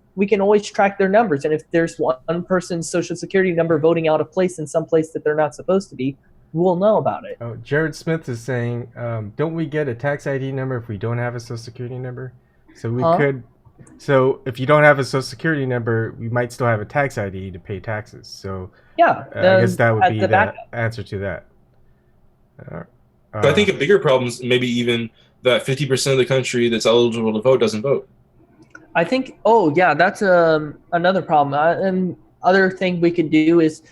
always track their numbers, and if there's one person's social security number voting out of place in some place that they're not supposed to be, we'll know about it. Oh, Jared Smith is saying, don't we get a tax ID number if we don't have a social security number? So we could. So if you don't have a social security number, we might still have a tax ID to pay taxes. So I guess that would be the answer to that. But I think a bigger problem is maybe even that 50% of the country that's eligible to vote doesn't vote. I think. That's another problem. And other thing we could do is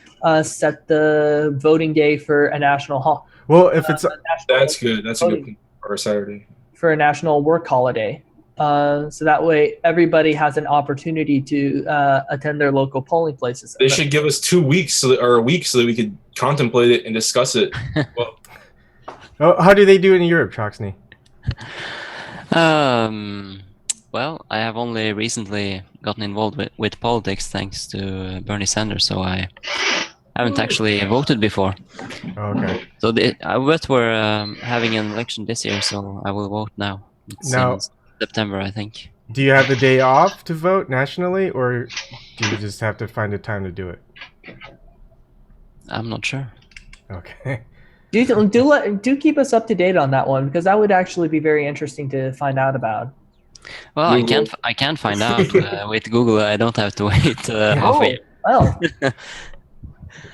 set the voting day for a national holiday. Well, if it's that's good. That's a good thing for Saturday. For a national work holiday. So that way everybody has an opportunity to attend their local polling places. They should give us 2 weeks or a week so that we could contemplate it and discuss it. Well, how do they do it in Europe, Troxney? Well, I have only recently gotten involved with politics thanks to Bernie Sanders, so I haven't actually voted before. Okay. So we're having an election this year, so I will vote now. It's in September, I think. Do you have the day off to vote nationally, or do you just have to find a time to do it? I'm not sure. Okay. Do keep us up to date on that one, because that would actually be very interesting to find out about. Well, I can't find out with Google. I don't have to wait half a year. Well,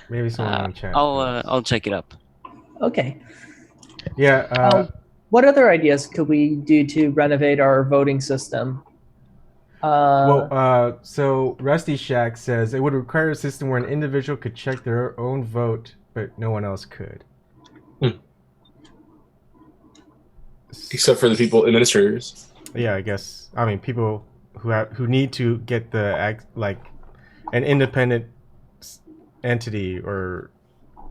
maybe someone in chat. I'll check it up. Okay. Yeah. What other ideas could we do to renovate our voting system? So Rusty Shack says it would require a system where an individual could check their own vote, but no one else could. Except for the people, administrators. Yeah, I guess. I mean, people who need to get an independent entity or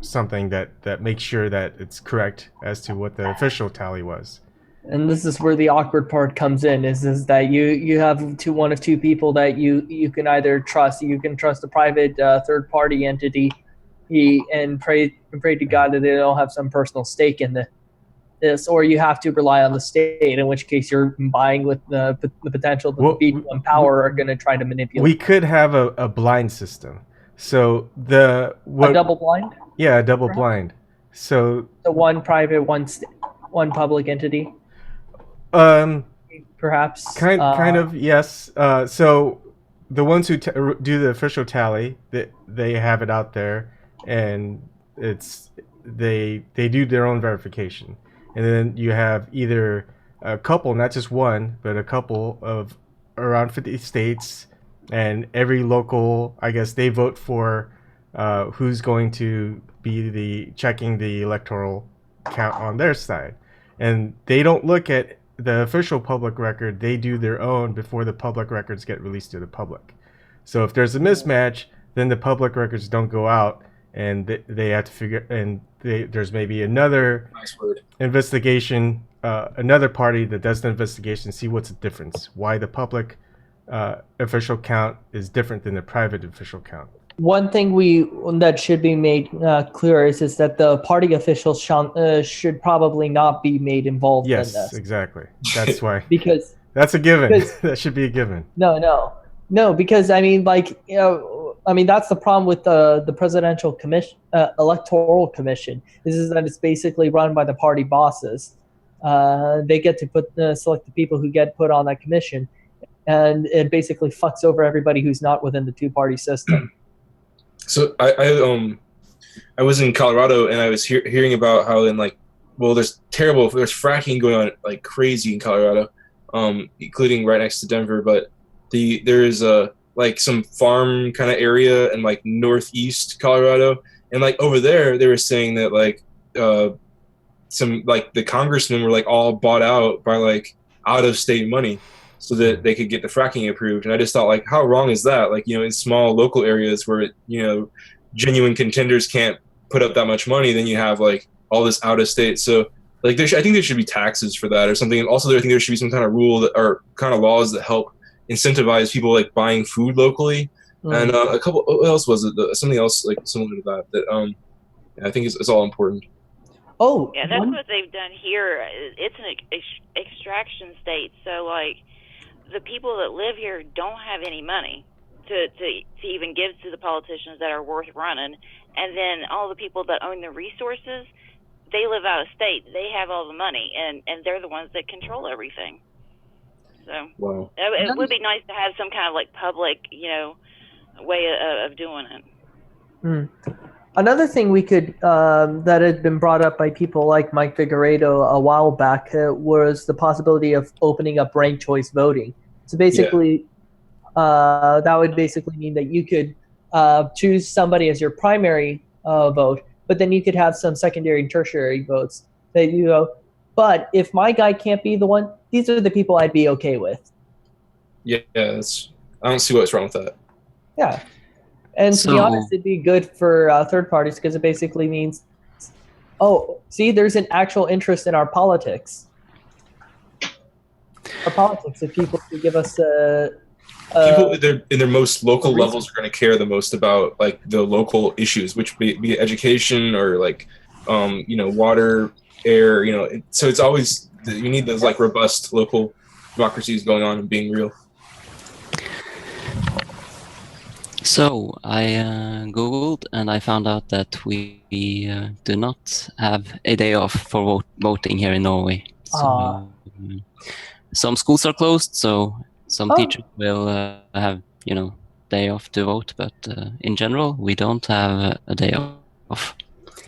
something that makes sure that it's correct as to what the official tally was. And this is where the awkward part comes in, is that you have one of two people that you can either trust. You can trust a private third party entity and pray to God that they don't have some personal stake in this, or you have to rely on the state, in which case you're buying with the potential that the people in power are going to try to manipulate. We could have a blind system. So a double blind? Yeah, a double blind. So one private, one public entity? Perhaps? Kind of, yes. So the ones who do the official tally, they have it out there, and they do their own verification. And then you have either a couple, not just one, but a couple of around 50 states, and every local, I guess, they vote for who's going to be checking the electoral count on their side. And they don't look at the official public record, they do their own before the public records get released to the public. So if there's a mismatch, then the public records don't go out, and they have to figure, and there's maybe another investigation, another party that does the investigation, see what's the difference, why the public official count is different than the private official count. One thing that should be made clear is that the party officials should probably not be made involved in this. Yes, exactly. That's why. Because that's a given. That should be a given. No, because I mean, that's the problem with the presidential commission, electoral commission, is that it's basically run by the party bosses. They get to select the people who get put on that commission, and it basically fucks over everybody who's not within the two-party system. So I was in Colorado, and I was hearing about how there's fracking going on like crazy in Colorado, including right next to Denver. But there's some farm kind of area in like northeast Colorado, and like over there they were saying that some the congressmen were like all bought out by like out of state money, so that they could get the fracking approved. And I just thought, like, how wrong is that? Like, in small local areas where, genuine contenders can't put up that much money, then you have like all this out of state. So like, I think there should be taxes for that or something. And also I think there should be some kind of rule or kind of laws that help incentivize people like buying food locally. And a couple, what else was it? Something else like similar to that I think is all important. Oh, yeah, that's what they've done here. It's an extraction state, so like the people that live here don't have any money to even give to the politicians that are worth running, and then all the people that own the resources, they live out of state. They have all the money, and they're the ones that control everything. So wow. It would be nice to have some kind of like public, way of doing it. Another thing we could that had been brought up by people like Mike Figueredo a while back was the possibility of opening up ranked choice voting. So basically, that would basically mean that you could choose somebody as your primary vote, but then you could have some secondary and tertiary votes that you go. But if my guy can't be the one, these are the people I'd be okay with. Yeah, I don't see what's wrong with that. Yeah. And to be honest, it'd be good for third parties because it basically means, there's an actual interest in our politics. If people could give us people in their most local levels are going to care the most about like the local issues, which be education or like, water, air, so it's always, you need those like robust local democracies going on and being real. So I Googled and I found out that we do not have a day off for voting here in Norway. So some schools are closed, so some teachers will have, day off to vote. But in general, we don't have a day off.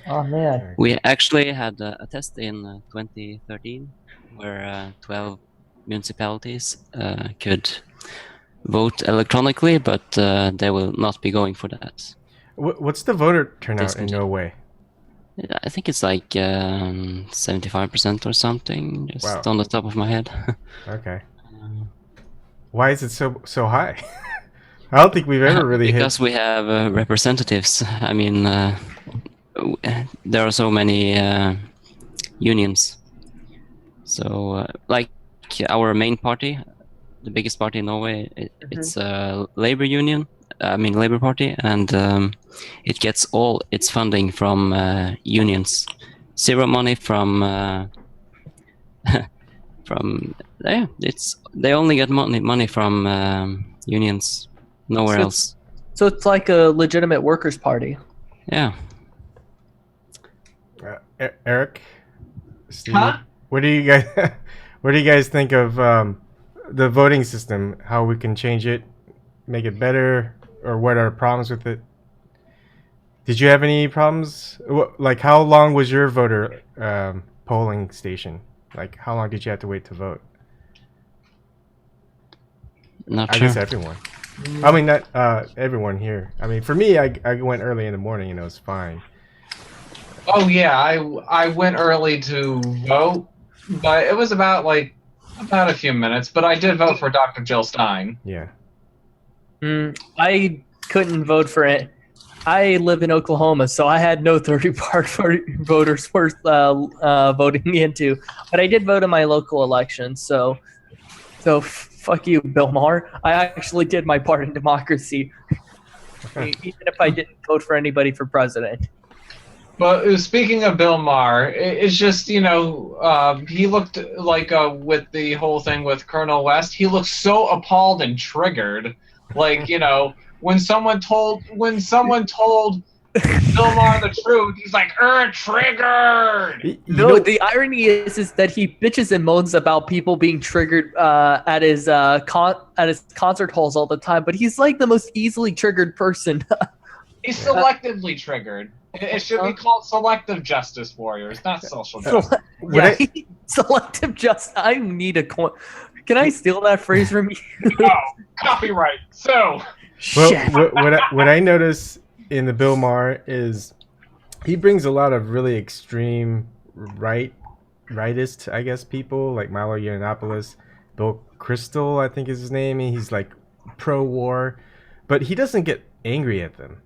Oh, man. We actually had a test in 2013 where 12 municipalities could vote electronically, but they will not be going for that. What's the voter turnout in Norway? I think it's like 75% or something, just on the top of my head. Okay. Why is it so high? I don't think we've ever really because we have representatives. I mean, there are so many unions. So, like our main party, the biggest party in Norway, it's a labor union. Labor Party, and it gets all its funding from unions. Zero money from from they only get money from unions, nowhere else. So it's like a legitimate workers' party. Yeah. Erik, Steve, Huh? what do you guys think of the voting system? How we can change it, make it better, or what are problems with it? Did you have any problems? Like, how long was your voter polling station? Like, how long did you have to wait to vote? Not I sure. guess everyone. I mean, not everyone here. I mean, for me, I went early in the morning and it was fine. Oh yeah, I went early to vote, but it was about a few minutes. But I did vote for Dr. Jill Stein. Yeah. I couldn't vote for it. I live in Oklahoma, so I had no third-party voters worth voting into. But I did vote in my local election, so fuck you, Bill Maher. I actually did my part in democracy, even if I didn't vote for anybody for president. But speaking of Bill Maher, it's just, he looked like with the whole thing with Colonel West, he looked so appalled and triggered. Like, when someone told Bill Maher the truth, he's like, triggered. The irony is that he bitches and moans about people being triggered at his concert halls all the time, but he's like the most easily triggered person. He's selectively triggered. It should be called selective justice warriors, not social justice. Selective justice. I need a coin. Can I steal that phrase from you? No, copyright. So. Well, what I notice in the Bill Maher is he brings a lot of really extreme rightist, I guess, people like Milo Yiannopoulos, Bill Kristol, I think is his name, and he's like pro-war, but he doesn't get angry at them.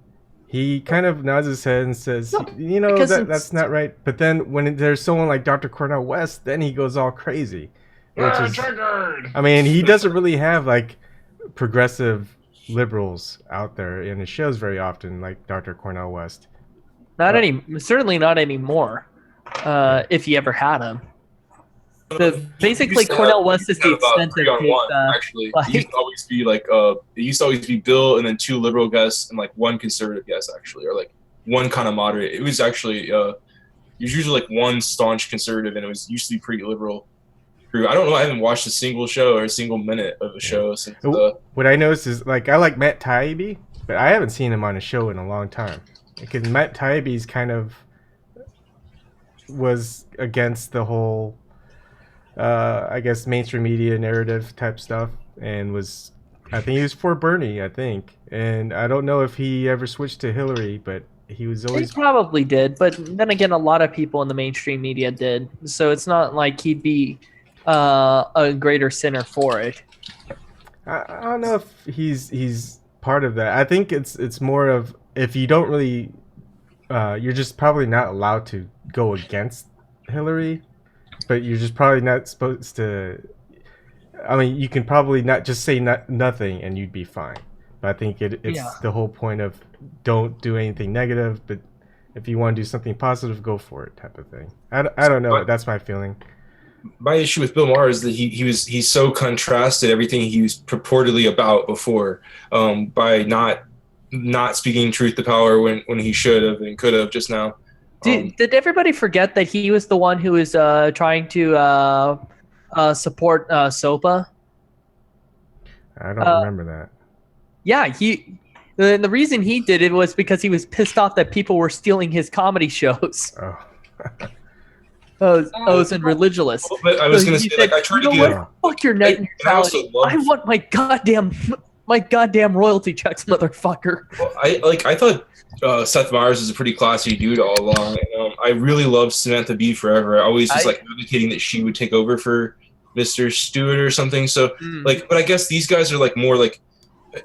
He kind of nods his head and says, that's not right. But then when there's someone like Dr. Cornel West, then he goes all crazy. Which is, triggered. I mean, he doesn't really have like progressive liberals out there in his shows very often, like Dr. Cornel West. Certainly not anymore. If he ever had them. Basically, Cornel West is the extent of his. Actually, it used to always be like it used to always be Bill and then 2 liberal guests and like 1 conservative guest actually, or like 1 kind of moderate. It was actually it was usually like 1 staunch conservative, and it was used to be pretty liberal. I don't know. I haven't watched a single show or a single minute of a show since. What I noticed is like I like Matt Taibbi, but I haven't seen him on a show in a long time. Because Matt Taibbi's kind of was against the whole, I guess, mainstream media narrative type stuff, and I think he was for Bernie, and I don't know if he ever switched to Hillary, but he was always. He probably did, but then again, a lot of people in the mainstream media did, so it's not like he'd be a greater sinner for it. I don't know if he's part of that. I think it's more of if you don't really, you're just probably not allowed to go against Hillary, but you're just probably not supposed to. I mean, you can probably not just say nothing and you'd be fine. But I think it's the whole point of don't do anything negative, but if you want to do something positive, go for it, type of thing. I don't know. That's my feeling. My issue with Bill Maher is that he's so contrasted everything he was purportedly about before by not speaking truth to power when he should have and could have just now. Did everybody forget that he was the one who was trying to support SOPA? I don't remember that. Yeah, the reason he did it was because he was pissed off that people were stealing his comedy shows. Oh. And religious. But I was going to say, like, I tried to get. Fuck your net neutrality. I want my goddamn royalty checks, motherfucker. Well, I thought Seth Meyers is a pretty classy dude all along. I really loved Samantha Bee forever. I always was advocating that she would take over for Mr. Stewart or something. So but I guess these guys are like more like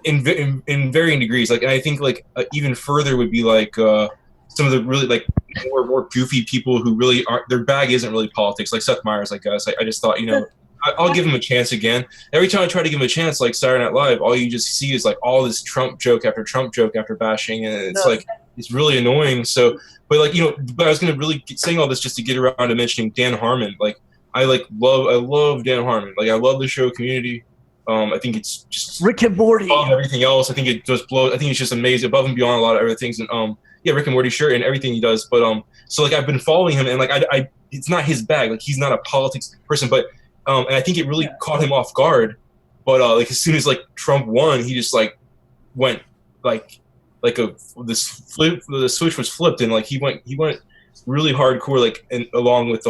in varying degrees. Like, and I think like even further would be like some of the really like more goofy people who really aren't, their bag isn't really politics, like Seth Meyers, I guess. I just thought, I'll give him a chance again. Every time I try to give him a chance, like Saturday Night Live, all you just see is like all this Trump joke after Trump joke after bashing, and it's like it's really annoying. So, but like but I was gonna really saying all this just to get around to mentioning Dan Harmon. Like I love Dan Harmon. Like I love the show Community. I think it's just Rick and Morty. above everything else. I think it just blows. I think it's just amazing, above and beyond a lot of other things. And yeah, Rick and Morty, sure, and everything he does. But so like I've been following him, and like I it's not his bag. Like he's not a politics person, but and I think it really caught him off guard. But like as soon as like Trump won, he just like went the switch was flipped, and like he went really hardcore, like, and along with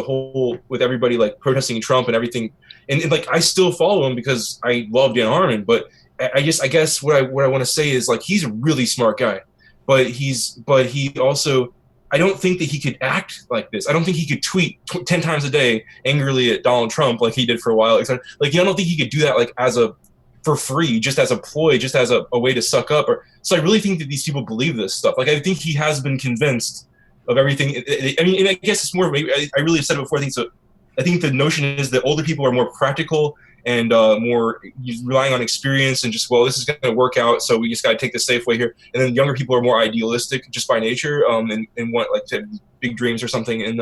with everybody like protesting Trump and everything. And like I still follow him because I love Dan Harmon, but I guess what I want to say is like he's a really smart guy, but he also, I don't think that he could act like this. I don't think he could tweet 10 times a day angrily at Donald Trump like he did for a while. Like I don't think he could do that like for free, just as a ploy, just as a way to suck up. So I really think that these people believe this stuff. Like I think he has been convinced of everything. I mean, and I guess it's more. Maybe I really have said it before. I think the notion is that older people are more practical and more relying on experience and just, well, this is going to work out, so we just got to take the safe way here. And then younger people are more idealistic just by nature, and want like to have big dreams or something. And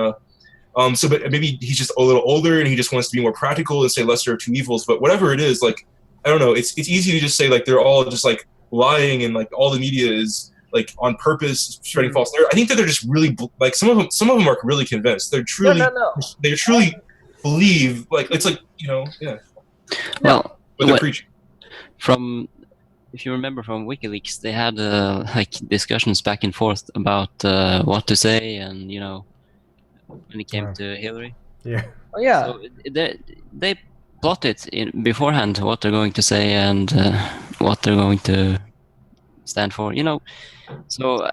so, but maybe he's just a little older and he just wants to be more practical and say lesser of two evils. But whatever it is, like I don't know, it's easy to just say like they're all just like lying and like all the media is like on purpose spreading false narrative. I think that they're just really like some of them are really convinced. They're truly they truly believe, like it's like, you know, yeah. Well, what they're preaching. From, if you remember from WikiLeaks, they had like discussions back and forth about what to say, and you know, when it came to Hillary. Yeah. Oh yeah. So they plotted in beforehand what they're going to say and what they're going to stand for. You know, so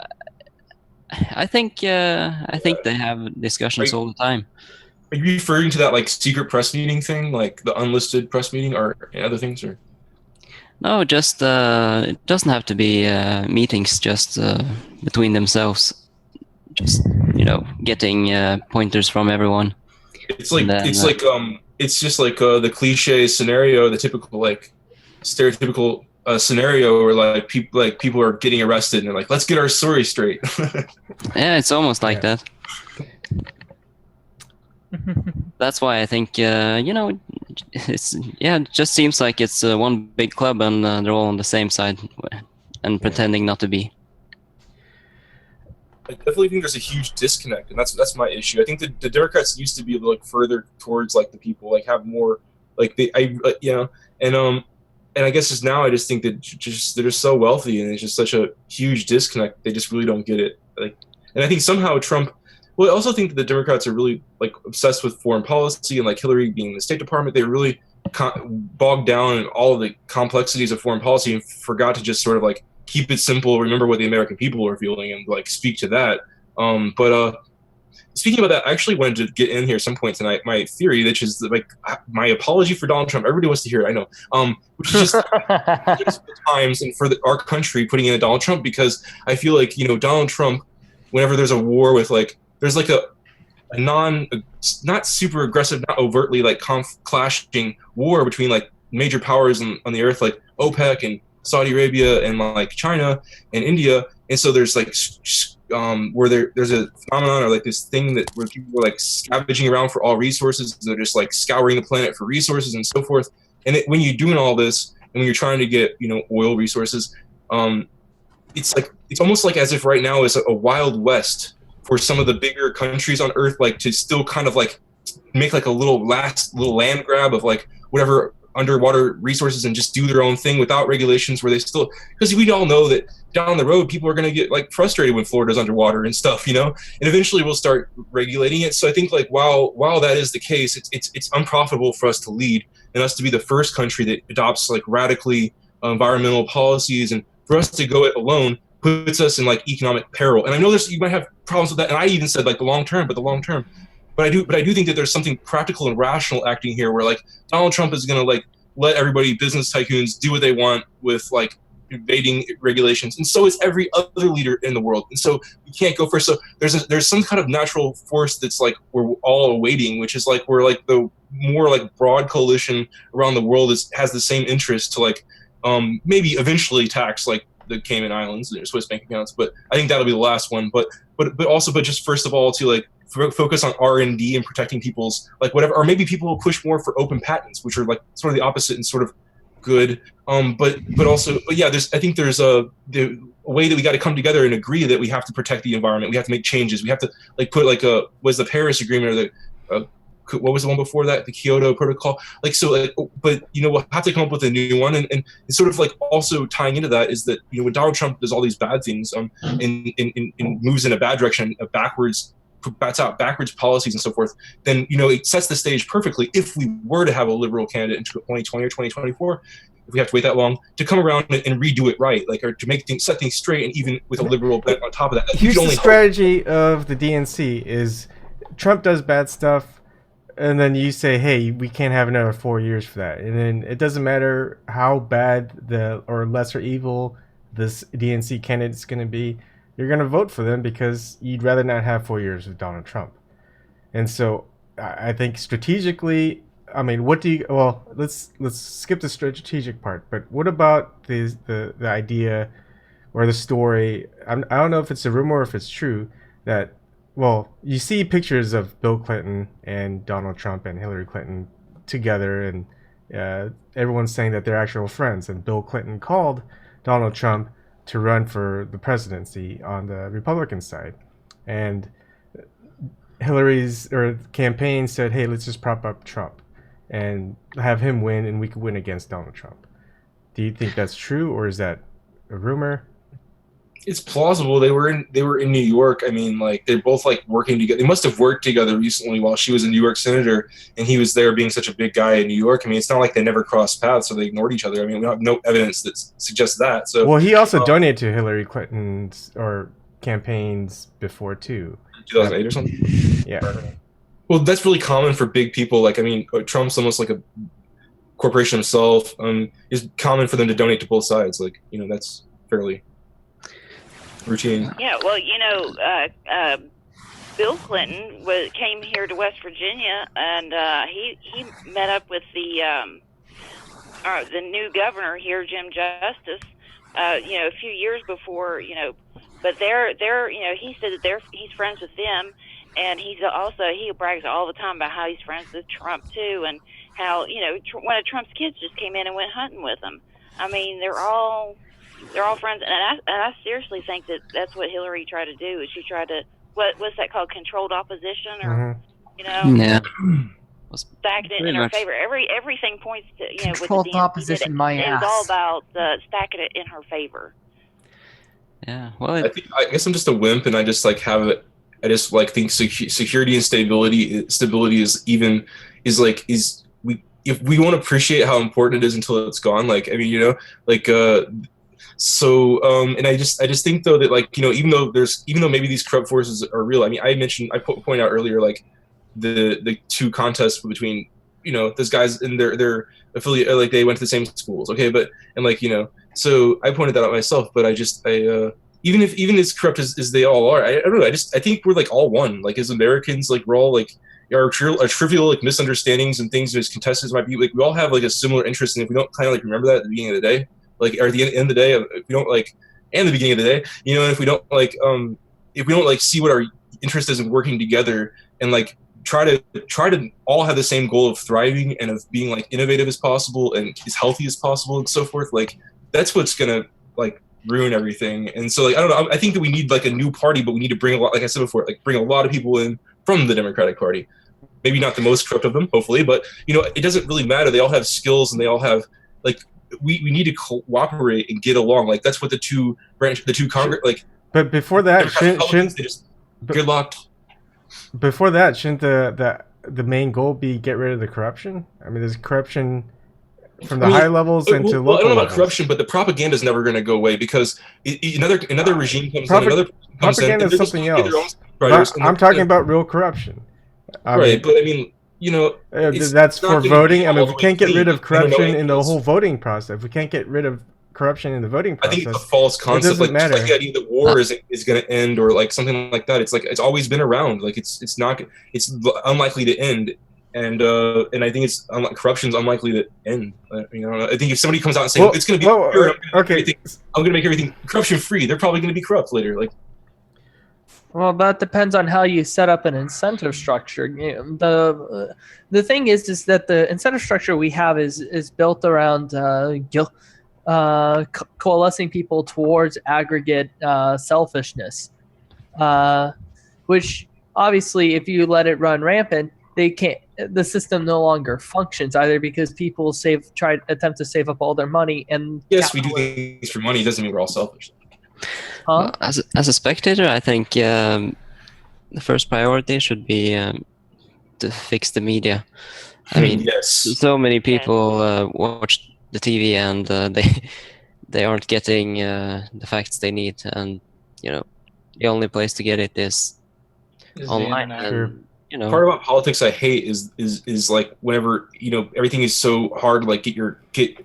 I think they have discussions all the time. Are you referring to that like secret press meeting thing, like the unlisted press meeting, or other things, or? No, just it doesn't have to be meetings, just between themselves. Just, you know, getting pointers from everyone. It's like it's just like the cliche scenario, the typical like stereotypical scenario where like people are getting arrested and they're like, let's get our story straight. Yeah, it's almost like that. That's why I think you know, it just seems like it's one big club and they're all on the same side and pretending not to be. I definitely think there's a huge disconnect, and that's my issue. I think the Democrats used to be able to look further towards like the people, like have more like and I guess just now I just think that they're just so wealthy and it's just such a huge disconnect. They just really don't get it. Like, and I think somehow Trump. Well, I also think that the Democrats are really like obsessed with foreign policy, and like Hillary being in the State Department, they really bogged down in all of the complexities of foreign policy and forgot to just sort of like keep it simple, remember what the American people are feeling, and like speak to that. But speaking about that, I actually wanted to get in here some point tonight. My theory, which is like my apology for Donald Trump. Everybody wants to hear it, I know. Which is just times and for our country putting in a Donald Trump, because I feel like, you know, Donald Trump, whenever there's a war with like. There's like a not super aggressive, not overtly like clashing war between like major powers on the earth, like OPEC and Saudi Arabia and like China and India. And so there's like where there's a phenomenon or like this thing that where people are like scavenging around for all resources. They're just like scouring the planet for resources and so forth. And when you're doing all this and when you're trying to get, you know, oil resources, it's almost like as if right now is a Wild West for some of the bigger countries on earth, like to still kind of like make like a little land grab of like whatever underwater resources and just do their own thing without regulations, where they still, because we all know that down the road people are going to get like frustrated when Florida's underwater and stuff, you know, and eventually we'll start regulating it. So I think like while that is the case, it's unprofitable for us to lead and us to be the first country that adopts like radically environmental policies, and for us to go it alone puts us in like economic peril. And I know you might have problems with that, and I even said like the long term, but I do think that there's something practical and rational acting here, where like Donald Trump is going to like let everybody, business tycoons, do what they want with like evading regulations, and so is every other leader in the world. And so you can't go first. So there's some kind of natural force that's like we're all awaiting, which is like we're like the more like broad coalition around the world has the same interest to like maybe eventually tax like the Cayman Islands and their Swiss bank accounts, but I think that'll be the last one. But just first of all to like focus on R&D and protecting people's like whatever, or maybe people will push more for open patents, which are like sort of the opposite and sort of good. But yeah, I think there's a way that we got to come together and agree that we have to protect the environment. We have to make changes. We have to like put like was the Paris Agreement or the what was the one before that, the Kyoto Protocol, like so like, but we'll have to come up with a new one, and it's sort of like also tying into that is that when Donald Trump does all these bad things and moves in a bad direction, bats out backwards policies and so forth, then it sets the stage perfectly if we were to have a liberal candidate in 2020 or 2024, if we have to wait that long, to come around and redo it right, like, or to set things straight, and even with a liberal bent on top of that. Here's the strategy of the DNC is Trump does bad stuff, and then you say, hey, we can't have another 4 years for that. And then it doesn't matter how bad or lesser evil this DNC candidate is going to be. You're going to vote for them because you'd rather not have 4 years of Donald Trump. And so I think strategically, I mean, let's skip the strategic part. But what about the idea or the story? I don't know if it's a rumor or if it's true that, well, you see pictures of Bill Clinton and Donald Trump and Hillary Clinton together, and everyone's saying that they're actual friends. And Bill Clinton called Donald Trump to run for the presidency on the Republican side. And Hillary's campaign said, hey, let's just prop up Trump and have him win, and we could win against Donald Trump. Do you think that's true, or is that a rumor? It's plausible. They were in New York. I mean, like, they're both like working together. They must have worked together recently while she was a New York senator and he was there being such a big guy in New York. I mean, it's not like they never crossed paths, so they ignored each other. I mean, we have no evidence that suggests that. So, well, he also donated to Hillary Clinton's campaigns before too. 2008 or something. Yeah. Well, that's really common for big people. Like, I mean, Trump's almost like a corporation himself. It's common for them to donate to both sides. Like, that's fairly routine. Yeah, well, Bill Clinton came here to West Virginia, and he met up with the new governor here, Jim Justice, a few years before, but they're he said that he's friends with them, and he brags all the time about how he's friends with Trump too, and how one of Trump's kids just came in and went hunting with him. I mean, they're all friends, and I seriously think that that's what Hillary tried to do. Is she tried to what's that called, controlled opposition, or Yeah. stacked it in her favor. Everything points to controlled with the DNC, opposition. My ass. It's all about stacking it in her favor. Yeah. Well, I guess I'm just a wimp, and I just like have it. I just like think security and stability if we won't appreciate how important it is until it's gone. Like, I mean, and I just think though that, like, even though maybe these corrupt forces are real. I mean, I pointed out earlier, like the two contests between those guys and their affiliate, like they went to the same schools, okay, but so I pointed that out myself. But even as corrupt as they all are, I don't know. I think we're like all one. Like, as Americans, like we're all like our trivial like misunderstandings and things as contestants might be, like we all have like a similar interest, and if we don't kind of like remember that at the beginning of the day, like, or at the end of the day, if we don't like, and the beginning of the day, and if we don't like see what our interest is in working together, and like try to all have the same goal of thriving and of being like innovative as possible and as healthy as possible and so forth, like that's what's gonna like ruin everything. And so, like, I don't know, I think that we need like a new party, but we need to bring a lot, like I said before, like bring a lot of people in from the Democratic Party. Maybe not the most corrupt of them, hopefully, but it doesn't really matter. They all have skills, and they all have like we need to cooperate and get along. Like, that's what the two Congress, like. But before that, shouldn't gridlocked. Before that, shouldn't the main goal be get rid of the corruption? I mean, there's corruption from the high levels and to local I don't know about levels. corruption, but the propaganda is never going to go away, because another regime comes in, another propaganda is something else. I'm talking about real corruption. Right, but I mean, that's for voting. I mean, if we can't get rid of corruption in the whole voting process, if we can't get rid of corruption in the voting process, I think it's a false concept. Like the idea that war is going to end, or like something like that. It's like it's always been around. Like it's unlikely to end, and I think corruption's unlikely to end. I think if somebody comes out and says it's going to be pure, I'm going to make everything corruption free, they're probably going to be corrupt later. Like, Well, that depends on how you set up an incentive structure. The thing is that the incentive structure we have is built around coalescing people towards aggregate selfishness, which obviously, if you let it run rampant, they can't. The system no longer functions either because people attempt to save up all their money and. Yes, we do things for money. Doesn't mean we're all selfish. Huh? As a spectator, I think the first priority should be to fix the media. I mean, yes. so many people watch the TV and they aren't getting the facts they need, and the only place to get it is online. And, part about politics I hate is like whenever everything is so hard to like get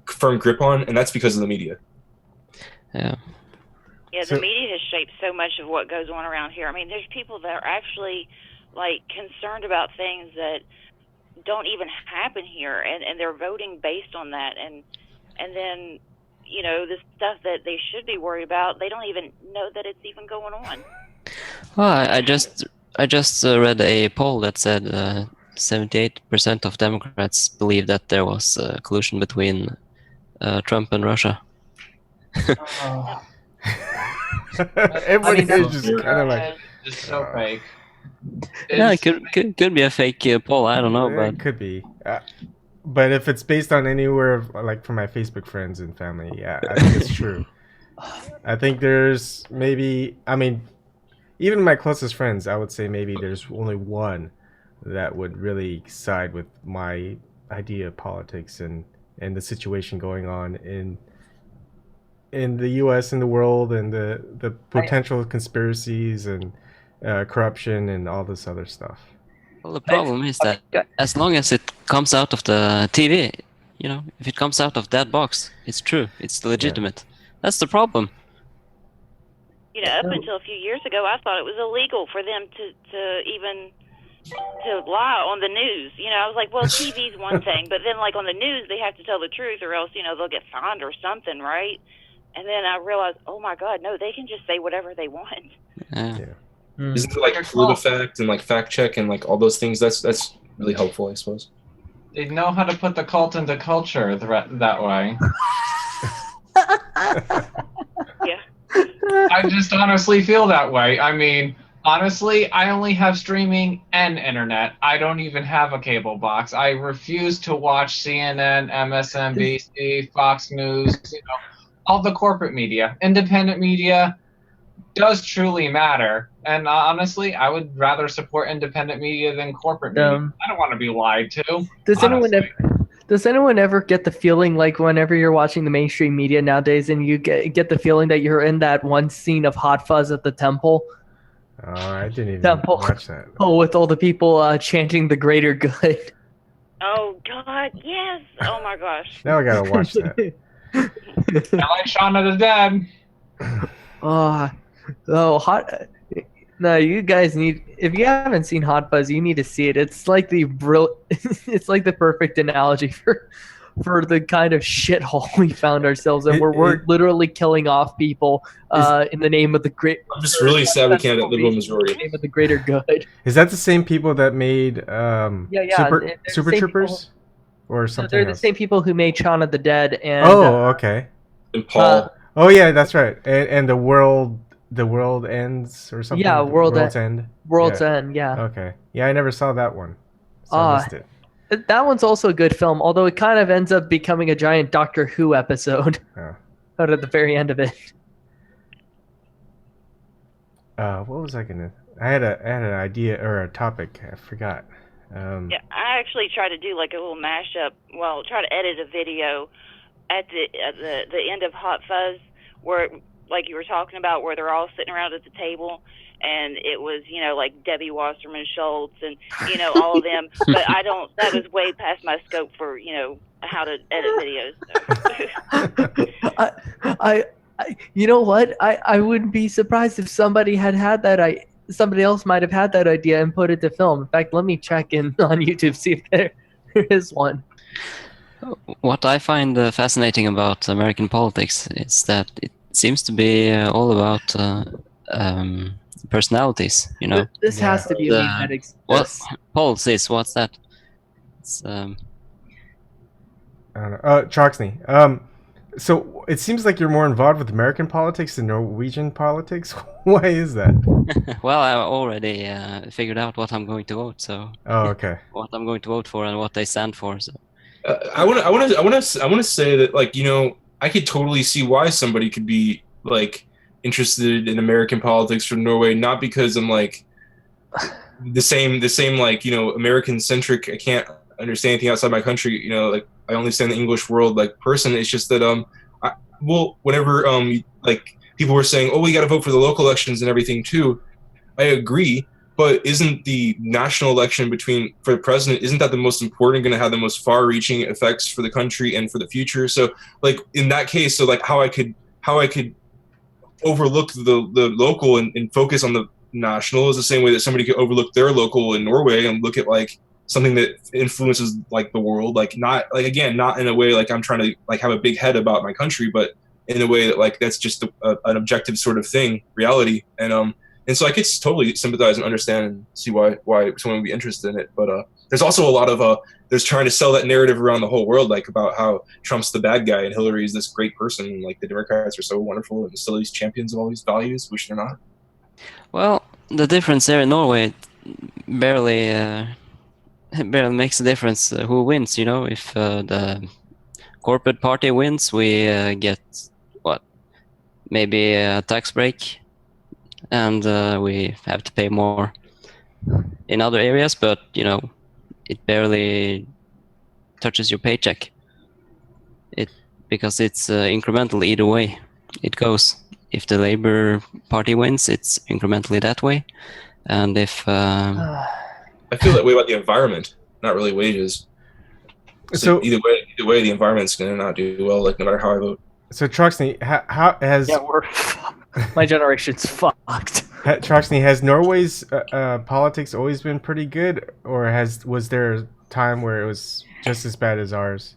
firm grip on, and that's because of the media. Yeah. Yeah, the media has shaped so much of what goes on around here. I mean, there's people that are actually like concerned about things that don't even happen here, and they're voting based on that, and then the stuff that they should be worried about, they don't even know that it's even going on. Well, I just read a poll that said 78% of Democrats believe that there was collusion between Trump and Russia. Everybody is just kind of like just so fake. Yeah, it could be a fake poll. I don't know, but it could be. But if it's based on anywhere, like from my Facebook friends and family, yeah, I think it's true. I think there's maybe, I mean, even my closest friends, I would say maybe there's only one that would really side with my idea of politics and the situation going on in the U.S. and the world, and the potential conspiracies and corruption and all this other stuff. Well, the problem is that as long as it comes out of the TV, if it comes out of that box, it's true. It's legitimate. Yeah. That's the problem. Up until a few years ago, I thought it was illegal for them to even lie on the news. I was like, well, TV's one thing, but then like on the news, they have to tell the truth, or else they'll get fined or something, right? And then I realized, oh my God, no, they can just say whatever they want. Yeah. Isn't it like PolitiFact and like fact check and like all those things? That's really helpful, I suppose. They know how to put the cult into culture that way. Yeah. I just honestly feel that way. I mean, honestly, I only have streaming and internet. I don't even have a cable box. I refuse to watch CNN, MSNBC, Fox News, all the corporate media. Independent media does truly matter. And honestly, I would rather support independent media than corporate media. I don't want to be lied to. Does anyone ever get the feeling like whenever you're watching the mainstream media nowadays and you get the feeling that you're in that one scene of Hot Fuzz at the temple? Oh, I didn't even watch that. Oh, with all the people chanting the greater good. Oh, God, yes. Oh, my gosh. Now I gotta watch that. I like Shaun of the Dead. No, you guys need. If you haven't seen Hot Fuzz, you need to see it. It's like it's like the perfect analogy for the kind of shithole we found ourselves in, where we're literally killing off people in the name of the great. I'm just really sad we can't have liberal majority. In the name of the greater good. Is that the same people that made Super Troopers? Or something they're else? The same people who made Shaun of the Dead and okay. And Paul. Oh yeah, that's right. And the world ends or something. Yeah, World's End. World's End. Yeah. Okay. Yeah, I never saw that one. So I missed it. That one's also a good film, although it kind of ends up becoming a giant Doctor Who episode out at the very end of it. What was I gonna? I had an idea or a topic. I forgot. Yeah, I actually try to do like a little mashup. Well, try to edit a video at the end of Hot Fuzz, where like you were talking about, where they're all sitting around at the table, and it was like Debbie Wasserman Schultz and all of them. But that was way past my scope for how to edit videos. So. You know what? I wouldn't be surprised if somebody had that. Somebody else might have had that idea and put it to film. In fact, let me check in on YouTube, see if there is one. What I find fascinating about American politics is that it seems to be all about personalities. You know, This has to be a meme that exists. Policies. What's that? It's I don't know. Troxney. So it seems like you're more involved with American politics than Norwegian politics. Why is that? well, I already figured out what I'm going to vote. So. Oh, okay. What I'm going to vote for and what they stand for. So. I want to say that, like, you know, I could totally see why somebody could be like interested in American politics from Norway, not because I'm like the same like, you know, American centric. I can't understand anything outside my country. You know, like I only understand the English world like person. It's just that whenever like people were saying, oh, we got to vote for the local elections and everything too. I agree. But isn't the national election for the president, isn't that the most important, going to have the most far-reaching effects for the country and for the future? So, like in that case, so like how I could overlook the local and focus on the national is the same way that somebody could overlook their local in Norway and look at like something that influences like the world, like not like again not in a way like I'm trying to like have a big head about my country, but in a way that like that's just an objective sort of thing, reality, and so I could totally sympathize and understand and see why someone would be interested in it. But there's also a lot of there's trying to sell that narrative around the whole world, like about how Trump's the bad guy and Hillary is this great person, and like the Democrats are so wonderful and still these champions of all these values, which they're not. Well, the difference there in Norway barely makes a difference who wins. You know, if the corporate party wins, we get maybe a tax break. And we have to pay more in other areas, but you know, it barely touches your paycheck. Because it's incremental either way. It goes. If the Labour Party wins, it's incrementally that way, and if I feel that way about the environment, not really wages. So either way, the environment's gonna not do well, like no matter how I vote. So Troxney, how has my generation's fucked. Troxney, has Norway's politics always been pretty good, or was there a time where it was just as bad as ours?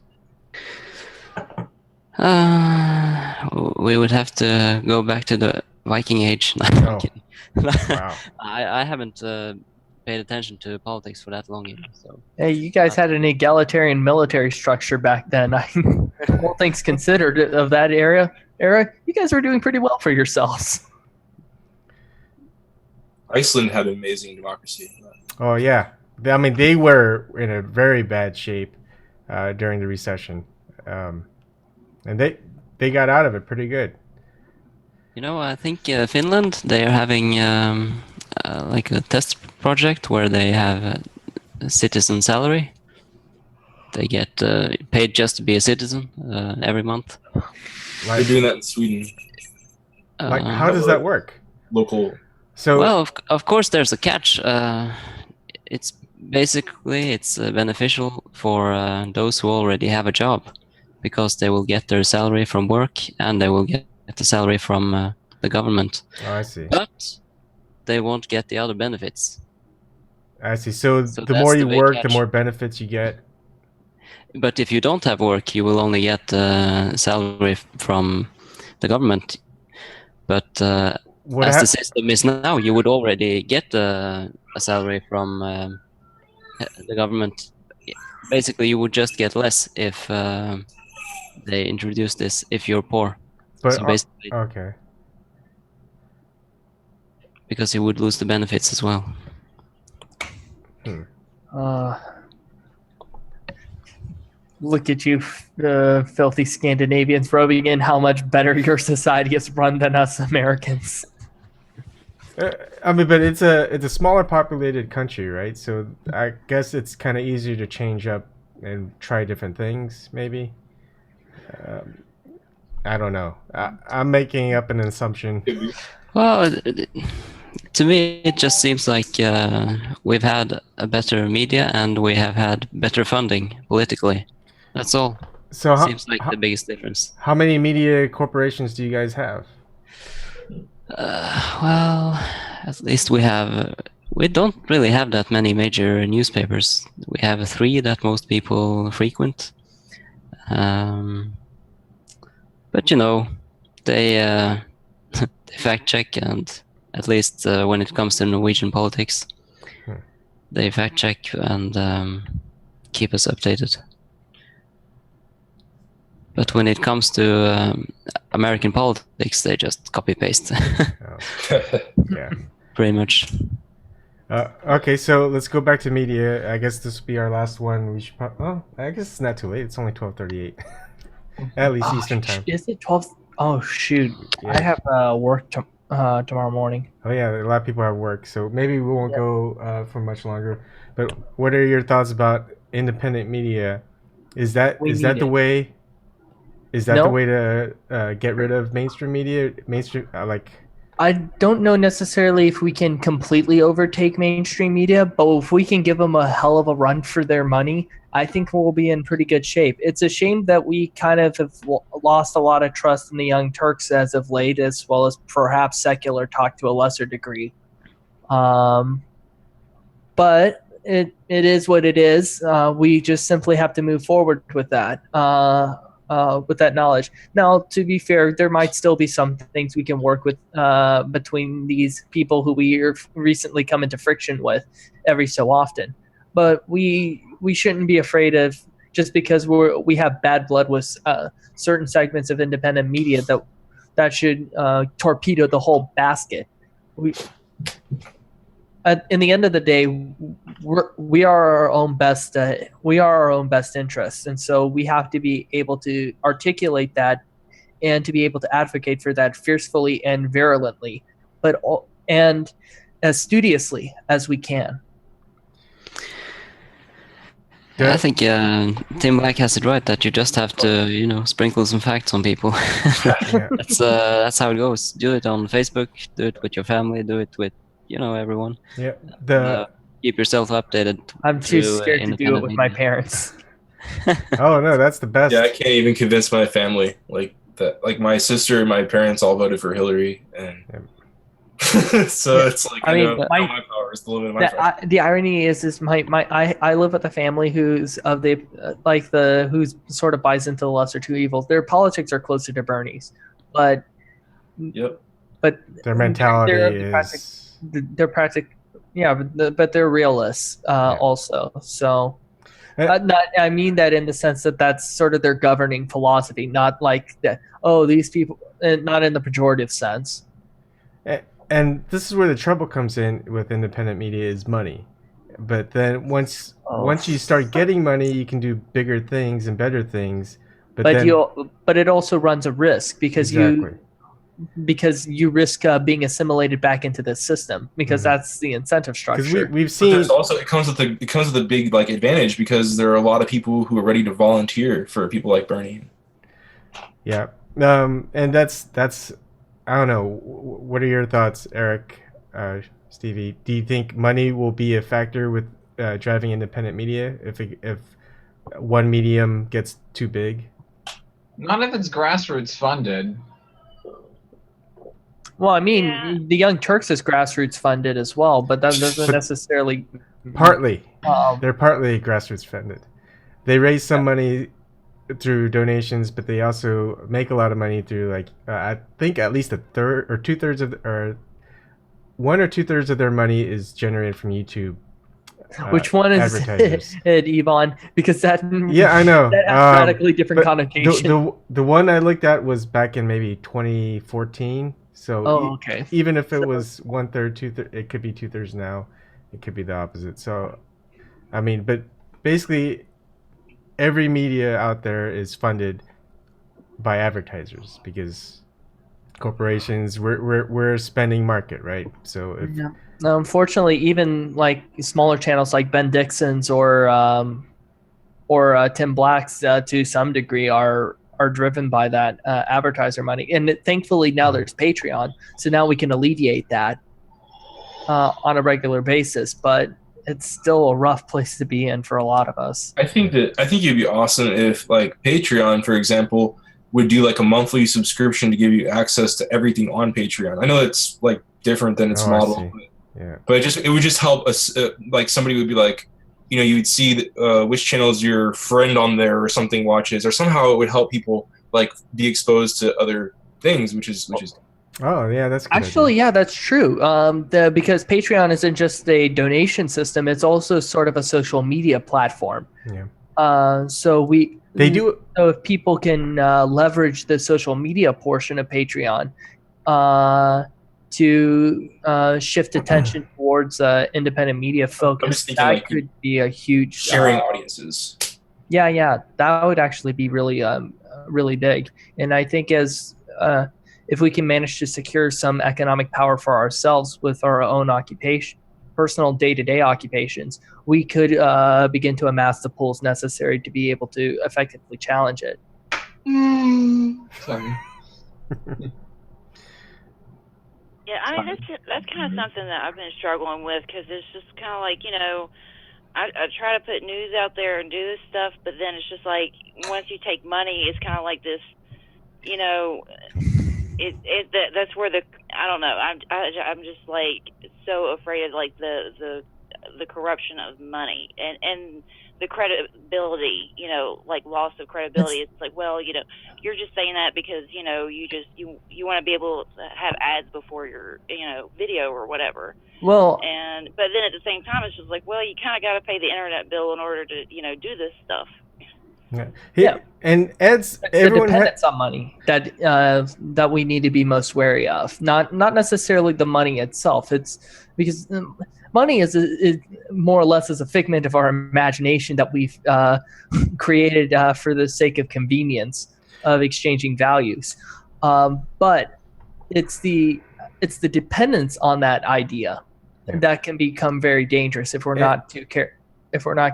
We would have to go back to the Viking Age. Oh. Wow. I haven't paid attention to politics for that long, so. Hey, you guys had an egalitarian military structure back then. All things considered of that era, you guys were doing pretty well for yourselves. Iceland had amazing democracy. Oh yeah, I mean they were in a very bad shape during the recession, and they got out of it pretty good. You know, I think Finland, they are having like a test project where they have a citizen salary. They get paid just to be a citizen every month. They're doing that in Sweden. Like, how does that work? Local. So well, of course, there's a catch. It's basically beneficial for those who already have a job, because they will get their salary from work and they will get the salary from the government. Oh, I see. But they won't get the other benefits. I see. So the more you work, the more benefits you get. But if you don't have work, you will only get salary from the government. But as the system is now, you would already get a salary from the government. Basically, you would just get less if they introduce this if you're poor. But so basically, okay. Because you would lose the benefits as well. Look at you, filthy Scandinavians, rubbing in how much better your society is run than us Americans. I mean, but it's a smaller populated country, right? So I guess it's kind of easier to change up and try different things, maybe. I don't know. I'm making up an assumption. Well, to me, it just seems like we've had a better media and we have had better funding politically. That's all. So seems like the biggest difference. How many media corporations do you guys have? Well, at least we have. We don't really have that many major newspapers. We have 3 that most people frequent. But you know, they fact check and at least when it comes to Norwegian politics. Hmm. They fact check and keep us updated. But when it comes to American politics, they just copy paste. Yeah. Pretty much. Okay, so let's go back to media. I guess this will be our last one. We should. I guess it's not too late. It's only 12:38, at least Eastern time. Is it 12? Oh shoot! Yeah. I have work tomorrow morning. Oh yeah, a lot of people have work, so maybe we won't go for much longer. But what are your thoughts about independent media? Is that the way? Is that the way to get rid of mainstream media? I don't know necessarily if we can completely overtake mainstream media, but if we can give them a hell of a run for their money, I think we'll be in pretty good shape. It's a shame that we kind of have lost a lot of trust in the Young Turks as of late, as well as perhaps secular talk to a lesser degree. But it is what it is. We just simply have to move forward with that. With that knowledge. Now, to be fair, there might still be some things we can work with between these people who we recently come into friction with every so often. But we shouldn't be afraid of, just because we have bad blood with certain segments of independent media, that should torpedo the whole basket. In the end of the day, we are our own best interests, and so we have to be able to articulate that and to be able to advocate for that fiercely and virulently, and as studiously as we can. Yeah. I think Tim Black has it right that you just have to, sprinkle some facts on people. That's how it goes. Do it on Facebook. Do it with your family. Do it with everyone. Yeah. Keep yourself updated. I'm too scared to do it with my parents. Oh no, that's the best. Yeah, I can't even convince my family that. Like my sister and my parents all voted for Hillary, and so it's like my power is the limit of my power. The irony is I live with a family who's who's sort of buys into the lesser two evils. Their politics are closer to Bernie's, but but their mentality is. They're practical, yeah, but they're realists also. So, I mean that in the sense that that's sort of their governing philosophy, not like that. Oh, these people, not in the pejorative sense. And this is where the trouble comes in with independent media is money. But then once you start getting money, you can do bigger things and better things. But it also runs a risk because you risk being assimilated back into the system, because that's the incentive structure. We've seen. But there's also it comes with the big advantage, because there are a lot of people who are ready to volunteer for people like Bernie. Yeah, and that's I don't know. What are your thoughts, Erik, Stevie? Do you think money will be a factor with driving independent media if one medium gets too big? Not if it's grassroots funded. Well, I mean, the Young Turks is grassroots funded as well, but that doesn't necessarily. Partly, they're partly grassroots funded. They raise some money through donations, but they also make a lot of money through I think at least 1/3 or 2/3 of 1 or 2/3 of their money is generated from YouTube. Which one is it, Yvonne? Because that I know that has radically different connotation. The one I looked at was back in maybe 2014. So even if it was 1/3, 2/3, it could be 2/3 now. It could be the opposite. So, I mean, but basically, every media out there is funded by advertisers, because corporations we're a spending market, right? So Now, unfortunately, even smaller channels like Ben Dixon's or Tim Black's to some degree are driven by that advertiser money. And thankfully now there's Patreon, so now we can alleviate that on a regular basis, but it's still a rough place to be in for a lot of us. I think it'd be awesome if Patreon, for example, would do a monthly subscription to give you access to everything on Patreon. I know it's different than its model, but it would just help us. Somebody would be you would see which channels your friend on there or something watches, or somehow it would help people be exposed to other things, which is Oh, yeah, that's a good Actually, idea. yeah, that's true. Because Patreon isn't just a donation system; it's also sort of a social media platform. Yeah. So They do. So if people can leverage the social media portion of Patreon to shift attention towards independent media I'm focus, just thinking that like could be a huge sharing audiences. Yeah, that would actually be really, really big. And I think if we can manage to secure some economic power for ourselves with our own occupation, personal day-to-day occupations, we could begin to amass the pools necessary to be able to effectively challenge it. Sorry. Yeah, I mean that's kind of something that I've been struggling with because it's just kind of like I try to put news out there and do this stuff, but then it's just like once you take money, it's kind of like this, that's where I don't know. I'm just like so afraid of like the corruption of money and the credibility, like loss of credibility. It's like, well, you're just saying that because you want to be able to have ads before your video or whatever. Well, but then at the same time, it's just like, well, you kind of got to pay the internet bill in order to do this stuff. Yeah. And Ed's the dependence on money that we need to be most wary of. Not necessarily the money itself. It's because money is more or less is a figment of our imagination that we've created for the sake of convenience of exchanging values. But it's the dependence on that idea that can become very dangerous if we're not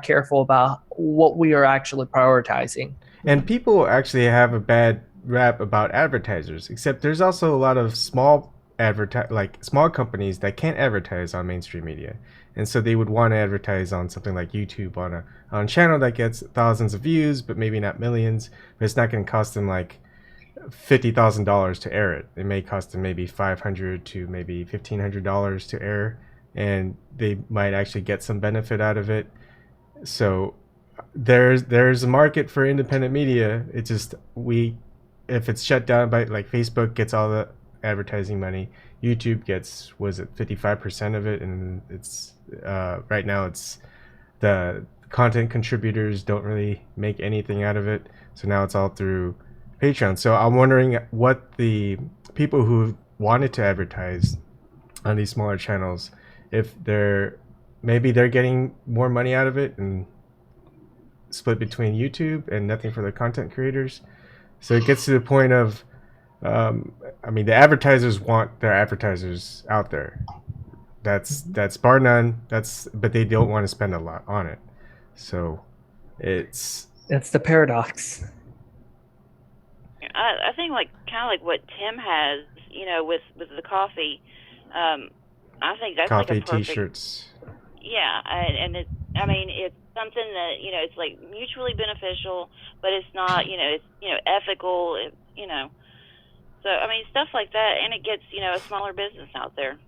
careful about what we are actually prioritizing. And people actually have a bad rap about advertisers, except there's also a lot of small companies that can't advertise on mainstream media. And so they would want to advertise on something like YouTube on a channel that gets thousands of views, but maybe not millions. But it's not going to cost them like $50,000 to air it. It may cost them maybe $500 to maybe $1,500 to air, and they might actually get some benefit out of it. So there's a market for independent media. It's just if it's shut down by like Facebook gets all the advertising money, YouTube gets 55% of it, and it's right now it's the content contributors don't really make anything out of it. So now it's all through Patreon. So I'm wondering what the people who wanted to advertise on these smaller channels, if maybe they're getting more money out of it and split between YouTube and nothing for the content creators. So it gets to the point of, the advertisers want their advertisers out there. That's bar none. But they don't want to spend a lot on it. So that's the paradox. I think kind of like what Tim has, with the coffee. I think that's coffee, like a perfect, t-shirts. Yeah, and it's something that it's like mutually beneficial, but it's not it's ethical, So stuff like that, and it gets a smaller business out there.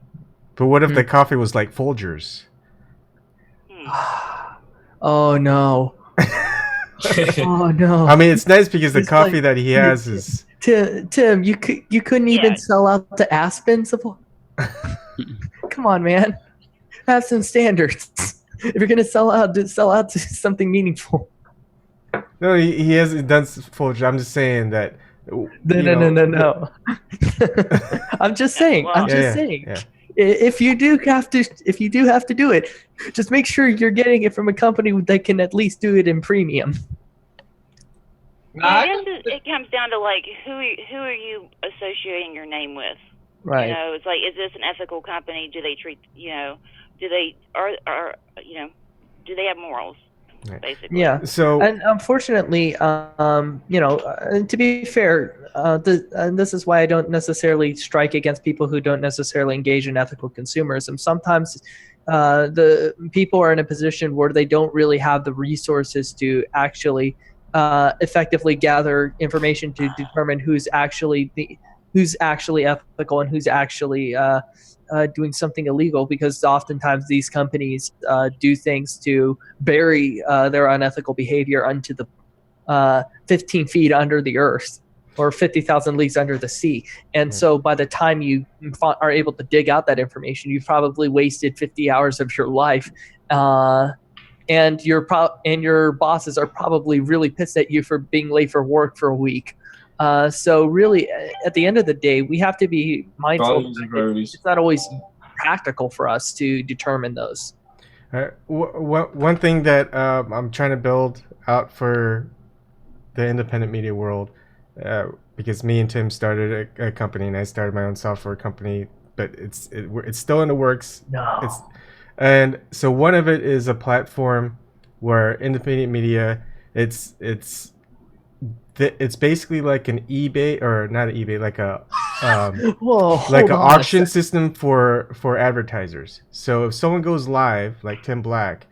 But what if the coffee was like Folgers? Oh no. Oh no. I mean, it's nice because the coffee that he has is. Tim, you couldn't even sell out to Aspens. Come on, man. Have some standards. If you're gonna sell out to something meaningful. No, he hasn't done Folgers. I'm just saying that. No. I'm just saying. Yeah. If you do have to do it, just make sure you're getting it from a company that can at least do it in premium. I guess it comes down to like who are you associating your name with? Right. It's like, is this an ethical company? Do they treat do they have morals? Basically. Yeah. So, and unfortunately, to be fair, and this is why I don't necessarily strike against people who don't necessarily engage in ethical consumerism. Sometimes the people are in a position where they don't really have the resources to actually effectively gather information to determine who's actually ethical and who's actually doing something illegal, because oftentimes these companies do things to bury their unethical behavior into the 15 feet under the earth. or 50,000 leagues under the sea. And so by the time you are able to dig out that information, you've probably wasted 50 hours of your life. And your bosses are probably really pissed at you for being late for work for a week. So really, at the end of the day, we have to be mindful that it's not always practical for us to determine those. One thing that I'm trying to build out for the independent media world, because me and Tim started a company, and I started my own software company, but it's still in the works. No. And so one of it is a platform where independent media, it's basically like an eBay, or not an eBay, like a like an auction system for advertisers. So if someone goes live, like Tim Black,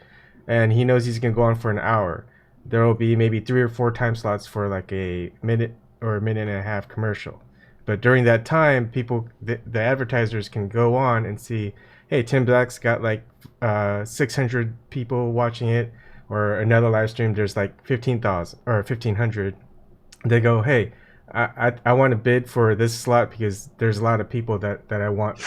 and he knows he's gonna go on for an hour, there will be maybe 3 or 4 time slots for like a minute or a minute and a half commercial. But during that time, the advertisers can go on and see, hey, Tim Black's got like 600 people watching it, or another live stream there's like 15,000 or 1,500. They go, hey, I want to bid for this slot because there's a lot of people that I want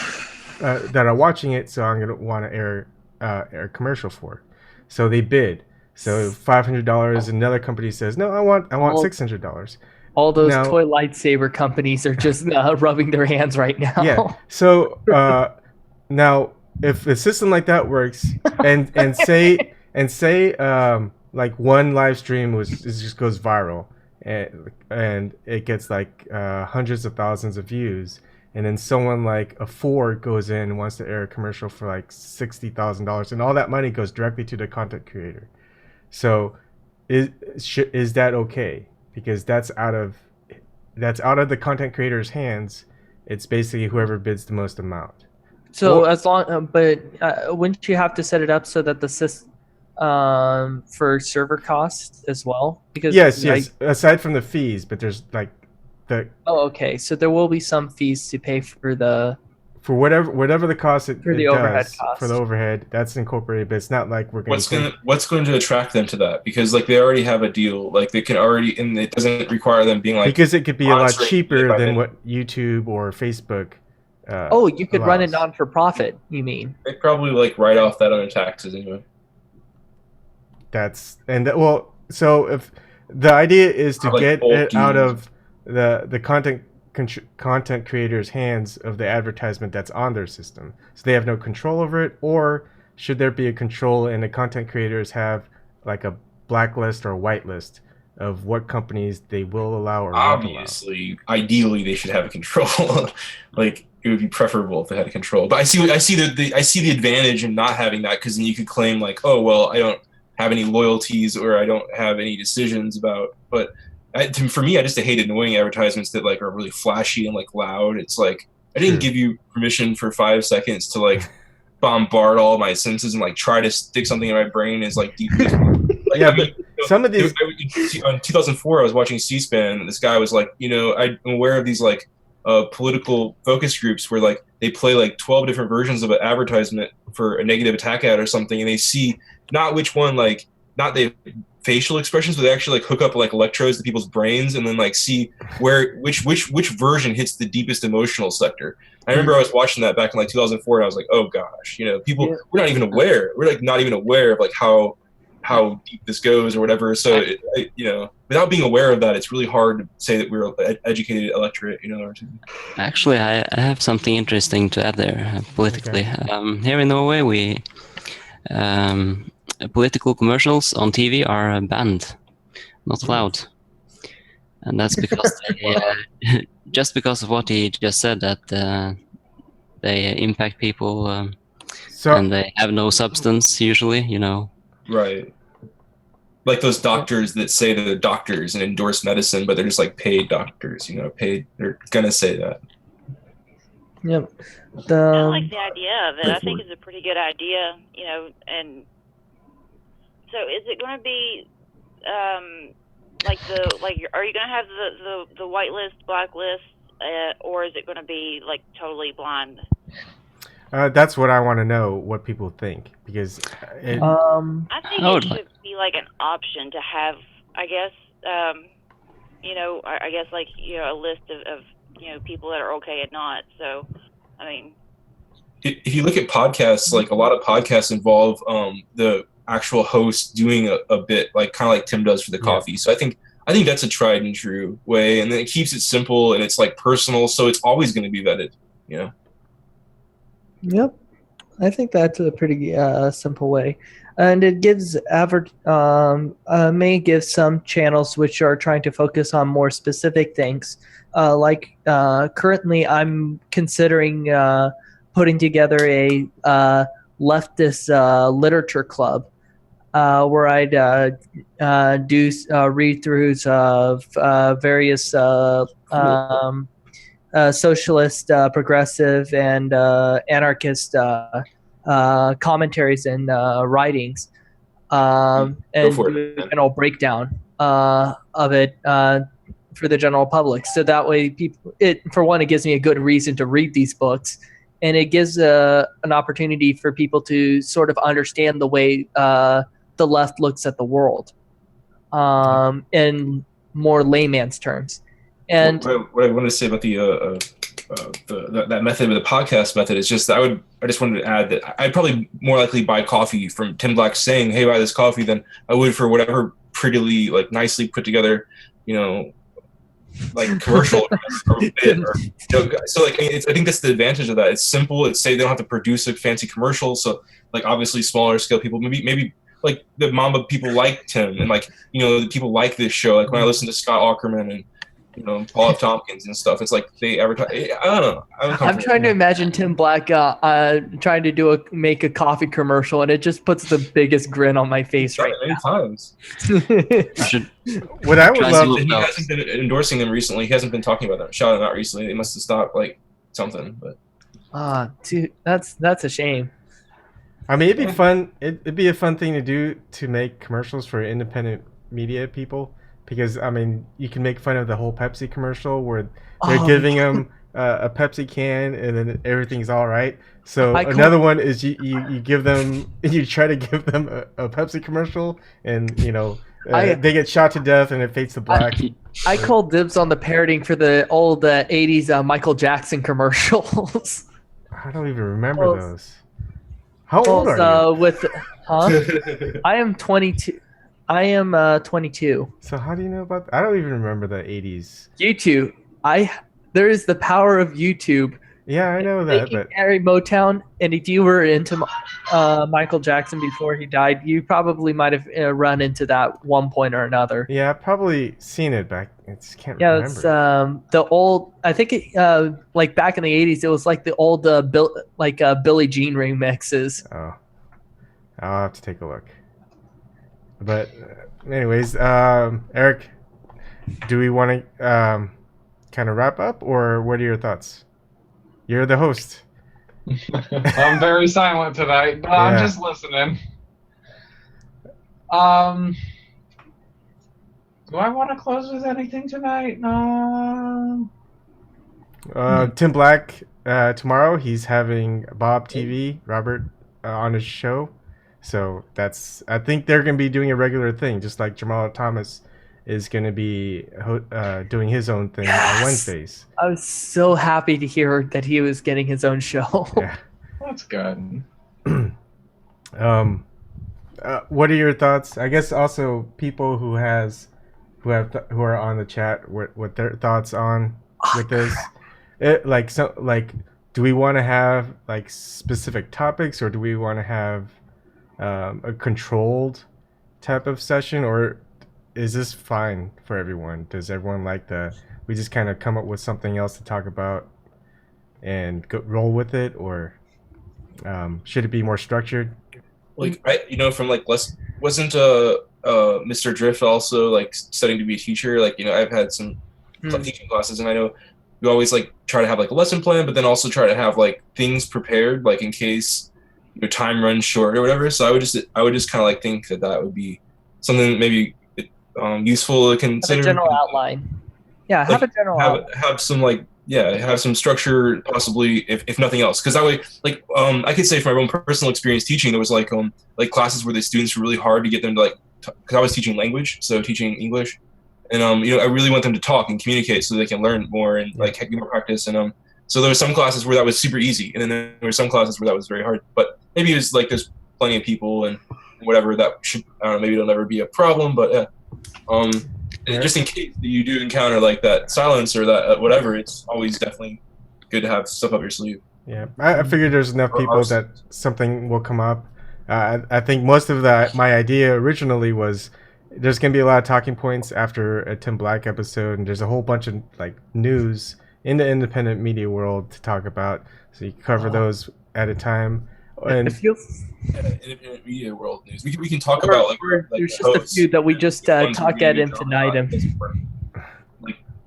that are watching it, so I'm gonna want to air a commercial for. So they bid. So $500. Another company says, no, I want $600. All those toy lightsaber companies are just rubbing their hands right now. Yeah. So now, if a system like that works, and say like one live stream just goes viral, and it gets like hundreds of thousands of views, and then someone like a Ford goes in and wants to air a commercial for like $60,000, and all that money goes directly to the content creator. So is that okay? Because that's out of the content creator's hands. It's basically whoever bids the most amount. So wouldn't you have to set it up so that the system for server costs as well? Because yes. Aside from the fees, but there's like the. Oh, okay. So there will be some fees to pay for whatever the cost for the overhead cost. For the overhead, that's incorporated, but it's not like we're going what's going to attract them to that? Because like they already have a deal, like they can already, and it doesn't require them being like, because it could be a lot cheaper than what YouTube or Facebook. You could run it non for profit. You mean? They probably like write off that on their taxes anyway. So if the idea is to like get it out of the content creators' hands of the advertisement that's on their system, so they have no control over it, or should there be a control and the content creators have like a blacklist or a whitelist of what companies they will allow or won't allow? Obviously, ideally, they should have a control. Like it would be preferable if they had a control. But I see the advantage in not having that, because then you could claim like, oh well, I don't have any loyalties or I don't have any decisions about. But for me, I just hate annoying advertisements that like are really flashy and like loud. It's like I didn't give you permission for 5 seconds to like bombard all my senses and like try to stick something in my brain as like deeply. Some of these. In 2004, I was watching C-SPAN, and this guy was like, I'm aware of these like political focus groups where like they play like 12 different versions of an advertisement for a negative attack ad or something, and they see not which one, like not the facial expressions, but they actually like hook up like electrodes to people's brains and then like see which version hits the deepest emotional sector. I remember I was watching that back in like 2004, and I was like, oh gosh, people we're not even aware of like how deep this goes or whatever. So without being aware of that, it's really hard to say that we're an educated electorate, or something. Actually, I have something interesting to add there politically. Okay. Here in Norway, we political commercials on TV are banned, not allowed, and that's because just because of what he just said, that they impact people, and they have no substance usually, Right. Like those doctors that say that they're doctors and endorse medicine, but they're just like paid doctors, they're gonna say that. Yep. I like the idea of it. I think it's a pretty good idea, and so is it going to be are you going to have the whitelist, blacklist, or is it going to be like totally blind? That's what I want to know, what people think, because I think it should be like an option to have, I guess, I guess like a list of people that are okay and not. So, I mean, if you look at podcasts, like a lot of podcasts involve the actual host doing a bit, like kind of like Tim does for the coffee. So I think that's a tried and true way, and then it keeps it simple and it's like personal, so it's always going to be vetted. Yep, I think that's a pretty simple way, and it gives may give some channels which are trying to focus on more specific things. Like currently, I'm considering putting together a leftist literature club where I'd do read-throughs of various socialist, progressive, and anarchist commentaries and writings, and do a general breakdown of it for the general public. So that way, it gives me a good reason to read these books, and it gives an opportunity for people to sort of understand the way the left looks at the world in more layman's terms. And what I wanted to say about that method, with the podcast method, is just that I just wanted to add that I'd probably more likely buy coffee from Tim Black saying, "Hey, buy this coffee," than I would for whatever prettily, like nicely put together, like commercial or bit, so like I think that's the advantage of that. It's simple. It's they don't have to produce a fancy commercial. So like obviously smaller scale people, maybe like the Mamba people like Tim, and like the people like this show. Like when I listen to Scott Aukerman and Paul F. Tompkins and stuff, it's like they advertise. I don't know. I'm trying to imagine Tim Black trying to make a coffee commercial, and it just puts the biggest grin on my face right now. Times. What I would love, he hasn't been endorsing them recently. He hasn't been talking about them, shouting them out recently. They must have stopped like something. But dude, that's a shame. I mean, it'd be fun. It'd be a fun thing to do, to make commercials for independent media people. Because, I mean, you can make fun of the whole Pepsi commercial where they're giving them a Pepsi can and then everything's all right. So another one is you give them, you try to give them a Pepsi commercial and, they get shot to death and it fades to black. I call dibs on the parroting for the old 80s Michael Jackson commercials. I don't even remember those. How old are you? I am 22. I am 22. So how do you know about I don't even remember the 80s. YouTube. There is the power of YouTube. Yeah, I know that. But Harry Motown, and if you were into Michael Jackson before he died, you probably might have run into that one point or another. Yeah, I've probably seen it back. Can't remember. Yeah, it's the old. I think like back in the 80s, it was like the old Billie Jean remixes. Oh, I'll have to take a look. But anyways, Erik, do we want to kind of wrap up, or what are your thoughts? You're the host. I'm very silent tonight, but I'm just listening. Do I want to close with anything tonight? No. Tim Black, tomorrow he's having Bob TV, Robert, on his show. So I think they're going to be doing a regular thing, just like Jamal Thomas is going to be doing his own thing on Wednesdays. I was so happy to hear that he was getting his own show. Yeah. That's good. What are your thoughts? I guess also people who are on the chat, what their thoughts on with this? Do we want to have like specific topics, or do we want to have a controlled type of session, or is this fine for everyone? Does everyone like we just kind of come up with something else to talk about and roll with it, or should it be more structured? Like from like wasn't Mr. Drift also like studying to be a teacher? Like I've had some teaching classes, and I know you always like try to have like a lesson plan, but then also try to have like things prepared, like in case your time runs short or whatever. So I would just kind of like think that would be something maybe useful to consider. Have a general outline. Yeah, have a general outline. Have some have some structure, possibly, if nothing else. Because that way, like I could say from my own personal experience teaching, there was like classes where the students were really hard to get them to because I was teaching language, so teaching English, And I really want them to talk and communicate so they can learn more and like get more practice. And so there were some classes where that was super easy, and then there were some classes where that was very hard. But maybe it's like there's plenty of people and whatever that should. I don't know. Maybe it'll never be a problem, but just in case you do encounter like that silence or that whatever, it's always definitely good to have stuff up your sleeve. Yeah, I figured there's enough people that something will come up. I think most of my idea originally was there's gonna be a lot of talking points after a Tim Black episode, and there's a whole bunch of like news in the independent media world to talk about. So you cover those at a time. And it feels independent media world news. We can talk about like there's just a few that we just talk at infinitum.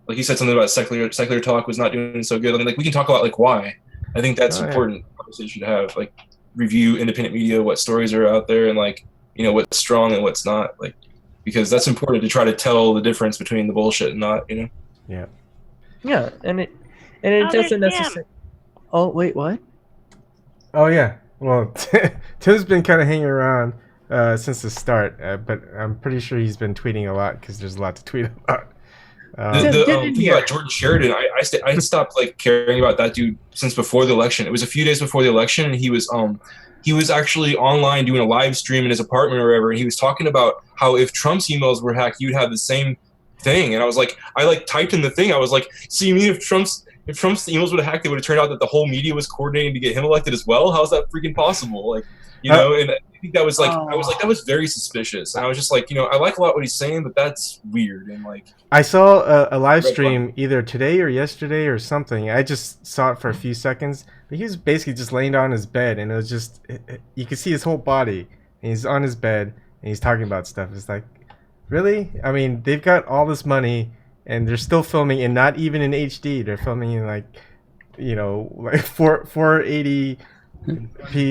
Like you said something about secular talk was not doing so good. I mean, like we can talk about like why. I think that's important conversation to have. Like review independent media, what stories are out there, and like what's strong and what's not. Like because that's important to try to tell the difference between the bullshit and not. Yeah. Yeah, and it doesn't necessarily. Oh wait, what? Oh yeah. Well, Tim's been kind of hanging around since the start, but I'm pretty sure he's been tweeting a lot because there's a lot to tweet about. The thing about Jordan Sheridan, I stopped like caring about that dude since before the election. It was a few days before the election, and he was actually online doing a live stream in his apartment or wherever, and he was talking about how if Trump's emails were hacked, you'd have the same thing. And I was like, I like typed in the thing. I was like, so you mean if Trump's emails would have hacked, it would have turned out that the whole media was coordinating to get him elected as well? How's that freaking possible? Like, and I think that was like, I was like, that was very suspicious. And I was just like, I like a lot what he's saying, but that's weird. And like, I saw a live stream either today or yesterday or something. I just saw it for a few seconds. But he was basically just laying down on his bed, and it was just, you could see his whole body. And he's on his bed, and he's talking about stuff. It's like, really? I mean, they've got all this money, and they're still filming, and not even in HD. They're filming in like 480p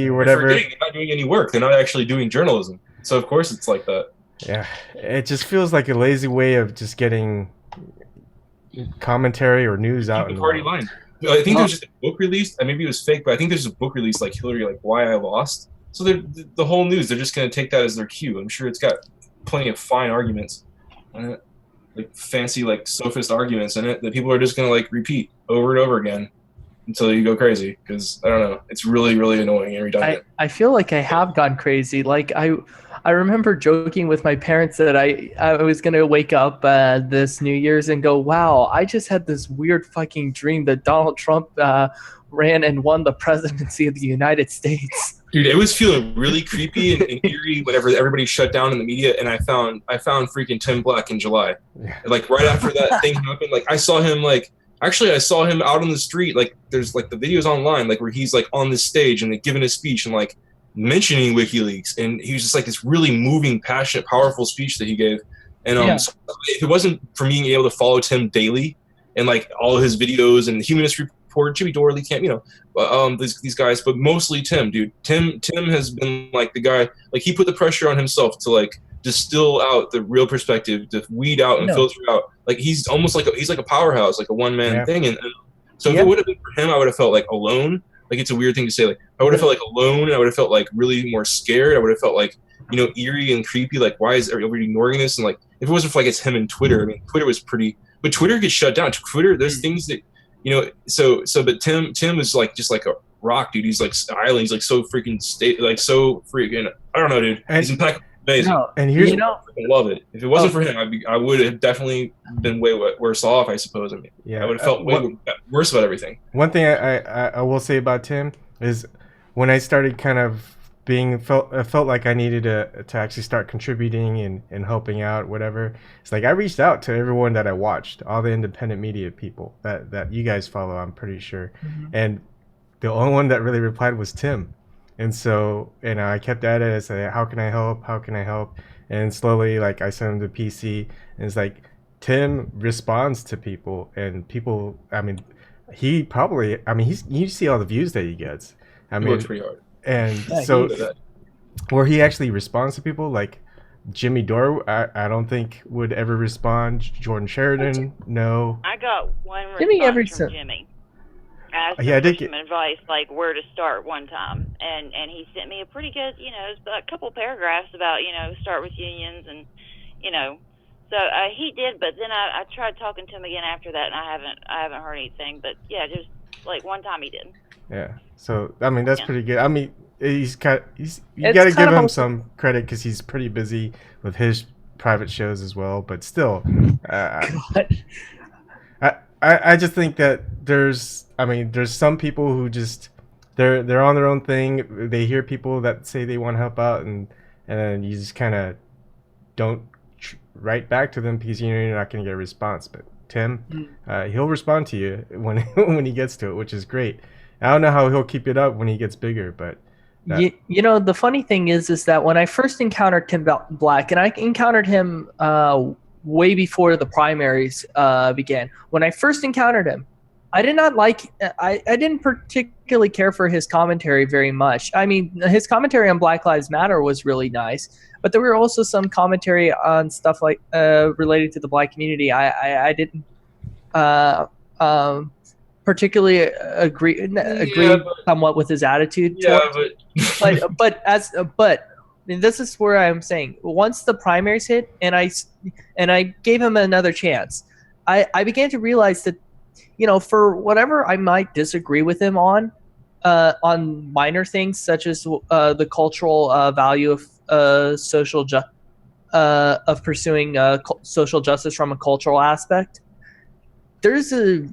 or whatever. They're not doing any work. They're not actually doing journalism. So of course it's like that. Yeah, it just feels like a lazy way of just getting commentary or news out. The party line. I think there's just a book released, and maybe it was fake, but I think there's a book released like Hillary, like Why I Lost. So the whole news, they're just going to take that as their cue. I'm sure it's got plenty of fine arguments in it, like fancy, like sophist arguments in it that people are just going to like repeat over and over again until you go crazy. Because I don't know, it's really, really annoying and redundant. I feel like I have gone crazy. Like I remember joking with my parents that I was gonna wake up this New Year's and go, wow, I just had this weird fucking dream that Donald Trump ran and won the presidency of the United States. Dude, it was feeling really creepy and eerie whenever everybody shut down in the media, and I found freaking Tim Black in July. Like right after that thing happened, like I saw him out on the street, like there's like the videos online, like where he's like on this stage and like giving a speech and like mentioning WikiLeaks, and he was just like this really moving, passionate, powerful speech that he gave. And so if it wasn't for me being able to follow Tim daily and like all of his videos and the Humanist Report, Jimmy Dore, Camp, these guys, but mostly Tim, dude. Tim has been like the guy, like he put the pressure on himself to like distill out the real perspective, to weed out and filter out. Like he's almost like he's like a powerhouse, like a one-man thing. And so if it would have been for him, I would have felt like alone. Like it's a weird thing to say. Like I would have felt like alone. I would have felt like really more scared. I would have felt like eerie and creepy. Like why is everybody ignoring this? And like if it wasn't for like it's him and Twitter. I mean, Twitter was pretty, but Twitter gets shut down. Twitter, there's things that but Tim is like just like a rock, dude. He's like styling. He's like so freaking so freaking. I don't know, dude. He's impeccable. Amazing. No, and here's I love it. If it wasn't for him, I would have definitely been way worse off, I suppose. I mean, I would have felt way worse about everything. One thing I will say about Tim is when I started kind of I felt like I needed to actually start contributing and helping out, whatever. It's like I reached out to everyone that I watched, all the independent media people that you guys follow, I'm pretty sure. Mm-hmm. And the only one that really replied was Tim. And so, I kept at it. I said, how can I help? How can I help? And slowly, like, I sent him to PC. And it's like, Tim responds to people. And people, I mean, you see all the views that he gets. He works pretty hard. And where he actually responds to people, like Jimmy Dore, I don't think would ever respond. Jordan Sheridan, no. I got one response from Jimmy. I asked him some advice, like where to start one time, and he sent me a pretty good, a couple paragraphs about, start with unions and, So he did, but then I tried talking to him again after that, and I haven't heard anything. But yeah, just like one time he did. Yeah. So I mean, that's pretty good. I mean, you It's got to kind give of him also- some credit because he's pretty busy with his private shows as well. But still, I just think that there's some people who just they're on their own thing. They hear people that say they want to help out, and then you just kind of don't write back to them because you know you're not going to get a response. But Tim, he'll respond to you when when he gets to it, which is great. I don't know how he'll keep it up when he gets bigger, but You know, the funny thing is that when I first encountered Tim Black, and I encountered him way before the primaries began. When I first encountered him, I did not like. I didn't particularly care for his commentary very much. I mean, his commentary on Black Lives Matter was really nice, but there were also some commentary on stuff like related to the Black community. I didn't particularly agree somewhat with his attitude. But I mean, this is where I'm saying once the primaries hit and I gave him another chance, I began to realize that, you know, for whatever I might disagree with him on minor things such as the cultural value of of pursuing social justice from a cultural aspect, there's a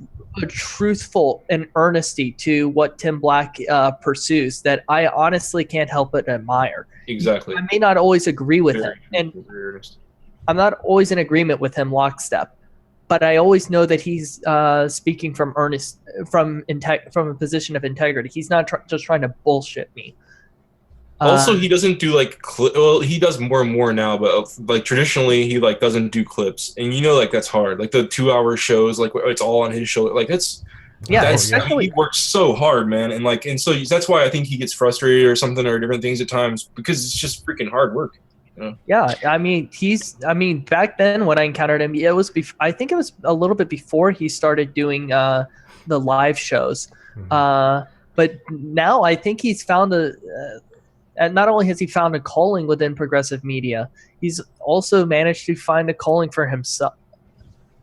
truthful and earnesty to what Tim Black pursues that I honestly can't help but admire. Exactly. I may not always agree with him, and I'm not always in agreement with him lockstep, but I always know that he's speaking from a position of integrity. He's not just trying to bullshit me. Also, he doesn't do like well, he does more and more now, but like traditionally, he like doesn't do clips, and you know, like that's hard. Like the 2-hour shows, like it's all on his show. Like he works so hard, man, and so that's why I think he gets frustrated or something or different things at times because it's just freaking hard work. You know? Yeah, I mean, back then when I encountered him, it was I think it was a little bit before he started doing the live shows. But now I think he's found and not only has he found a calling within progressive media, he's also managed to find a calling for himself,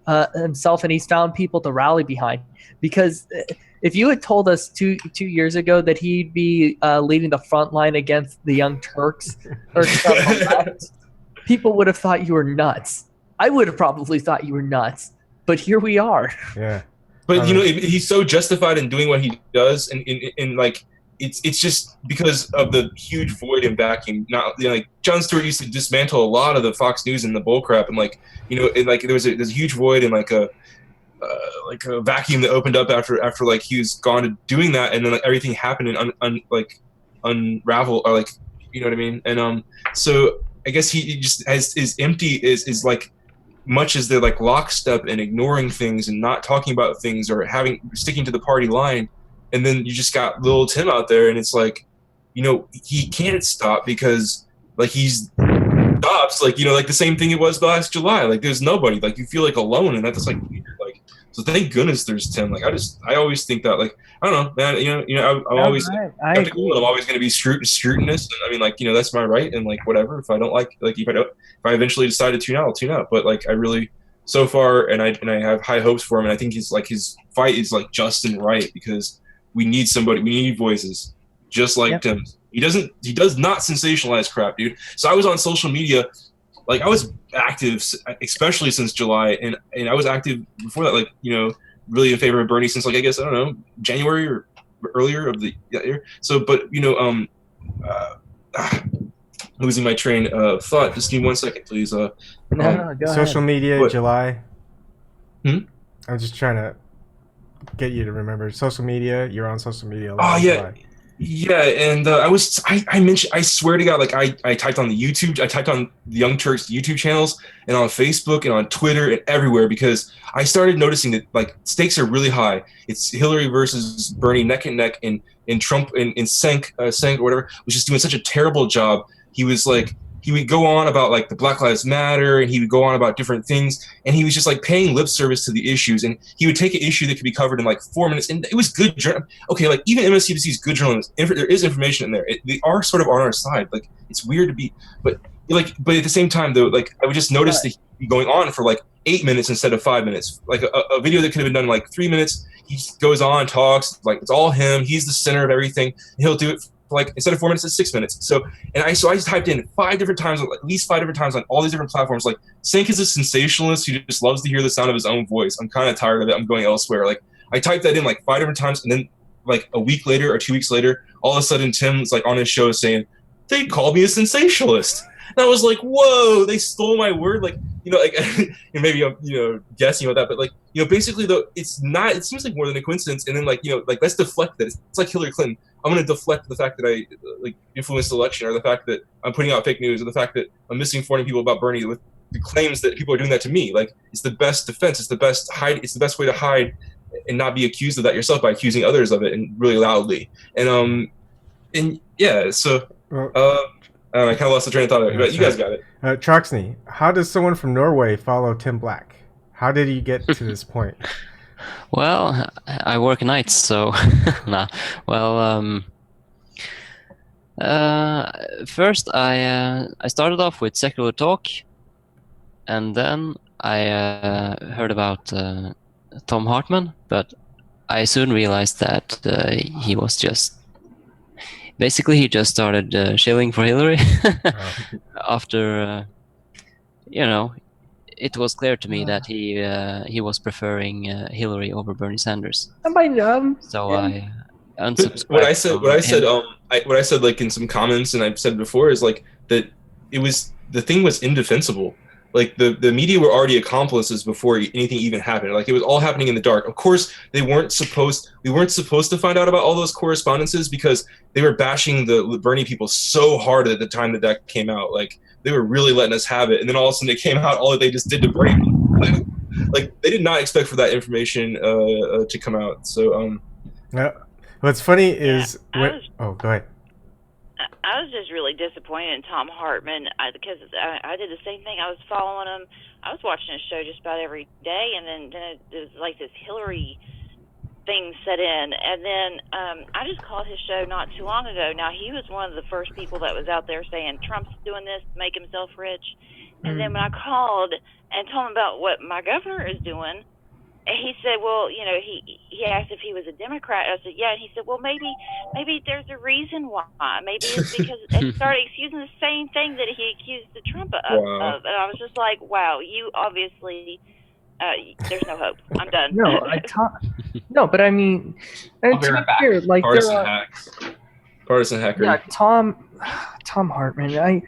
and he's found people to rally behind. Because if you had told us two years ago that he'd be leading the front line against the Young Turks or something like that, people would have thought you were nuts. I would have probably thought you were nuts. But here we are. Yeah. But you know, he's so justified in doing what he does, and like. It's just because of the huge void and vacuum. Not, you know, like Jon Stewart used to dismantle a lot of the Fox News and the bullcrap, and like, you know, and like there's a huge void and like a vacuum that opened up after like he was gone to doing that, and then like everything happened and unravel, or like, you know what I mean? And so I guess he just is empty is like much as they're like lockstep and ignoring things and not talking about things or sticking to the party line. And then you just got little Tim out there, and it's like, you know, he can't stop because, like, he's stops, like, you know, like the same thing it was last July. Like, there's nobody. Like, you feel like alone, and that's like weird. Like, so thank goodness there's Tim. Like, I always think that, like, I don't know, man. You know, I'm always skeptical, and I'm always going to be scrutinous. And I mean, like, you know, that's my right, and like whatever. If I don't like, if I eventually decide to tune out, I'll tune out. But like, I really. So far, and I have high hopes for him, and I think his fight is like just and right because we need somebody. We need voices, just like Tim. He does not sensationalize crap, dude. So I was on social media, like I was active, especially since July, and I was active before that, like, you know, really in favor of Bernie since, like, I guess, I don't know, January or earlier of the year. So, but you know, losing my train of thought. Just give me 1 second, please. Go ahead. Social media, July. I'm just trying to get you to remember social media. You're on social media. Oh yeah, yeah. And I mentioned. I swear to God, like I typed on the YouTube. I typed on the Young Turks YouTube channels and on Facebook and on Twitter and everywhere because I started noticing that like stakes are really high. It's Hillary versus Bernie neck and neck, and Trump and Cenk or whatever was just doing such a terrible job. He was like. He would go on about like the Black Lives Matter, and he would go on about different things, and he was just like paying lip service to the issues, and he would take an issue that could be covered in like 4 minutes, and it was good. Okay, like even MSNBC is good journalism. There is information in there. They are sort of on our side. Like it's weird to be, but at the same time though, like I would just notice that be going on for like 8 minutes instead of 5 minutes. Like a video that could have been done in like 3 minutes, he goes on, talks, like it's all him. He's the center of everything. He'll do it for like instead of 4 minutes, it's 6 minutes. So I just typed in 5 different times, at least 5 different times on all these different platforms. Like Sink is a sensationalist who just loves to hear the sound of his own voice. I'm kind of tired of it. I'm going elsewhere. Like I typed that in like 5 different times, and then like a week later or 2 weeks later, all of a sudden Tim's like on his show saying, they called me a sensationalist. And I was like, whoa, they stole my word. Like, like maybe I'm, guessing about that, but like, basically though, it's not, it seems like more than a coincidence. And then like, let's deflect that. It's like Hillary Clinton. I'm going to deflect the fact that I like influenced the election, or the fact that I'm putting out fake news, or the fact that I'm misinforming people about Bernie with the claims that people are doing that to me. Like, it's the best defense. It's the best it's the best way to hide and not be accused of that yourself by accusing others of it, and really loudly. And yeah, so I kind of lost the train of thought, but you guys got it. Troxney, how does someone from Norway follow Tim Black? How did he get to this point? Well, I work nights, so nah. Well, first I started off with secular talk, and then I heard about Tom Hartman, but I soon realized that he was just basically he just started shilling for Hillary after it was clear to me that he was preferring Hillary over Bernie Sanders. So I unsubscribed. What I said like in some comments, and I've said before, is like that the thing was indefensible. Like the media were already accomplices before anything even happened. Like it was all happening in the dark. Of course, we weren't supposed to find out about all those correspondences because they were bashing the Bernie people so hard at the time that came out. Like they were really letting us have it, and then all of a sudden it came out all that they just did to Bernie. Like they did not expect for that information to come out. So what's funny is go ahead. I was just really disappointed in Tom Hartman because I did the same thing. I was following him. I was watching his show just about every day, and then it was like this Hillary thing set in. And then I just called his show not too long ago. Now, he was one of the first people that was out there saying Trump's doing this to make himself rich. And then when I called and told him about what my governor is doing, he said, well, he asked if he was a Democrat. I said, yeah. And he said, well, maybe there's a reason why. Maybe it's because it started excusing the same thing that he accused the Trump of. And I was just like, wow, you obviously, there's no hope. I'm done. No, but I mean, and to be fair, like partisan hacker. Yeah, Tom Hartman.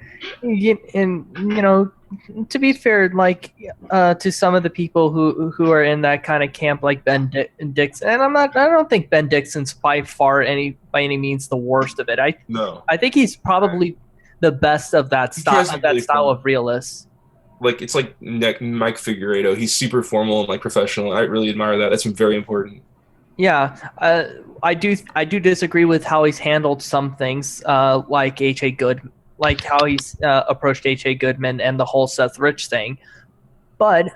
To be fair, like to some of the people who are in that kind of camp, like Ben Dixon, and I don't think Ben Dixon's by any means the worst of it. I think he's probably the best of that style of realist. Like it's like Mike Figueredo. He's super formal and like professional. I really admire that. That's very important. Yeah, I do disagree with how he's handled some things, like H.A. Goodman. Like how he's approached H.A. Goodman and the whole Seth Rich thing. But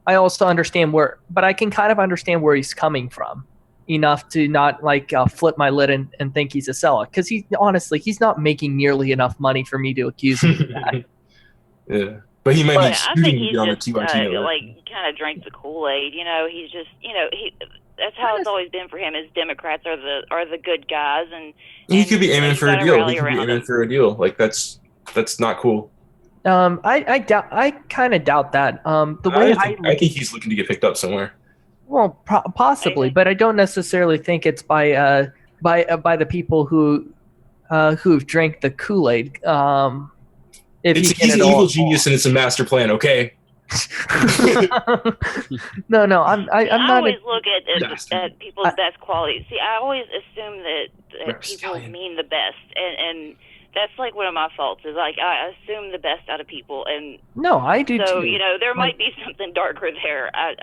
I also understand but I can kind of understand where he's coming from enough to not like flip my lid and think he's a seller. Because he's not making nearly enough money for me to accuse him of that. Yeah. But he might be shooting you on the TYT like kind of drank the Kool-Aid. He's just, that's how it's always been for him. Is Democrats are the good guys, and he could be aiming for a deal. He could be aiming for a deal. Like that's not cool. I kind of doubt that. I think he's looking to get picked up somewhere. Well, possibly, but I don't necessarily think it's by the people who've drank the Kool-Aid. He's an evil genius, and it's a master plan. Okay. No, I'm not. I always look at people's best qualities. See, I always assume that people mean the best, and that's like one of my faults. Is like I assume the best out of people, and no, I do so, too. There might be something darker there. I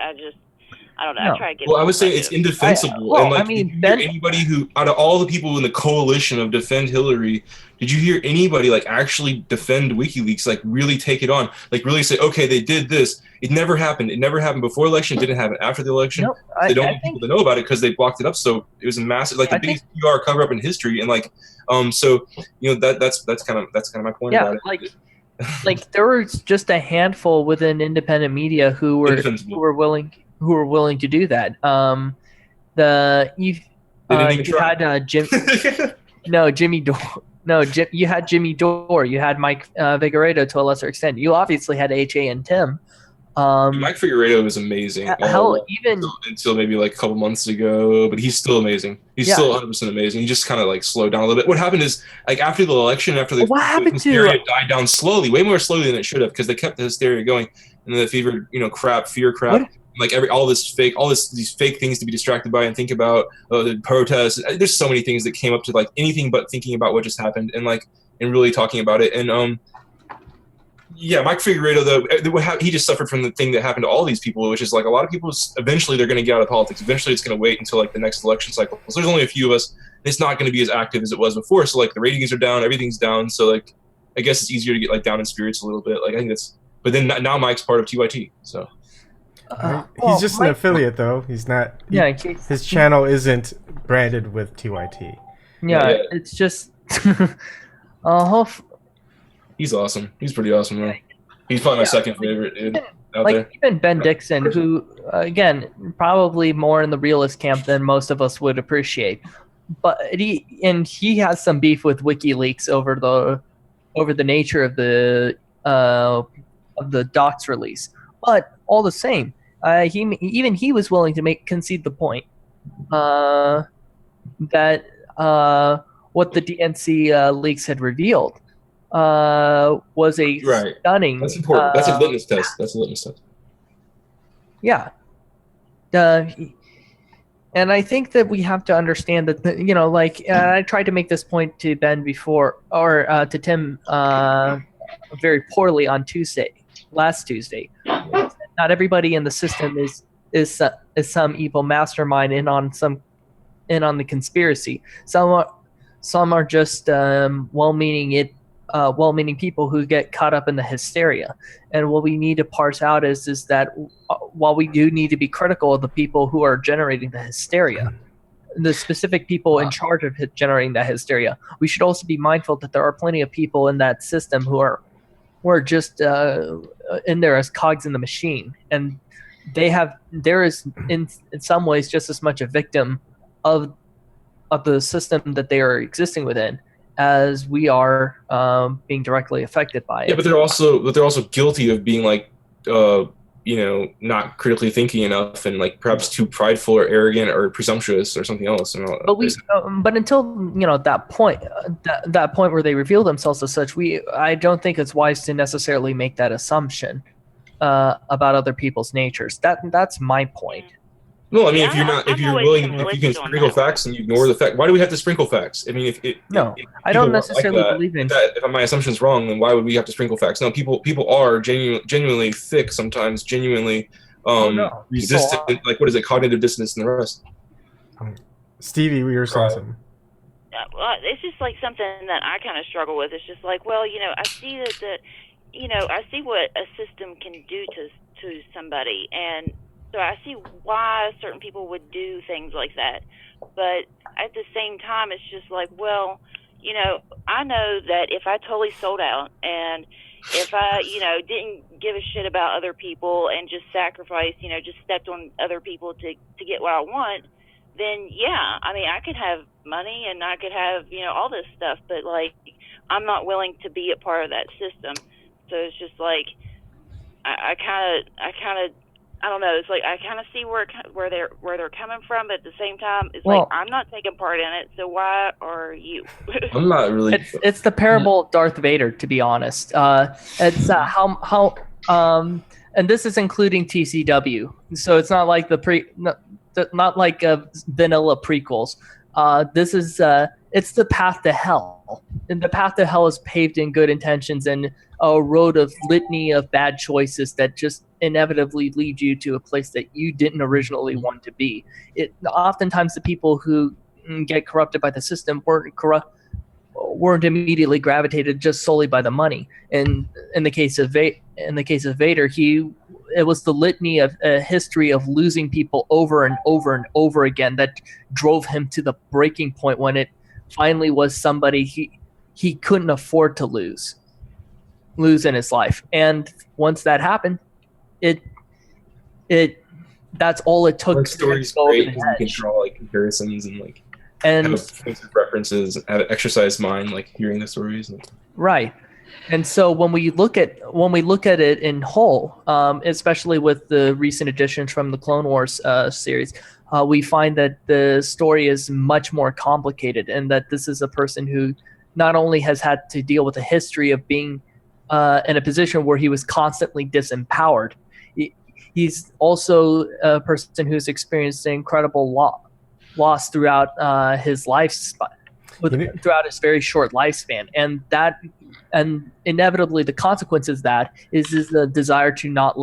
don't know. No. I try to get. Well, I would say it's indefensible. Anybody who, out of all the people in the coalition of Defend Hillary, did you hear anybody like actually defend WikiLeaks, like really take it on, like really say, okay, they did this. It never happened. It never happened before election. It didn't happen after the election. Nope, they don't want people to know about it because they blocked it up. So it was a massive, like the biggest PR cover up in history. And like, so that's kind of my point about it. Like like there was just a handful within independent media who were willing to do that. They didn't even You try. had Jimmy Dore. No, you had Jimmy Dore. You had Mike Figueredo to a lesser extent. You obviously had HA and Tim. Mike Figueredo was amazing. Hell, even until maybe like a couple months ago, but he's still amazing. He's still 100% amazing. He just kind of like slowed down a little bit. What happened is like after the election, after the hysteria died down slowly, way more slowly than it should have, because they kept the hysteria going and the fear crap. What? Like these fake things to be distracted by and think about the protests. There's so many things that came up to like anything but thinking about what just happened and really talking about it. And yeah, Mike Figueredo though, he just suffered from the thing that happened to all these people, which is like a lot of people eventually they're going to get out of politics. Eventually, it's going to wait until like the next election cycle. So there's only a few of us. And it's not going to be as active as it was before. So like the ratings are down, everything's down. So like I guess it's easier to get like down in spirits a little bit. Like I think that's. But then now Mike's part of TYT. So. He's just an affiliate, though. He's not. His channel isn't branded with TYT. Yeah. It's just. He's awesome. He's pretty awesome, man. He's probably my second favorite dude out there. Even Ben Dixon, who again probably more in the realist camp than most of us would appreciate, but he has some beef with WikiLeaks over the nature of the docs release. But all the same, he was willing to concede the point that what the DNC leaks had revealed was a stunning. That's important. That's a litmus test. Yeah. And I think that we have to understand that, I tried to make this point to Ben before, or to Tim very poorly on last Tuesday. Not everybody in the system is some evil mastermind in on the conspiracy. Some are just well-meaning people who get caught up in the hysteria. And what we need to parse out is that while we do need to be critical of the people who are generating the hysteria, the specific people in charge of generating that hysteria, we should also be mindful that there are plenty of people in that system who are just in there as cogs in the machine, and there is in some ways just as much a victim of the system that they are existing within as we are being directly affected by it. Yeah, but they're also guilty of being like not critically thinking enough and like perhaps too prideful or arrogant or presumptuous or something else. But until that point, that point where they reveal themselves as such, I don't think it's wise to necessarily make that assumption about other people's natures. That's my point. No, I mean, if you can sprinkle facts and you ignore the fact, why do we have to sprinkle facts? I mean, I don't necessarily believe in that. If my assumption's wrong, then why would we have to sprinkle facts? No, people are genuinely thick sometimes, genuinely resistant. Like, what is it, cognitive dissonance and the rest? Stevie, we were saying something. Well, it's just like something that I kind of struggle with. It's just like, well, I see that I see what a system can do to somebody, and so I see why certain people would do things like that. But at the same time, it's just like, well, I know that if I totally sold out and if I, didn't give a shit about other people and just sacrificed, just stepped on other people to get what I want, then yeah, I mean, I could have money and I could have, all this stuff, but like, I'm not willing to be a part of that system. So it's just like, I kind of I don't know. It's like I kind of see where they're coming from, but at the same time, it's like I'm not taking part in it. So why are you? I'm not really. It's the parable of Darth Vader, to be honest. It's how and this is including TCW. So it's not like not like vanilla prequels. This is it's the path to hell, and the path to hell is paved in good intentions and a road of litany of bad choices that just inevitably lead you to a place that you didn't originally want to be. Oftentimes the people who get corrupted by the system weren't immediately gravitated just solely by the money. And in the case of Vader, it was the litany of a history of losing people over and over and over again that drove him to the breaking point when it finally was somebody he couldn't afford to lose. lose in his life. And once that happened, that's all it took. That story's great because you can draw like comparisons and like and have points of references, have an exercise mind, like hearing the stories. Right. And so when we look at it in whole, especially with the recent additions from the Clone Wars series, we find that the story is much more complicated, and that this is a person who not only has had to deal with a history of being in a position where he was constantly disempowered, he's also a person who's experienced an incredible loss throughout his lifespan, throughout his very short lifespan, and inevitably the consequences of that is the desire to not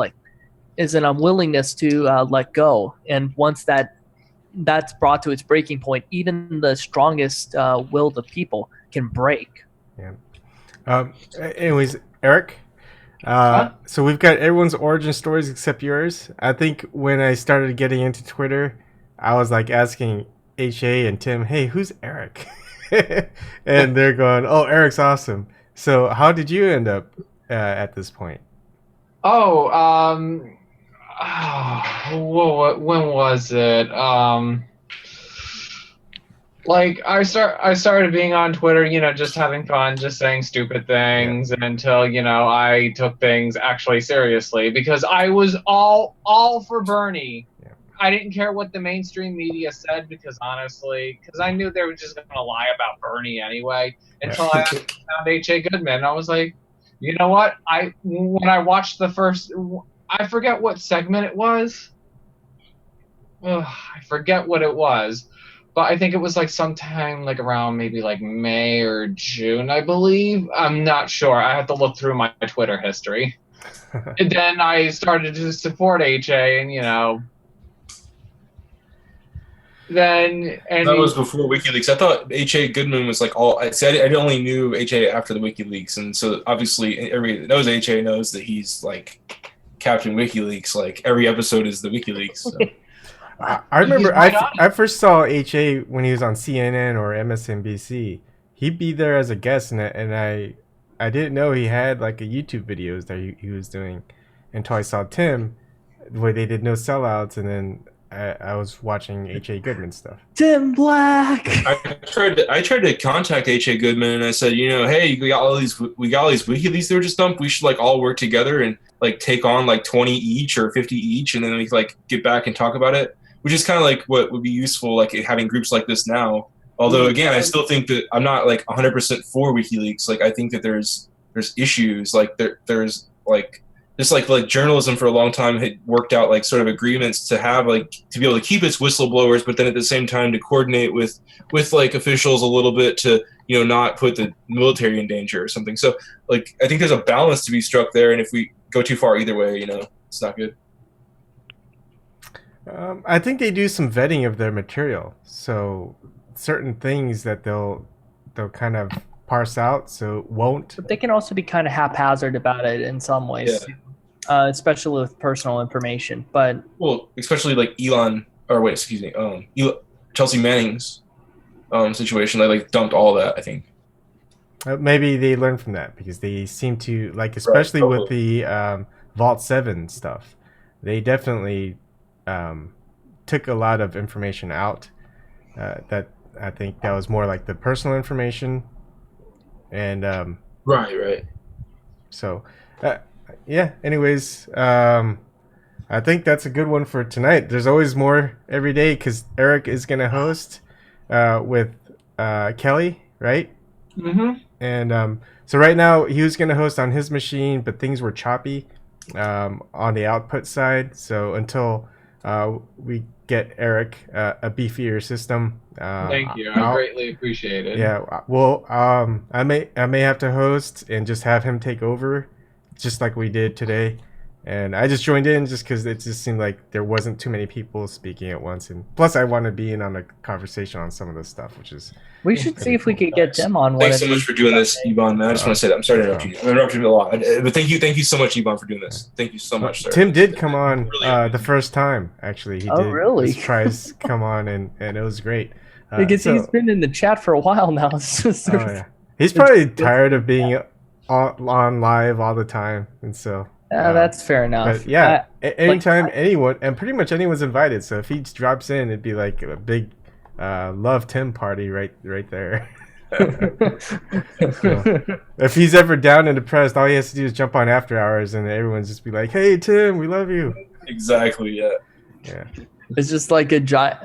is an unwillingness to let go. And once that's brought to its breaking point, even the strongest willed of people can break. Yeah. Anyways, Erik. So we've got everyone's origin stories except yours. I think when I started getting into Twitter, I was like asking HA and Tim, "Hey, who's Erik?" And they're going, "Oh, Erik's awesome." So how did you end up at this point? When was it? Like I started being on Twitter, just having fun, just saying stupid things, until I took things actually seriously, because I was all for Bernie. Yeah. I didn't care what the mainstream media said, because I knew they were just gonna lie about Bernie anyway. Until I found H.A. Goodman, I was like, you know what? When I watched the first, I forget what segment it was. I forget what it was. But I think it was like sometime like around maybe like May or June, I believe. I'm not sure. I have to look through my Twitter history. And then I started to support HA, and that was before WikiLeaks. I thought H.A. Goodman was like all. I only knew H.A. after the WikiLeaks, and so obviously everybody that knows H.A. knows that he's like Captain WikiLeaks. Like every episode is the WikiLeaks. So. I remember I first saw HA when he was on CNN or MSNBC. He'd be there as a guest, and I didn't know he had like a YouTube videos that he was doing until I saw Tim, where they did No Sellouts, and then I was watching H.A. Goodman stuff. Tim Black. I tried to contact H.A. Goodman, and I said, hey, we got all these WikiLeaks that were just dumped. We should like all work together and like take on like 20 each or 50 each, and then we like get back and talk about it. Which is kind of like what would be useful, like having groups like this now. Although again, I still think that I'm not like 100% for WikiLeaks. Like I think that there's issues. Like there's like just like journalism for a long time had worked out like sort of agreements to have like to be able to keep its whistleblowers, but then at the same time to coordinate with like officials a little bit to not put the military in danger or something. So like I think there's a balance to be struck there, and if we go too far either way, it's not good. I think they do some vetting of their material, so certain things that they'll kind of parse out, so it won't. But they can also be kind of haphazard about it in some ways, especially with personal information. But especially like Chelsea Manning's situation, they like dumped all that. I think maybe they learned from that, because they seem to like, especially with the Vault 7 stuff, they definitely took a lot of information out that I think that was more like the personal information, and right. So anyways, I think that's a good one for tonight. There's always more every day, because Erik is gonna host with Kelly, right? Mm-hmm. And so right now he was gonna host on his machine, but things were choppy on the output side, so until we get Erik a beefier system. Thank you. I greatly appreciate it. Yeah. Well, I may have to host and just have him take over, just like we did today. And I just joined in just because it just seemed like there wasn't too many people speaking at once, and plus I want to be in on the conversation on some of this stuff, which is. We should see if we could get Tim on. Thanks so much for doing this, Ivan. Man, I just want to say that. I'm sorry to interrupt you. I interrupted you a lot, but thank you so much, Ivan, for doing this. Thank you so much, sir. Tim did come on the first time. Actually, he did. Really? His tries come on, and it was great. Because he's been in the chat for a while now. He's probably tired of being on live all the time, and so. That's fair enough. But yeah, anytime anyone, and pretty much anyone's invited. So if he drops in, it'd be like a big love Tim party right there. So, if he's ever down and depressed, all he has to do is jump on After Hours, and everyone's just be like, "Hey Tim, we love you." Exactly. Yeah. Yeah. It's just like a giant.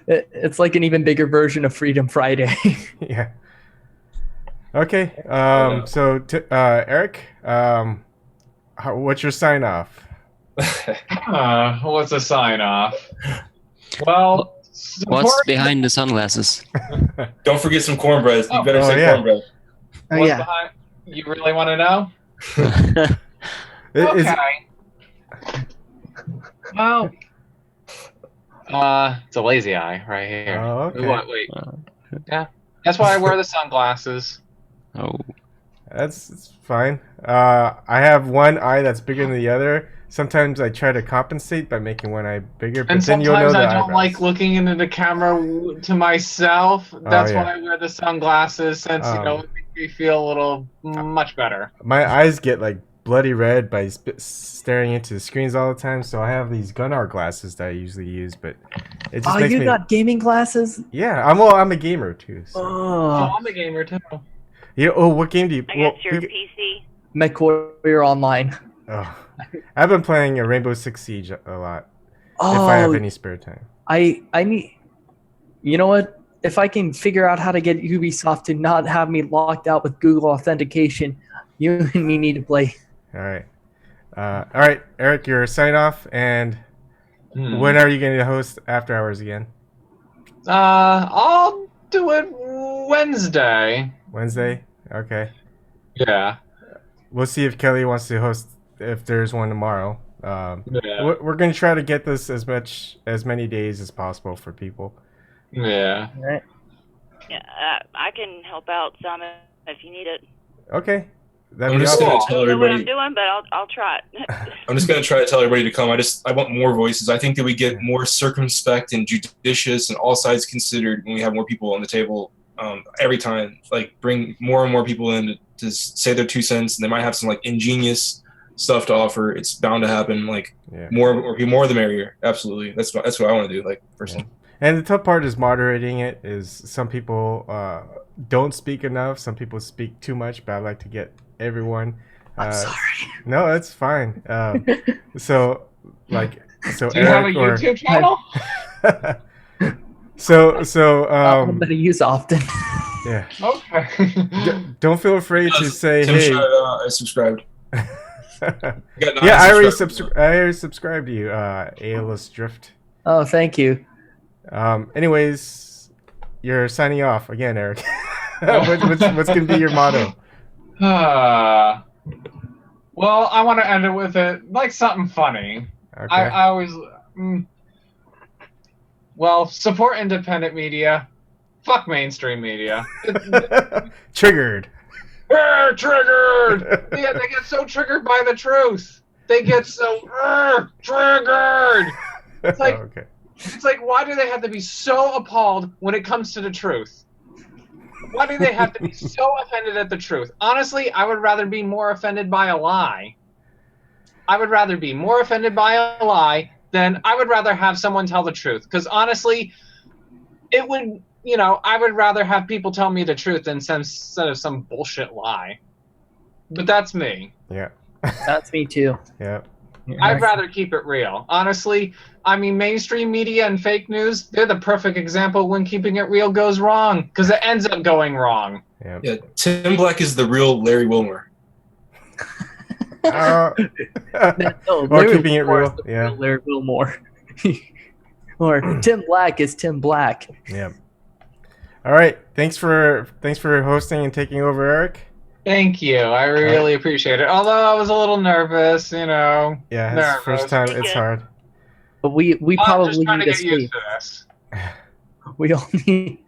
It's like an even bigger version of Freedom Friday. Yeah. Okay. So Erik, what's your sign off? What's a sign off? Well, What's behind the sunglasses? Don't forget some cornbread. You better say cornbread. Oh, what's yeah. behind? You really want to know? Is- Okay. Well, it's a lazy eye right here. Oh, okay. Wait. Yeah, that's why I wear the sunglasses. Oh, That's fine. I have one eye that's bigger than the other. Sometimes I try to compensate by making one eye bigger, but And then you'll know sometimes the I don't eyebrows. like looking into the camera to myself. That's yeah. why I wear the sunglasses, since it makes me feel a little much better. My eyes get like bloody red by staring into the screens all the time, so I have these Gunnar glasses that I usually use, but it just makes you me. got gaming glasses? Yeah, I'm a gamer too. So. Oh, I'm a gamer too. What game do you? I guess your PC. MechWarrior Online. Oh, I've been playing Rainbow Six Siege a lot. Oh, if I have any spare time. I need. You know what? If I can figure out how to get Ubisoft to not have me locked out with Google authentication, you and me need to play. All right, Erik, your sign off, and when are you going to host After Hours again? I'll do it Wednesday. Wednesday? Okay. Yeah. We'll see if Kelly wants to host, if there's one tomorrow. Yeah. We're going to try to get this as many days as possible for people. Yeah. All right. Yeah, I can help out some if you need it. Okay. That'd I'm be just awesome. gonna tell I don't know what I'm everybody. doing, but I'll try it. I'm just gonna try to tell everybody to come. I want more voices. I think that we get more circumspect and judicious and all sides considered when we have more people on the table. Every time, like bring more and more people in to say their 2 cents, and they might have some like ingenious stuff to offer. It's bound to happen. Like more the merrier. Absolutely. That's what I want to do. Like personally. And the tough part is moderating it. Is some people don't speak enough. Some people speak too much. But I like to get everyone. I'm sorry. No, that's fine. So Do you have a Erik YouTube channel? so that I use often. yeah. Okay. Don't feel afraid to say, Tim hey. I subscribed. Yeah, I already subscribed to you, ALS Drift. Oh, thank you. Anyways, you're signing off again, Erik. what's gonna be your motto? Well, I want to end it with like something funny. Okay. I always well, support independent media. Fuck mainstream media. Triggered. Triggered. Yeah, they get so triggered by the truth. They get so triggered. It's like Okay. It's like, why do they have to be so appalled when it comes to the truth? Why do they have to be so offended at the truth? Honestly, I would rather be more offended by a lie. I would rather be more offended by a lie than I would rather have someone tell the truth. Because honestly, it would, I would rather have people tell me the truth instead of some bullshit lie. But that's me. Yeah. That's me too. Yeah. I'd rather keep it real. Honestly, I mean, mainstream media and fake news, they're the perfect example when keeping it real goes wrong, because it ends up going wrong. Yeah. Tim Black is the real Larry Wilmer. No, Or Larry keeping it Wilmore real. is the Yeah. real Larry Wilmore. Or Tim Black is Tim Black. Yeah. All right. Thanks for hosting and taking over, Erik. Thank you. I really appreciate it. Although I was a little nervous, Yeah, it's nervous. first time. It's hard. But we I'm probably just trying need to to get used sleep. to this. We all need.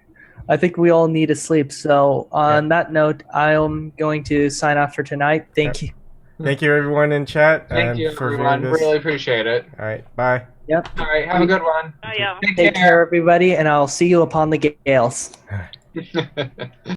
I think we all need to sleep. So on that note, I am going to sign off for tonight. Thank you. Thank you, everyone in chat. Thank you, everyone. Really appreciate it. All right. Bye. Yep. All right. Have a good one. Oh yeah. Take care, everybody, and I'll see you upon the gales.